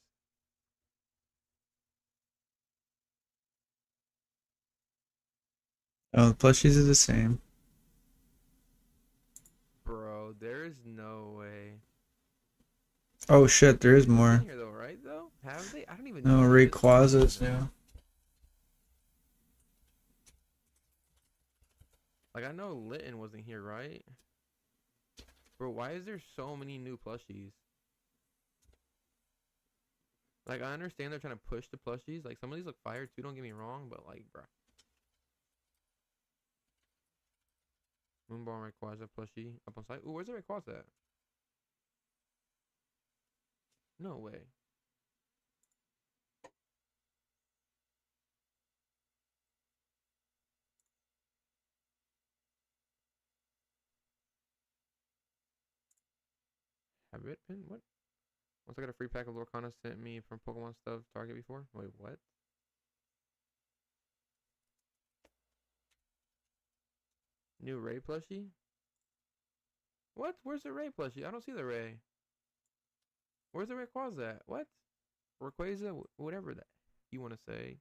Oh, the plushies are the same. Bro, there's no way. Oh shit, there is They've been more. here though, right though? Have they? I don't even No, know who this Rayquaza's person is. new. Like I know Litten wasn't here, right? Bro, why is there so many new plushies? Like I understand they're trying to push the plushies. Like some of these look fire too, don't get me wrong, but like, bruh. Moonball Rayquaza plushie up on site. Ooh, where's the Rayquaza at? No way. Have it been? What? Once I got a free pack of Lorcana sent me from Pokemon Stuff Target before. Wait, what? New Ray plushie? What? Where's the Ray plushie? I don't see the Ray. Where's the Rayquaza at? What? Rayquaza? Whatever that you want to say.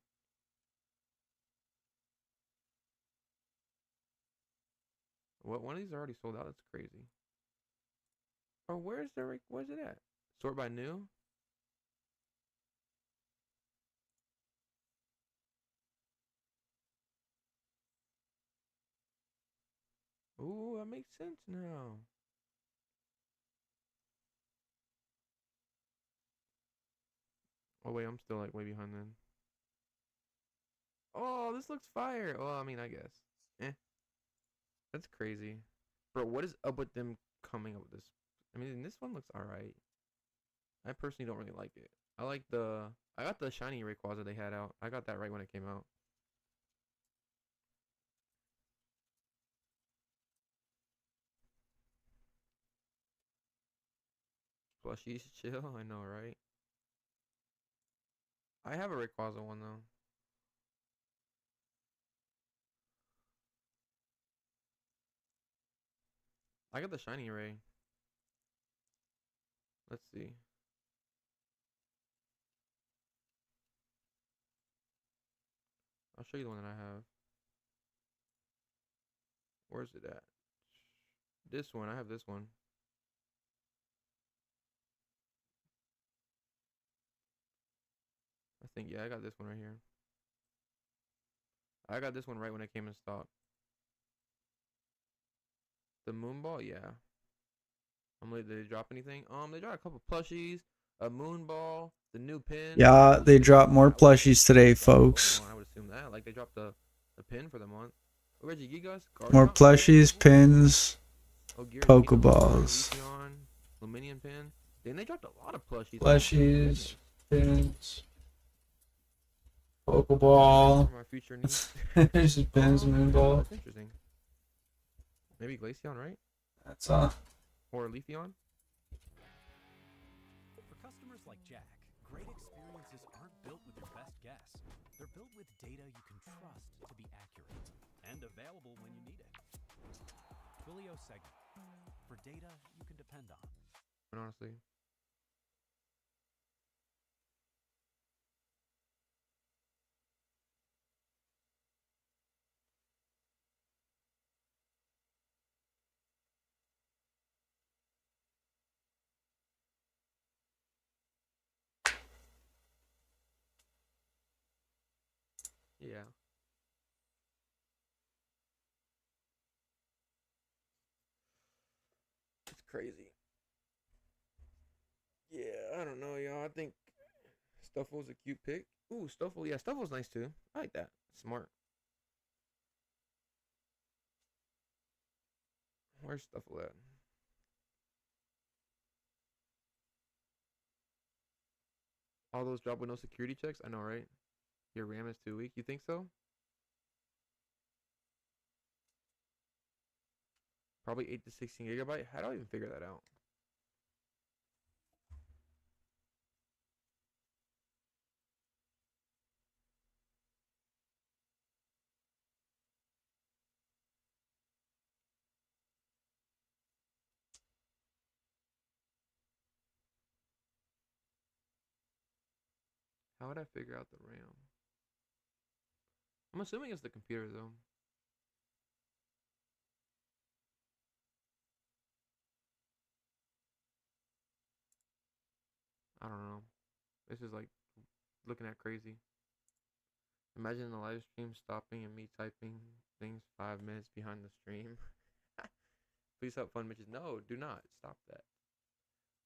What? One of these are already sold out. That's crazy. Oh, where's the Ray? Where's it at? Sort by new? Ooh, that makes sense now. Oh wait, I'm still like way behind then. Oh, this looks fire. Well, I mean, I guess. Eh, that's crazy. Bro, what is up with them coming up with this? I mean, this one looks alright. I personally don't really like it. I like the... I got the shiny Rayquaza they had out. I got that right when it came out. Plushies chill, I know, right? I have a Rayquaza one, though. I got the shiny Ray. Let's see. I'll show you the one that I have. Where's it at? This one. I have this one. I think, yeah, I got this one right here. I got this one right when it came in stock. The Moonball, yeah. Did they drop anything? They dropped a couple plushies, a Moonball, the new pin. Yeah, they dropped more I would assume plushies today, they dropped folks. Pokemon, I would assume that. Like they dropped the pin for the month. Oh, Regigigas, More Garchomp, plushies, pins, oh, Giratina Pokemon, Pokeballs. Leafeon, Luminion pin. Then they dropped a lot of plushies. Plushies, pins, Pokeball. For my future needs. There's just pins, Moonball. That's interesting. Maybe Glaceon, right? That's Or Leafeon? For customers like Jack, great experiences aren't built with your best guess. They're built with data you can trust to be accurate and available when you need it. Twilio Segment, for data you can depend on. And honestly. Yeah. It's crazy. Yeah, I don't know, y'all. I think Stuffle's a cute pick. Ooh, Stuffle. Yeah, Stuffle's nice too. I like that. Smart. Where's Stuffle at? All those drop with no security checks? I know, right? Your RAM is too weak. You think so? Probably 8 to 16 gigabyte. How do I even figure that out? How would I figure out the RAM? I'm assuming it's the computer though. I don't know. This is like looking at crazy. Imagine the live stream stopping and me typing things 5 minutes behind the stream. Please help fund Mitch's. No, do not stop that.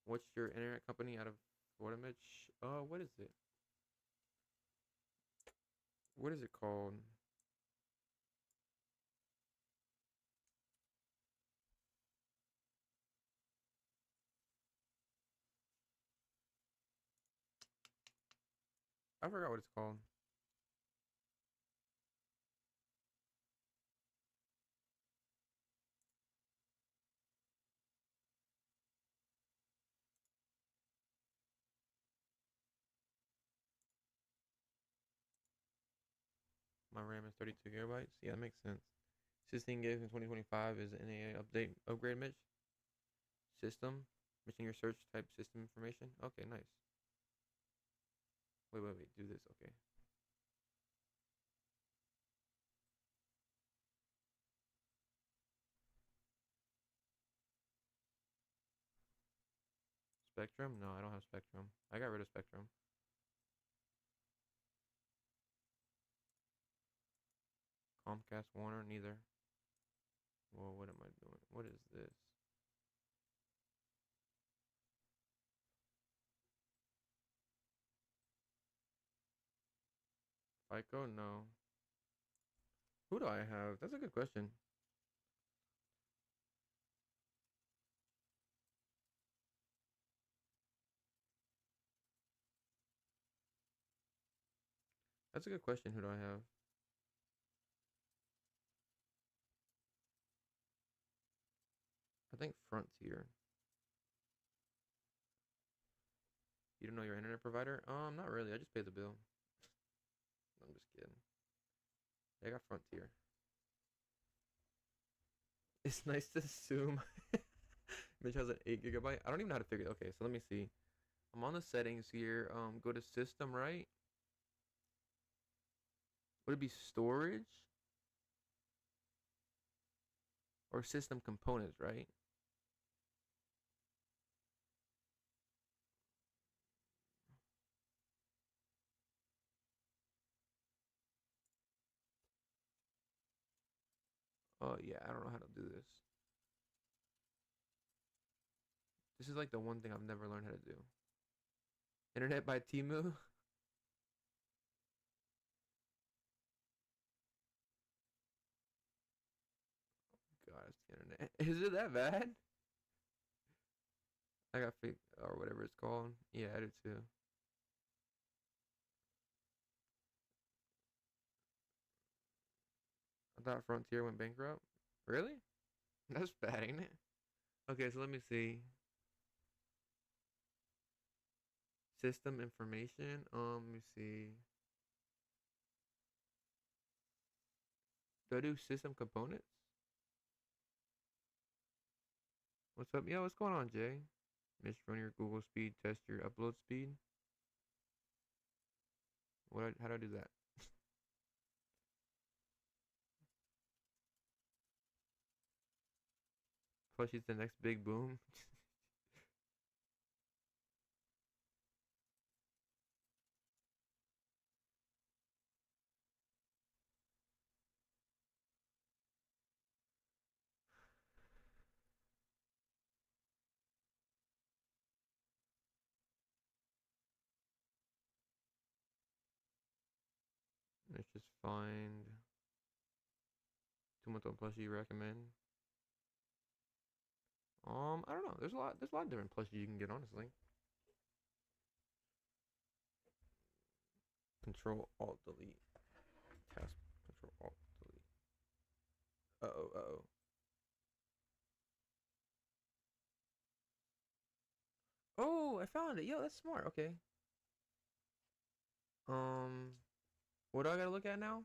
What's your internet company out of Florida, Mitch? What is it? What is it called? I forgot what it's called. My RAM is 32 gigabytes. Yeah, that makes sense. 16 gigs in 2025 is an NAA update upgrade, Mitch. System. Missing your search type system information. Okay, nice. Wait. Do this. Okay. Spectrum? No, I don't have Spectrum. I got rid of Spectrum. Comcast, Warner, neither. Well, what am I doing? What is this? FICO? No. Who do I have? That's a good question. That's a good question. Who do I have? I think Frontier. You don't know your internet provider? Not really. I just pay the bill. I'm just kidding. I got Frontier. It's nice to assume Mitch has an 8 gigabyte. I don't even know how to figure it. Okay, so let me see. I'm on the settings here. Go to system, right? Would it be storage? Or system components, right? Oh, yeah, I don't know how to do this. This is like the one thing I've never learned how to do. Internet by Timu? God, it's the internet. Is it that bad? I got fake or whatever it's called. Yeah, I do too. I thought Frontier went bankrupt. Really? That's bad, ain't it? Okay, so let me see. System information. Let me see. Do I do system components? What's up? Yo, what's going on, Jay? Miss run your Google speed, test your upload speed. How do I do that? Plushie's the next big boom. find 2-month-old plushie you recommend. I don't know. There's a lot of different plushies you can get, honestly. Control Alt Delete. Task Control Alt Delete. Uh-oh. Oh, I found it. Yo, that's smart. Okay. What do I gotta look at now?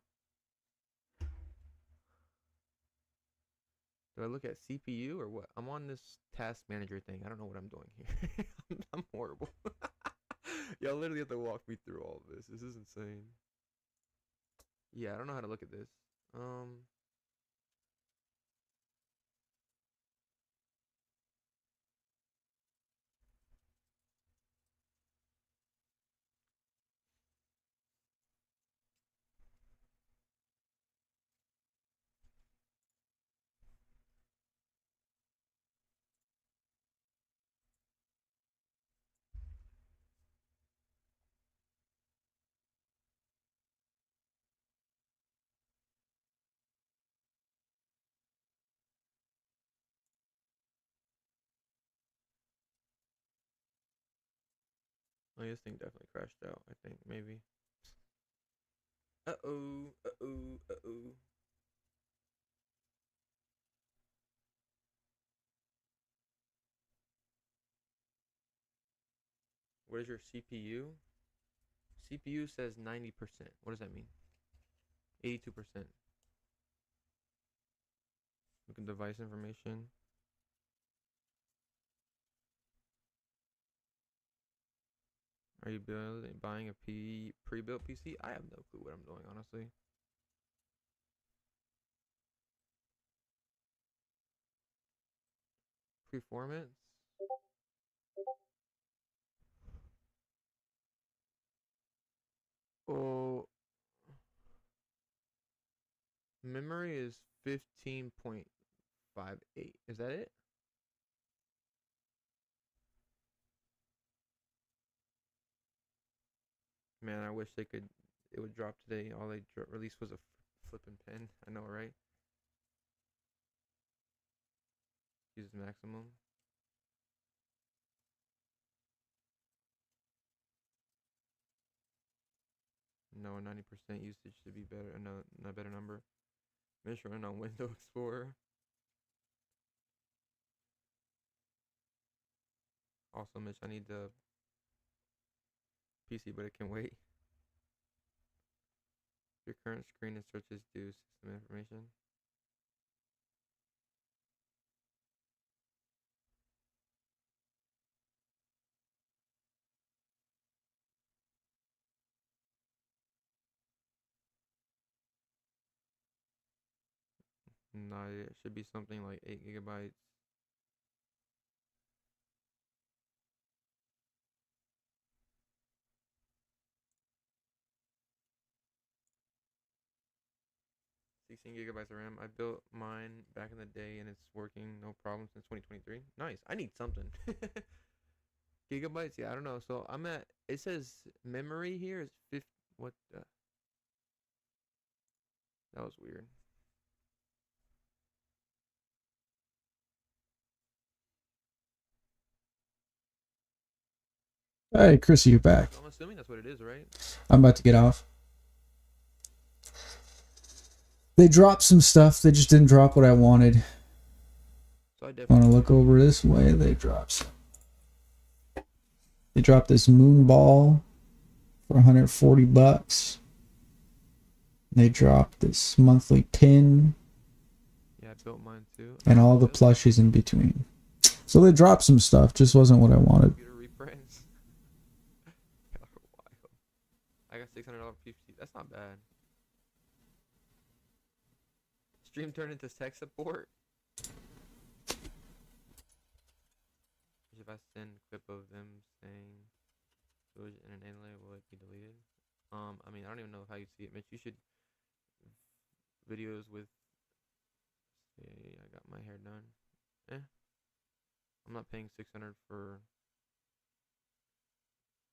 Do I look at CPU or what? I'm on this task manager thing. I don't know what I'm doing here. I'm horrible. Y'all literally have to walk me through all of this. This is insane. Yeah, I don't know how to look at this. Oh, this thing definitely crashed out, I think, maybe. Uh-oh. What is your CPU? CPU says 90%. What does that mean? 82%. Look at device information. Are you buying a pre-built PC? I have no clue what I'm doing, honestly. Performance. Oh, memory is 15.58. Is that it? Man, I wish it would drop today. All they released was a flipping pen. I know, right? Use maximum. No, 90% usage should be better. No, a better number. Make sure run on Windows Explorer. Also, Mitch, I need the PC, but it can wait. Your current screen and searches due system information. No, it should be something like 8 gigabytes. Sixteen gigabytes of RAM. I built mine back in the day and it's working no problem since 2023. Nice. I need something. Gigabytes? Yeah, I don't know. So I'm at, it says memory here is 50. What the? That was weird. Hey, Chris, you back? I'm assuming that's what it is, right? I'm about to get off. They dropped some stuff. They just didn't drop what I wanted. So I Want to look over this way? They dropped some. They dropped this moon ball for $140. They dropped this monthly pin. Yeah, I built mine too. And all the plushies in between. So they dropped some stuff. Just wasn't what I wanted. Computer reprints. I got $600 PC. That's not bad. Stream turned into tech support. If I send a clip of them saying Doge in an inlay, will it be deleted? I mean, I don't even know how you see it, Mitch. You should videos with. Say, I got my hair done. I'm not paying 600 for.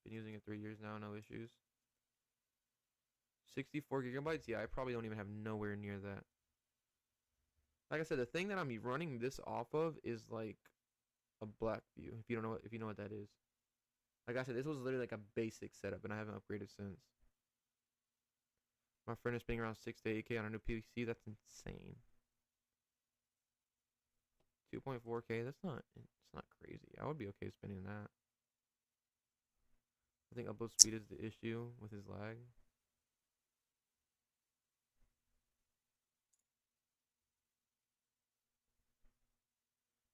Been using it 3 years now, no issues. 64 gigabytes. Yeah, I probably don't even have nowhere near that. Like I said, the thing that I'm running this off of is like a Blackview. If you don't know if you know what that is. Like I said, this was literally like a basic setup, and I haven't upgraded since. My friend is spending around 6 to 8K on a new PC. That's insane. 2.4K. That's not. It's not crazy. I would be okay spending that. I think upload speed is the issue with his lag.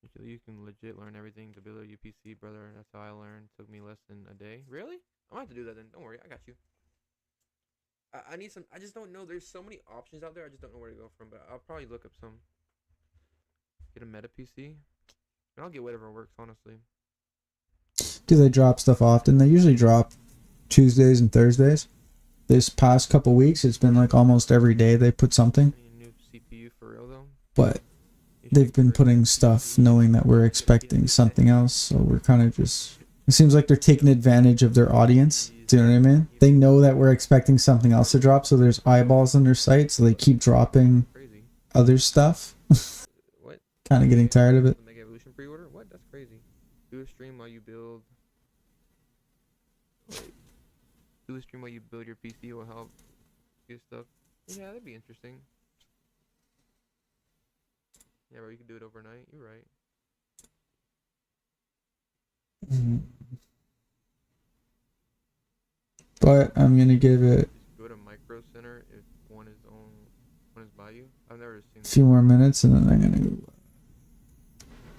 Usually you can legit learn everything to build a UPC, brother. That's how I learned. Took me less than a day. Really? I'm gonna have to do that then. Don't worry, I got you. I need some. I just don't know. There's so many options out there. I just don't know where to go from. But I'll probably look up some. Get a meta PC. And I'll get whatever works, honestly. Do they drop stuff often? They usually drop Tuesdays and Thursdays. This past couple weeks, it's been like almost every day they put something. I need a new CPU for real though. But they've been putting stuff knowing that we're expecting something else, so we're kind of just... It seems like they're taking advantage of their audience. Do you know what I mean? They know that we're expecting something else to drop, so there's eyeballs on their site, so they keep dropping other stuff. What? Kind of getting tired of it. Mega Evolution pre-order? What? That's crazy. Do a stream while you build. Wait. Do a stream while you build your PC will help get stuff. Yeah, that'd be interesting. Yeah, bro, you can do it overnight. You're right. But I'm gonna give it Just go to Micro Center if one is by you. I've never seen a few more minutes, and then I'm gonna go.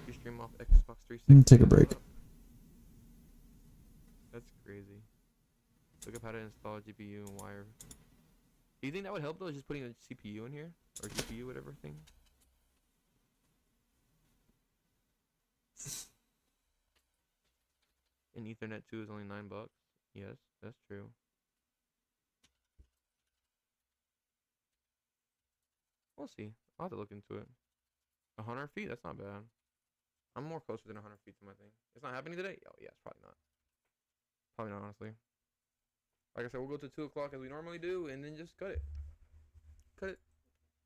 You stream off Xbox 360. I'm gonna take a break. That's crazy. Look up how to install GPU and wire. Do you think that would help though? Just putting a CPU in here or GPU, whatever thing. And Ethernet 2 is only $9. Yes, that's true. We'll see. I'll have to look into it. 100 feet? That's not bad. I'm more closer than 100 feet to my thing. It's not happening today? Oh, yeah, it's probably not. Probably not, honestly. Like I said, we'll go to 2 o'clock as we normally do, and then just cut it. Cut it.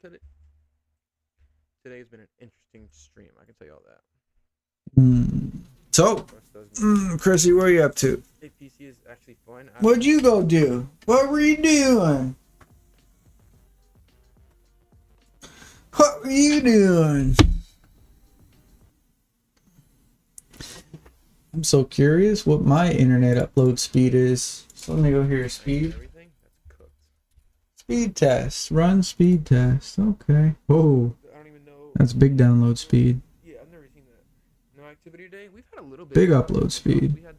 Cut it. Today's been an interesting stream, I can tell you all that. So, Chrissy, what are you up to? PC is actually fun. What'd you go do? What were you doing? What were you doing? I'm so curious what my internet upload speed is. So let me go here. Speed. Speed test. Run speed test. Okay. Whoa. I don't even know. That's big download speed. Yeah, I've never seen that. No activity today. We've had a little bit. Big upload speed. We had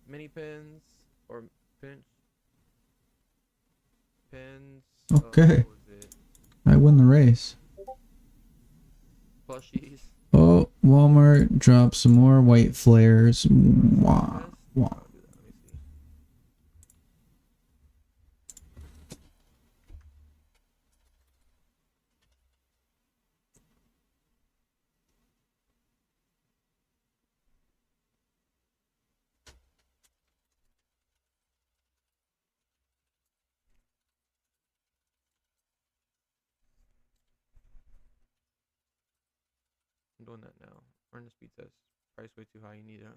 mini pins or pins. Okay. I win the race. Plushies. Oh, Walmart dropped some more white flares. Wow. Wow. I'm doing that now. Run the speed test. Price way too high. You need it.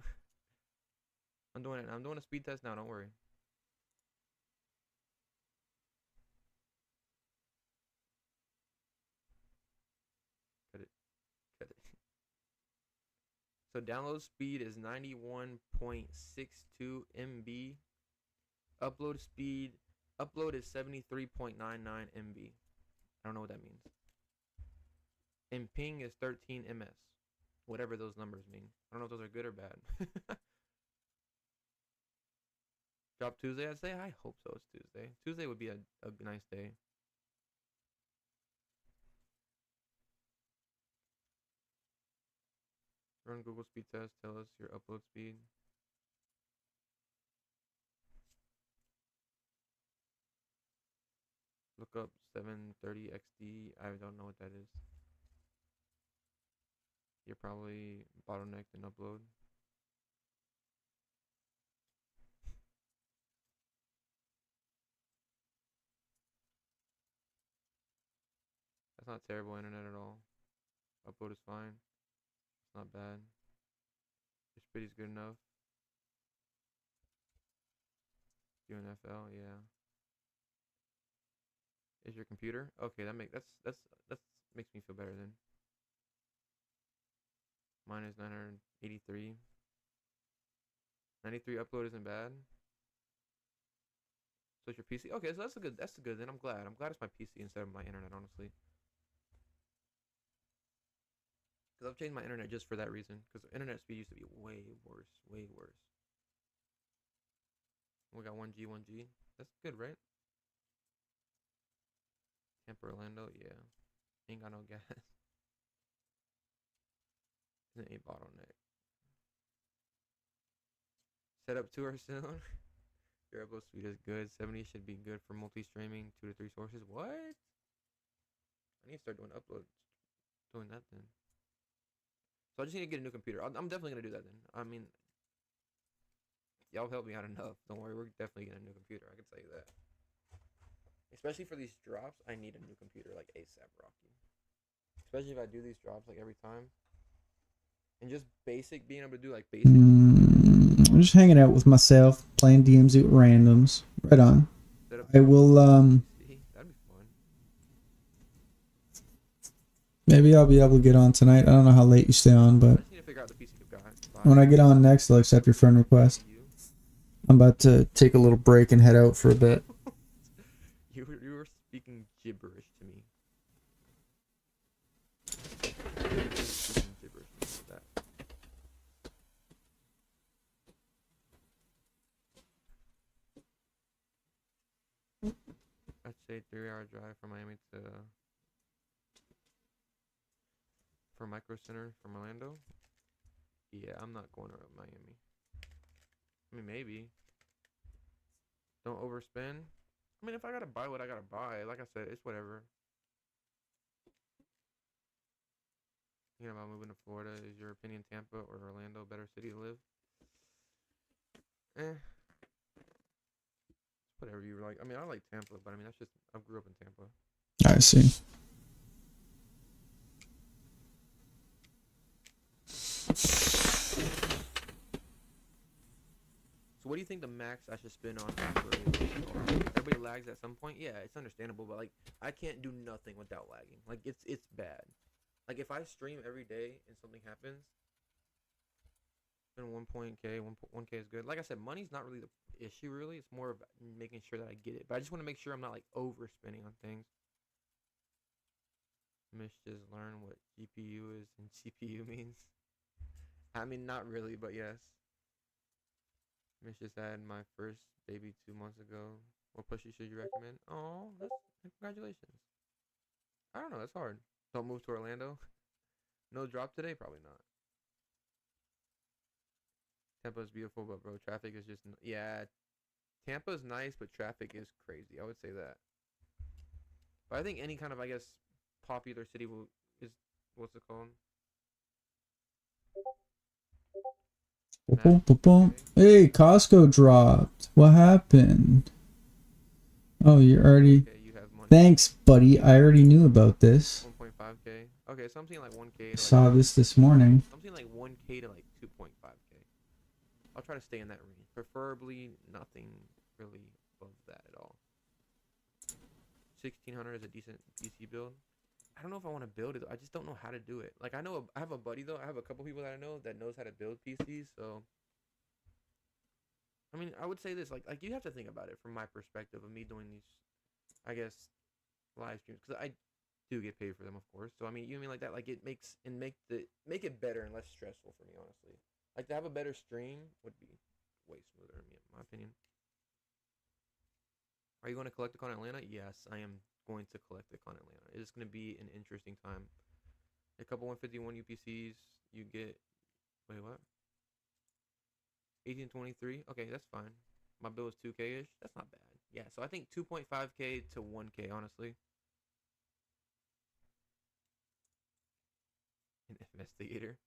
I'm doing it. I'm doing a speed test now. Don't worry. Cut it. Cut it. So download speed is 91.62 MB. Upload is 73.99 MB. I don't know what that means. And ping is 13 ms. Whatever those numbers mean. I don't know if those are good or bad. Drop Tuesday, I'd say? I hope so. It's Tuesday. Tuesday would be a nice day. Run Google speed test. Tell us your upload speed. Look up 730 XD. I don't know what that is. You're probably bottlenecked in upload. That's not terrible internet at all. Upload is fine. It's not bad. Your speed is good enough. UNFL, yeah. Is your computer? Okay, that's makes me feel better then. Mine is 983. 93 upload isn't bad. So it's your PC. Okay, so that's a good then. I'm glad it's my PC instead of my internet, honestly. Because I've changed my internet just for that reason. Because internet speed used to be way worse. Way worse. We got 1G, 1G. That's good, right? Tampa, Orlando, yeah. Ain't got no gas. Isn't a bottleneck. Set up tour soon. Your upload speed is good. 70 should be good for multi-streaming. 2 to 3 sources. What? I need to start doing uploads. Doing that then. So I just need to get a new computer. I'm definitely gonna do that then. I mean, y'all help me out enough. Don't worry, we're definitely getting a new computer. I can tell you that. Especially for these drops, I need a new computer like ASAP, Rocky. Especially if I do these drops like every time. And just basic, being able to do like basic. I'm just hanging out with myself, playing DMZ with randoms. Right on. I will, That'd be fun. maybe I'll be able to get on tonight. I don't know how late you stay on, I but just need to figure out the PC you've got. when I get on next, I'll accept your friend request. I'm about to take a little break and head out for a bit. You were speaking gibberish to me. Speaking gibberish to me with that. I'd say 3-hour drive from Miami for Micro Center from Orlando. Yeah, I'm not going to Miami. I mean, maybe. Don't overspend. I mean, if I gotta buy what I gotta buy, like I said, it's whatever. You know about moving to Florida? Is your opinion Tampa or Orlando a better city to live? Whatever you like. I mean, I like Tampa, but I mean, that's just, I grew up in Tampa. I see. So what do you think the max I should spend on for everybody lags at some point? Yeah, it's understandable, but like I can't do nothing without lagging. Like it's bad. Like if I stream every day and something happens, then 1.k, 1k is good. Like I said, money's not really the issue really. It's more about making sure that I get it. But I just want to make sure I'm not like overspending on things. Mish just learn what GPU is and CPU means. I mean, not really, but yes. Mish just had my first baby 2 months ago. What plushie should you recommend? Oh, congratulations. I don't know, that's hard. Don't move to Orlando. No drop today? Probably not. Tampa's beautiful, but bro, traffic is just yeah. Tampa's nice, but traffic is crazy. I would say that. But I think any kind of popular city is what's it called? Boom, boom, boom. Hey, Costco dropped. What happened? Oh, you're already. Okay, you have money. Thanks, buddy. I already knew about this. 1.5k. Okay, something like 1k. I saw this morning. Something like 1k to like 2.5k. I'll try to stay in that range. Preferably nothing really above that at all. 1600 is a decent PC build. I don't know if I want to build it. I just don't know how to do it. Like I have a buddy though. I have a couple people that I know that knows how to build PCs. So I mean, I would say this like you have to think about it from my perspective of me doing these, I guess, live streams because I do get paid for them, of course. So I mean, you mean like that? Like it makes and make it better and less stressful for me, honestly. Like to have a better stream would be way smoother in my opinion. Are you going to collect a con Atlanta? Yes, I am going to collect a con Atlanta. It is going to be an interesting time. A couple 151 UPCs, you get. Wait, what? 1823. Okay, that's fine. My bill is 2k ish. That's not bad. Yeah, so I think 2.5k to 1k, honestly. An investigator.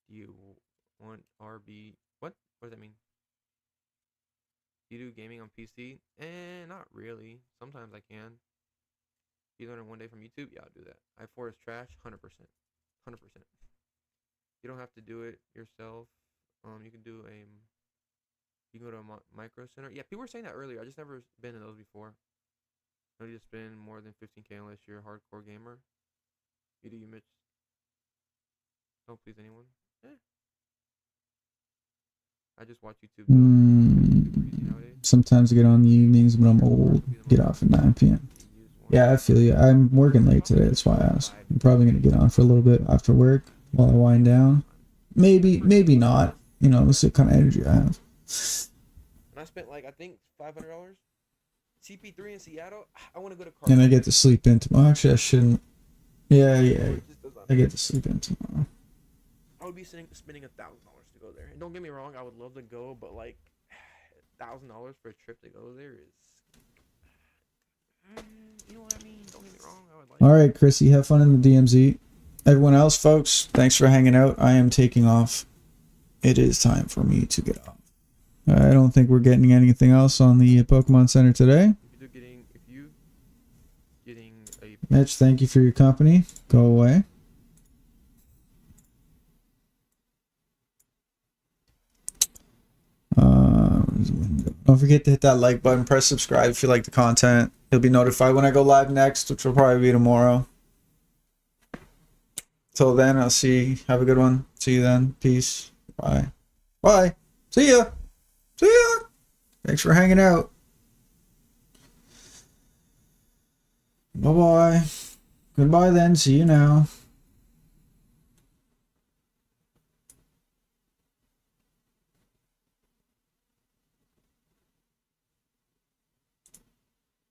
Do you want RB? What? What does that mean? You do gaming on PC? Not really. Sometimes I can. You learn in one day from YouTube? Yeah, I'll do that. I4 is trash? 100%. 100%. You don't have to do it yourself. You can do a... You can go to a micro center. Yeah, people were saying that earlier. I just never been in those before. No need to spend more than 15K unless you're a hardcore gamer. You do you, Mitch. Don't please anyone. I just watch YouTube. Sometimes I get on the evenings, but I'm old. Get off at 9 p.m. Yeah, I feel you. I'm working late today. That's why I asked. I'm probably going to get on for a little bit after work while I wind down. Maybe not. You know, this is the kind of energy I have. And I spent like, I think $500. CP3 in Seattle. I want to go to And I get to sleep in tomorrow. Actually, I shouldn't. Yeah. I get to sleep in tomorrow. I would be spending $1,000 to go there. And don't get me wrong, I would love to go, but like $1,000 for a trip to go there is, you know what I mean? Don't get me wrong. I would like. All right, Chrissy, have fun in the DMZ. Everyone else, folks, thanks for hanging out. I am taking off. It is time for me to get off. I don't think we're getting anything else on the Pokemon Center today. If you getting a Mitch, thank you for your company. Go away. Don't forget to hit that like button, press subscribe if you like the content. You'll be notified when I go live next, which will probably be tomorrow. Till then, I'll see. Have a good one. See you then. Peace. Bye. Bye. See ya. See ya. Thanks for hanging out. Bye-bye. Goodbye then. See you now.